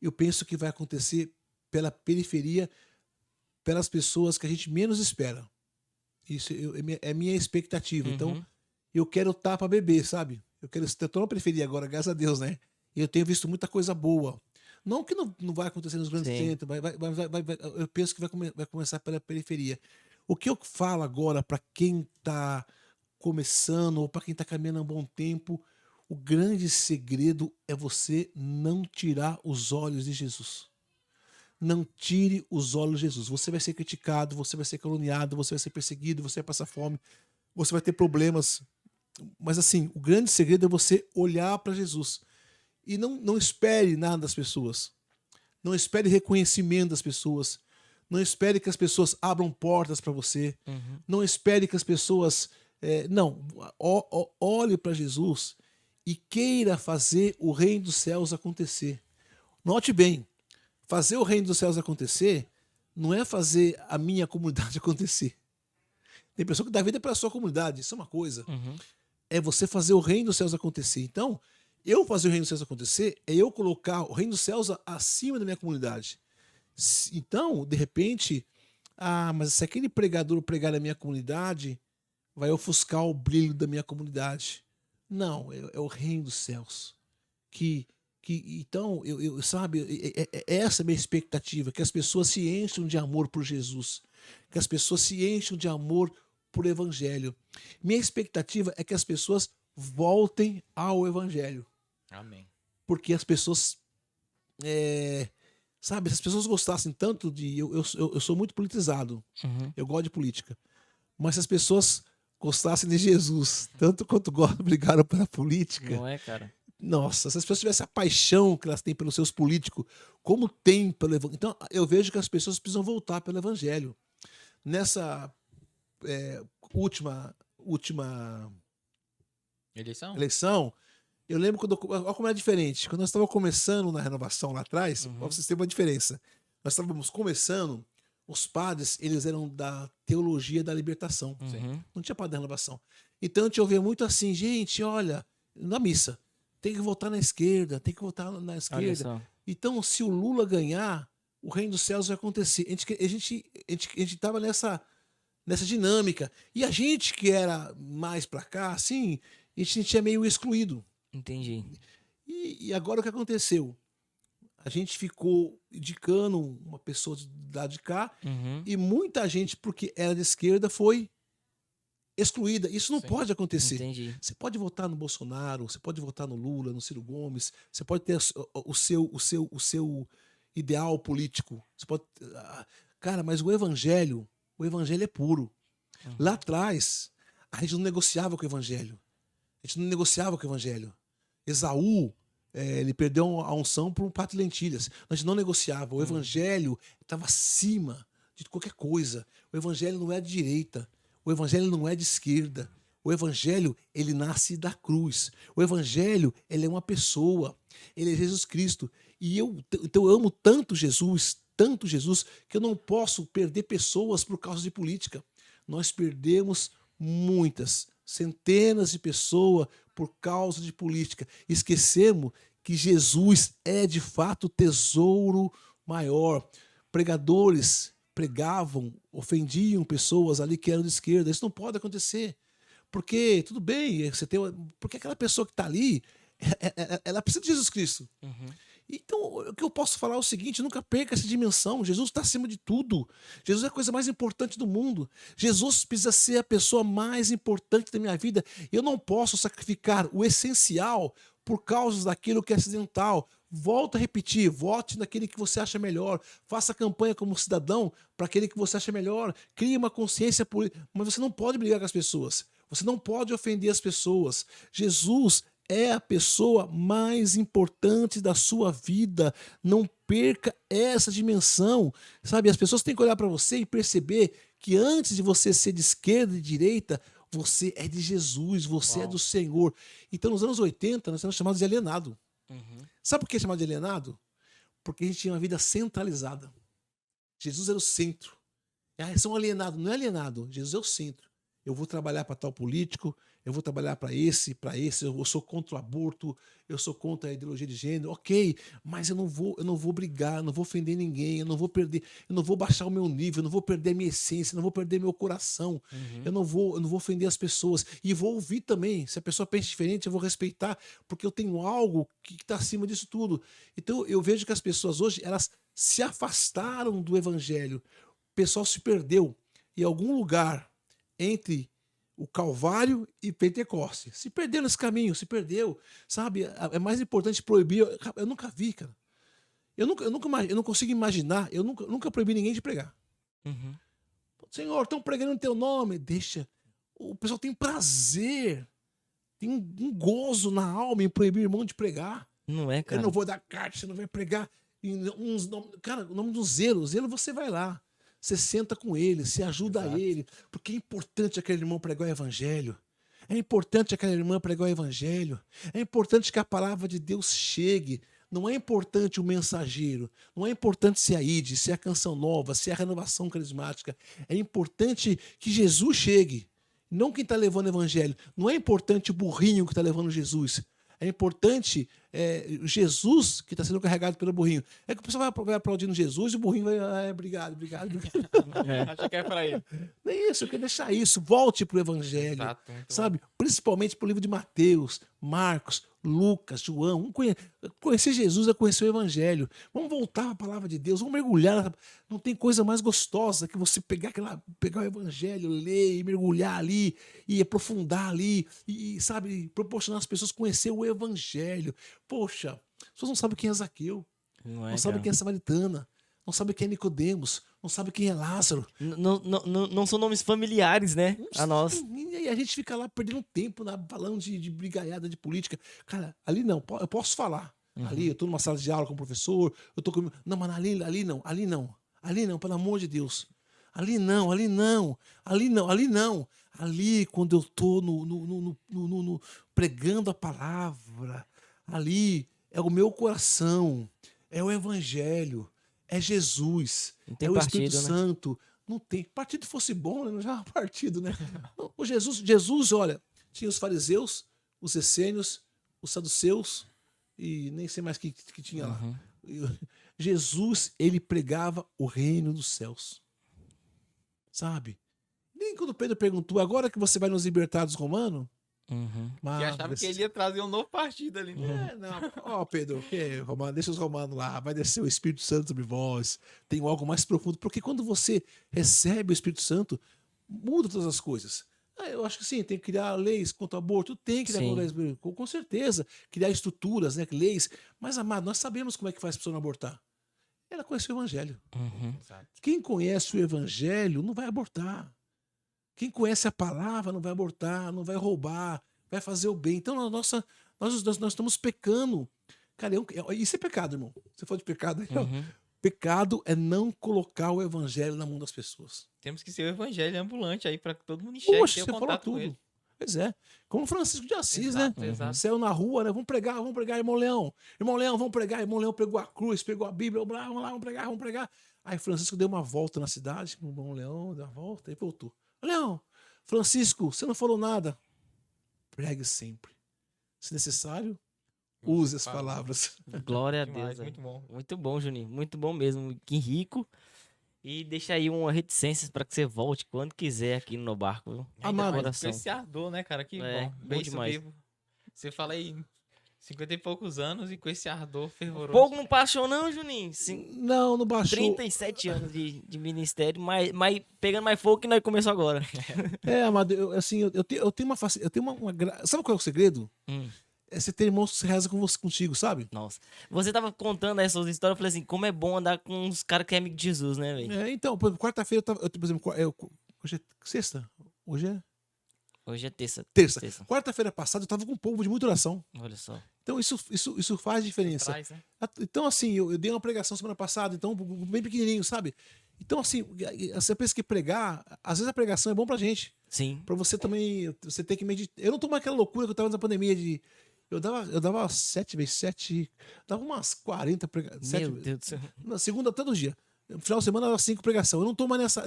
Eu penso que vai acontecer pela periferia, pelas pessoas que a gente menos espera. Isso é minha expectativa. Uhum. Então, eu quero estar para beber, sabe? Eu tô na periferia agora, graças a Deus, né? E eu tenho visto muita coisa boa. Não que não vai acontecer nos grandes Sim. centros, eu penso que vai começar pela periferia. O que eu falo agora para quem está começando ou para quem está caminhando há um bom tempo, o grande segredo é você não tirar os olhos de Jesus. Não tire os olhos de Jesus. Você vai ser criticado, você vai ser caluniado, você vai ser perseguido, você vai passar fome, você vai ter problemas. Mas assim, o grande segredo é você olhar para Jesus. E não espere nada das pessoas. Não espere reconhecimento das pessoas. Não espere que as pessoas abram portas para você. Uhum. Não espere que as pessoas. Não. Olhe para Jesus e queira fazer o reino dos céus acontecer. Note bem, fazer o reino dos céus acontecer não é fazer a minha comunidade acontecer. Tem pessoa que dá vida para a sua comunidade, isso é uma coisa. Uhum. É você fazer o reino dos céus acontecer. Então, eu fazer o reino dos céus acontecer é eu colocar o reino dos céus acima da minha comunidade. Então, de repente, mas se aquele pregador pregar na minha comunidade, vai ofuscar o brilho da minha comunidade. Não, é o reino dos céus. Então, sabe, essa é a minha expectativa, que as pessoas se encham de amor por Jesus, que as pessoas se encham de amor por evangelho. Minha expectativa é que as pessoas voltem ao evangelho. Amém. Porque as pessoas, sabe, se as pessoas gostassem tanto de... Eu sou muito politizado, Uhum. eu gosto de política, mas se as pessoas gostassem de Jesus, tanto quanto brigaram pela política... Não é, cara? Nossa, se as pessoas tivessem a paixão que elas têm pelos seus políticos, como tem pelo evangelho. Então, eu vejo que as pessoas precisam voltar pelo evangelho. Nessa última eleição, eu lembro olha como era diferente. Quando nós estávamos começando na renovação lá atrás, para vocês terem uma diferença. Nós estávamos começando, os padres, eles eram da teologia da libertação. Uhum. Não tinha padre da renovação. Então, a gente ouvia muito assim, gente, olha, na missa, tem que votar na esquerda, tem que votar na Olha esquerda. só. Então, se o Lula ganhar, o reino dos céus vai acontecer. A gente tava nessa dinâmica. E a gente que era mais pra cá, assim, a gente sentia meio excluído. Entendi. E agora o que aconteceu? A gente ficou indicando uma pessoa do lado de cá Uhum. e muita gente, porque era de esquerda, foi excluída. Isso não Sim. pode acontecer. Entendi. Você pode votar no Bolsonaro, você pode votar no Lula, no Ciro Gomes, você pode ter o seu ideal político. Você pode, cara, mas o evangelho é puro. Uhum. Lá atrás, a gente não negociava com o evangelho. A gente não negociava com o evangelho. Esaú, ele perdeu a unção por um prato de lentilhas. A gente não negociava. O evangelho estava acima de qualquer coisa. O evangelho não é de direita. O evangelho não é de esquerda. O evangelho, ele nasce da cruz. O evangelho, ele é uma pessoa. Ele é Jesus Cristo. E então eu amo tanto Jesus, que eu não posso perder pessoas por causa de política. Nós perdemos muitas, centenas de pessoas por causa de política. Esquecemos que Jesus é de fato o tesouro maior. Pregadores pregavam, ofendiam pessoas ali que eram de esquerda. Isso não pode acontecer. Porque, tudo bem, porque aquela pessoa que está ali, ela precisa de Jesus Cristo. Uhum. Então, o que eu posso falar é o seguinte: nunca perca essa dimensão. Jesus está acima de tudo. Jesus é a coisa mais importante do mundo. Jesus precisa ser a pessoa mais importante da minha vida. Eu não posso sacrificar o essencial por causa daquilo que é acidental. Volto a repetir, vote naquele que você acha melhor. Faça campanha como cidadão para aquele que você acha melhor. Crie uma consciência política. Mas você não pode brigar com as pessoas. Você não pode ofender as pessoas. Jesus é a pessoa mais importante da sua vida. Não perca essa dimensão. Sabe, as pessoas têm que olhar para você e perceber que antes de você ser de esquerda e de direita, você é de Jesus, você é do Senhor. Então, nos anos 80, nós éramos chamados de alienado. Uhum. Sabe por que é chamado de alienado? Porque a gente tinha uma vida centralizada. Jesus era o centro. São alienados. Não é alienado. Jesus é o centro. eu vou trabalhar para tal político, eu vou trabalhar para esse, eu sou contra o aborto, eu sou contra a ideologia de gênero, ok, mas eu não vou brigar, eu não vou ofender ninguém, eu não vou perder, eu não vou baixar o meu nível, eu não vou perder a minha essência, eu não vou perder meu coração, eu não vou ofender as pessoas, e vou ouvir também, se a pessoa pensa diferente, eu vou respeitar, porque eu tenho algo que está acima disso tudo. Então eu vejo que as pessoas hoje, elas se afastaram do evangelho, o pessoal se perdeu em algum lugar entre o Calvário e Pentecoste. Se perdeu nesse caminho, se perdeu, sabe? É mais importante proibir. Eu nunca vi, cara. Eu não consigo imaginar, eu nunca proibi ninguém de pregar. Uhum. Senhor, estão pregando em teu nome, deixa. O pessoal tem prazer, tem um gozo na alma em proibir o irmão de pregar. Não é, cara? Eu não vou dar carta, você não vai pregar. Cara, o nome do Zelo você vai lá. Você senta com ele, você ajuda Exato. ele, porque é importante aquele irmão pregar o evangelho. É importante aquela irmã pregar o evangelho. É importante que a palavra de Deus chegue. Não é importante o mensageiro. Não é importante se é a ID, se é a canção nova, se é a renovação carismática. É importante que Jesus chegue. Não quem está levando o evangelho. Não é importante o burrinho que está levando Jesus. É importante Jesus que está sendo carregado pelo burrinho. É que o pessoal vai aplaudindo Jesus e o burrinho vai. Obrigado. Acho que é pra ele. Não é isso, eu quero deixar isso. Volte para o evangelho. Exato, muito Sabe? Principalmente para o livro de Mateus, Marcos, Lucas, João. Conhecer Jesus é conhecer o evangelho. Vamos voltar para a palavra de Deus, vamos mergulhar. Não tem coisa mais gostosa que você pegar o evangelho, ler e mergulhar ali e aprofundar ali e, sabe, proporcionar às pessoas conhecer o evangelho. Poxa, as pessoas não sabem quem é Zaqueu, não sabem quem é Samaritana, não sabem quem é Nicodemos, não sabem quem é Lázaro. Não são nomes familiares, né? A nós. E aí a gente fica lá perdendo tempo falando de brigaiada de política. Cara, ali não, eu posso falar. Ali eu tô numa sala de aula com o professor, eu tô com. Não, mas ali não, pelo amor de Deus. Ali não. Ali, quando eu tô pregando a palavra, ali é o meu coração, é o evangelho, é Jesus, Não tem é o partido, Espírito né? Santo. Não tem. Partido fosse bom, né? Não já era partido, né? Não, o Jesus, olha, tinha os fariseus, os essênios, os saduceus e nem sei mais que tinha lá. Jesus, ele pregava o reino dos céus. Sabe? Nem quando Pedro perguntou, agora que você vai nos libertar dos romanos? Uhum. E achava que ele ia trazer um novo partido ali. Né? Não. Ó, Pedro, Romano, deixa os romanos lá, vai descer o Espírito Santo sobre vós. Tem algo mais profundo, porque quando você recebe o Espírito Santo, muda todas as coisas. Eu acho que sim, tem que criar leis contra o aborto, tem que criar Sim. leis, com certeza, criar estruturas, né, leis. Mas, amado, nós sabemos como é que faz a pessoa não abortar. Ela conhece o Evangelho. Uhum. Exato. Quem conhece o Evangelho não vai abortar. Quem conhece a palavra não vai abortar, não vai roubar, vai fazer o bem. Então, nós estamos pecando. Cara, isso é pecado, irmão. Você falou de pecado aí, ó. Uhum. Pecado é não colocar o Evangelho na mão das pessoas. Temos que ser o evangelho ambulante aí pra que todo mundo enxergue e Poxa, tenha você falou contato com tudo. ele. Pois é. Como Francisco de Assis, Exato, né? exato. Saiu na rua, né? Vamos pregar, irmão Leão. Irmão Leão, vamos pregar. Irmão Leão pegou a cruz, pegou a Bíblia. Vamos lá, vamos pregar. Aí Francisco deu uma volta na cidade. O irmão Leão deu uma volta e voltou. Leão, Francisco, você não falou nada. Pregue sempre. Se necessário, use as palavras. Glória a Demais, Deus. muito bom. Muito bom, Juninho. Muito bom mesmo. Que rico. E deixa aí uma reticência pra que você volte quando quiser aqui no barco, viu? Ainda Amado. mais Coração. com esse ardor, né, cara? Que É, bom. bom Bem demais. vivo. Você fala aí 50 e poucos anos e com esse ardor fervoroso. Pouco não passou não, Juninho. Não baixou. 37 anos de ministério, mas pegando mais fogo que nós começamos agora. Amado, eu tenho sabe qual é o segredo? Hum. É você ter irmãos que rezam contigo, sabe? Nossa. Você tava contando essas histórias, eu falei assim, como é bom andar com uns caras que é amigo de Jesus, né, velho? Então, por exemplo, quarta-feira por exemplo, hoje é sexta? Hoje é Hoje é terça. terça. Quarta-feira passada eu tava com um povo de muita oração. Olha só. Então isso faz diferença. Traz, né? Então, assim, eu dei uma pregação semana passada, então, bem pequenininho, sabe? Então, assim, você pensa que pregar, às vezes a pregação é bom pra gente. Sim. Pra você também, você tem que meditar. Eu não tô mais aquela loucura que eu tava na pandemia de... Eu dava 7 vezes 7, dava umas 40 pregações. Meu Deus do céu. Na segunda, todo dia. No final de semana, dava 5 pregação. Eu não tô mais nessa...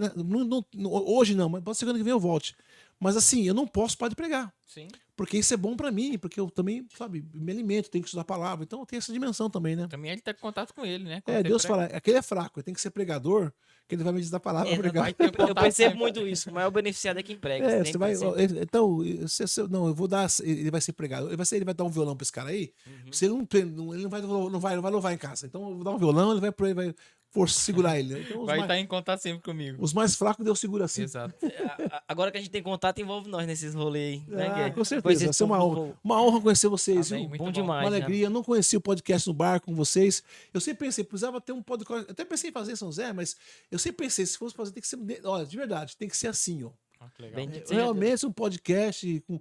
Hoje não, mas pode ser que ano que vem eu volte. Mas assim, eu não posso parar de pregar. Sim. Porque isso é bom pra mim, porque eu também, sabe, me alimento, tenho que estudar a palavra. Então tem essa dimensão também, né? Também ele tá em contato com ele, né? Quando É, você Deus prega, fala, aquele é fraco, ele tem que ser pregador, que ele vai me dizer a palavra pra pregar. vai ter Eu contato percebo sempre. muito isso. O maior beneficiado é quem prega. É, tem você vai. que sempre- Então, não, eu vou dar. Ele vai ser pregado. Ele vai dar um violão pra esse cara aí. Se ele não tem, ele não vai louvar em casa. Então, eu vou dar um violão, ele vai segurar ele. Então, Vai estar em contato sempre comigo. os mais fracos Deus segura assim. Exato. Agora que a gente tem contato, envolve nós nesses rolês aí. Né, Ah, Guilherme? com certeza. Conhecer Vai ser uma esse honra. povo Uma honra conhecer vocês, Amém, viu? muito bom bom. demais. Uma né? alegria. Eu não conhecia o podcast no bar com vocês. Eu sempre pensei, precisava ter um podcast. Eu até pensei em fazer em São José, mas eu sempre pensei, se fosse fazer, tem que ser. Olha, de verdade, tem que ser assim, ó. Que legal. Bendito seja Realmente um podcast com.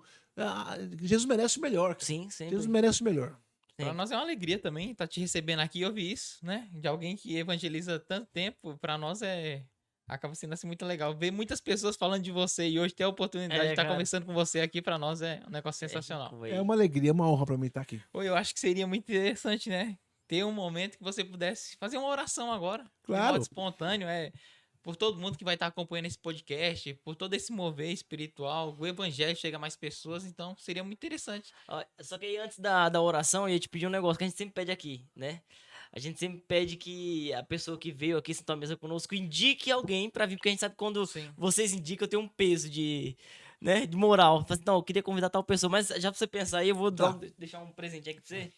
Jesus merece o melhor. Deus. Sim, sempre. Jesus merece o melhor. Pra nós é uma alegria também estar te recebendo aqui e ouvir isso, né? De alguém que evangeliza há tanto tempo, pra nós acaba sendo assim muito legal. Ver muitas pessoas falando de você e hoje ter a oportunidade de estar cara. conversando com você aqui, pra nós é um negócio sensacional. É uma alegria, uma honra pra mim estar aqui. Oi, eu acho que seria muito interessante, né? Ter um momento que você pudesse fazer uma oração agora. Claro. De modo espontâneo, por todo mundo que vai estar acompanhando esse podcast, por todo esse mover espiritual, o evangelho chega a mais pessoas, então seria muito interessante. Ó, só que aí antes da oração, eu ia te pedir um negócio que a gente sempre pede aqui, né? A gente sempre pede que a pessoa que veio aqui sentar à mesa conosco indique alguém pra vir, porque a gente sabe que quando Sim. vocês indicam, eu tenho um peso de moral. Fala assim, não, eu queria convidar tal pessoa, mas já pra você pensar aí, eu vou deixar um presente aqui pra você.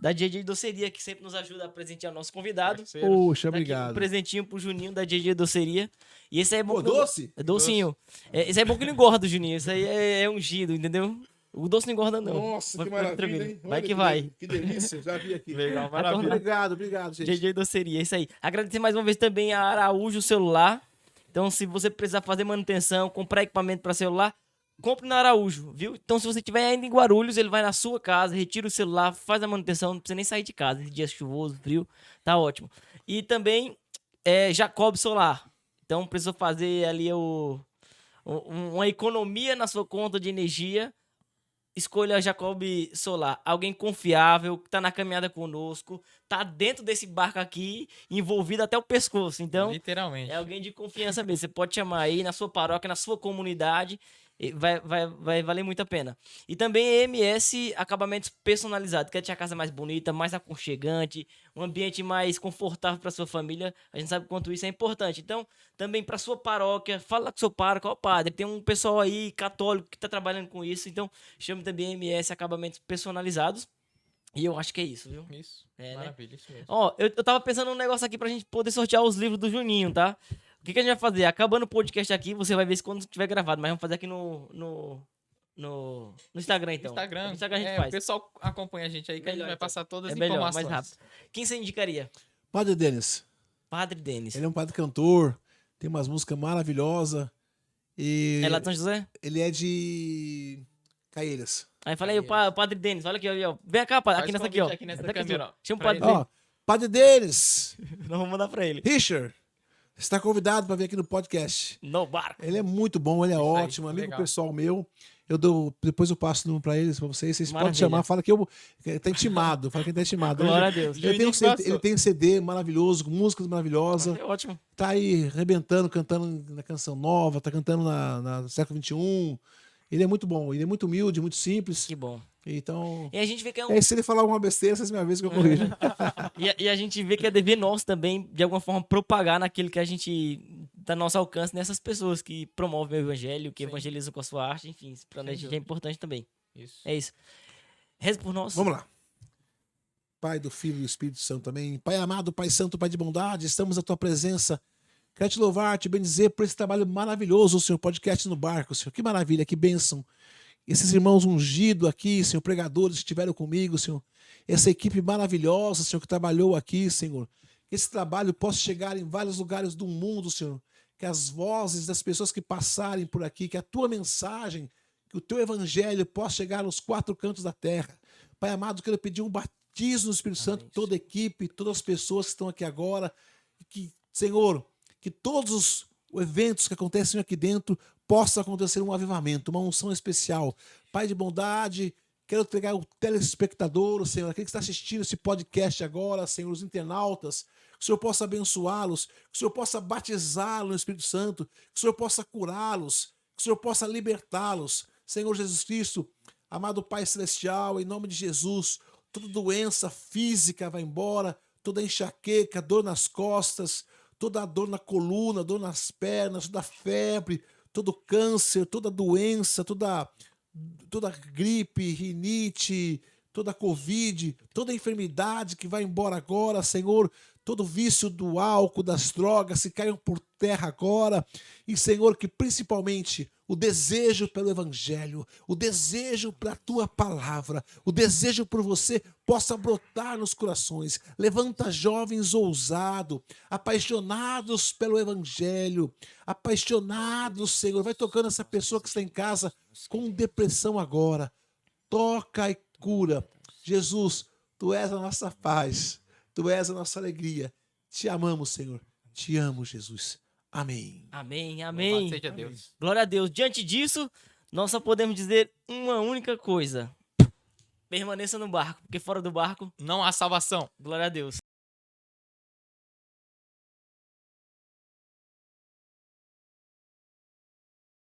Da JJ Doceria, que sempre nos ajuda a presentear o nosso convidado. Parceiro. Poxa, Tá aqui obrigado. um presentinho pro Juninho da JJ Doceria. E esse aí é bom. Pô, que não- doce? É docinho. Esse aí é bom que não engorda, Juninho. Esse aí é ungido, entendeu? O doce não engorda, não. Nossa, Vai que ficar maravilha, tranquilo. hein? Vai Olha que vai. Que delícia, já vi aqui. Legal, Vai maravilha. Obrigado, gente. JJ Doceria, é isso aí. Agradecer mais uma vez também a Araújo Celular. Então, se você precisar fazer manutenção, comprar equipamento para celular, compre na Araújo, viu? Então, se você estiver ainda em Guarulhos, ele vai na sua casa, retira o celular, faz a manutenção, não precisa nem sair de casa. Esse dia chuvoso, frio, tá ótimo. E também Jacob Solar. Então, precisa fazer ali uma economia na sua conta de energia. Escolha a Jacob Solar, alguém confiável, que tá na caminhada conosco, tá dentro desse barco aqui, envolvido até o pescoço. Então, Literalmente. é alguém de confiança mesmo. Você pode chamar aí na sua paróquia, na sua comunidade. Vai valer muito a pena. E também EMS Acabamentos Personalizados. Quer deixar a casa mais bonita, mais aconchegante, um ambiente mais confortável para sua família. A gente sabe quanto isso é importante. Então, também para sua paróquia, fala com seu pároco, ó padre, tem um pessoal aí católico que está trabalhando com isso. Então, chame também EMS Acabamentos Personalizados. E eu acho que é isso, viu? Isso. Né? Maravilha, isso mesmo. Ó, eu tava pensando num negócio aqui pra gente poder sortear os livros do Juninho, tá? O que a gente vai fazer? Acabando o podcast aqui, você vai ver isso quando tiver gravado, mas vamos fazer aqui no Instagram, então. Instagram. No Instagram a gente O faz. pessoal acompanha a gente aí que a gente Melhor, vai então. passar todas É as melhor, informações. mais rápido. Quem você indicaria? Padre Denis. Padre Denis. Ele é um padre cantor, tem umas músicas maravilhosas. E É lá de São José? ele é de Caeiras. Aí falei, o Padre Denis, olha aqui, ó. Vem cá, padre, Faz aqui nessa aqui, ó. convite aqui nessa Tá aqui, câmera, ó. Chama o Pra Padre ele. Denis. Ó, Padre Denis, Nós vamos mandar pra ele. Richard, está convidado para vir aqui no podcast. No barco. Ele é muito bom, ele é aí, ótimo, amigo legal. pessoal meu. Depois eu passo o número para eles, para vocês. Vocês podem Maravilha. chamar, fala que tá intimado. Fala que ele tá intimado. Glória a Deus. Ele tem, ele tem um CD maravilhoso, com músicas maravilosas. É ótimo. Tá aí arrebentando, cantando na Canção Nova, tá cantando na século XXI. Ele é muito bom, ele é muito humilde, muito simples. Que bom. Então, E a gente vê que é um se ele falar alguma besteira, vocês me avisam que eu corrijo. E a gente vê que é dever nosso também, de alguma forma, propagar naquilo que a gente tá no nosso alcance nessas pessoas que promovem o evangelho, que Sim. evangelizam com a sua arte, enfim, isso pra Sem gente é dúvida. importante também. Isso. É isso. Reza por nós. Vamos lá. Pai do Filho e do Espírito Santo também. Pai amado, Pai Santo, Pai de bondade, estamos à tua presença. Quero te louvar, te bendizer por esse trabalho maravilhoso, Senhor, podcast no barco, Senhor. Que maravilha, que bênção. Esses irmãos ungidos aqui, Senhor, pregadores que estiveram comigo, Senhor. Essa equipe maravilhosa, Senhor, que trabalhou aqui, Senhor. Que esse trabalho possa chegar em vários lugares do mundo, Senhor. Que as vozes das pessoas que passarem por aqui, que a tua mensagem, que o teu evangelho possa chegar aos quatro cantos da terra. Pai amado, quero pedir um batismo no Espírito Santo, toda a equipe, todas as pessoas que estão aqui agora. Que, Senhor, que todos os eventos que acontecem aqui dentro possa acontecer um avivamento, uma unção especial. Pai de bondade, quero entregar o telespectador, Senhor, aquele que está assistindo esse podcast agora, Senhor, os internautas, que o Senhor possa abençoá-los, que o Senhor possa batizá-los no Espírito Santo, que o Senhor possa curá-los, que o Senhor possa libertá-los. Senhor Jesus Cristo, amado Pai Celestial, em nome de Jesus, toda doença física vai embora, toda enxaqueca, dor nas costas, toda dor na coluna, dor nas pernas, toda febre, todo câncer, toda doença, toda gripe, rinite, toda covid, toda enfermidade que vai embora agora, Senhor, todo vício do álcool, das drogas, se caiam por terra agora. E, Senhor, que principalmente o desejo pelo Evangelho, o desejo pela Tua Palavra, o desejo por você possa brotar nos corações. Levanta jovens ousados, apaixonados pelo Evangelho, apaixonados, Senhor. Vai tocando essa pessoa que está em casa com depressão agora. Toca e cura. Jesus, Tu és a nossa paz. Tu és a nossa alegria. Te amamos, Senhor. Te amo, Jesus. Amém. Amém, Louvado amém. seja Deus. Glória a Deus. Diante disso, nós só podemos dizer uma única coisa. Permaneça no barco, porque fora do barco, Não há salvação. glória a Deus.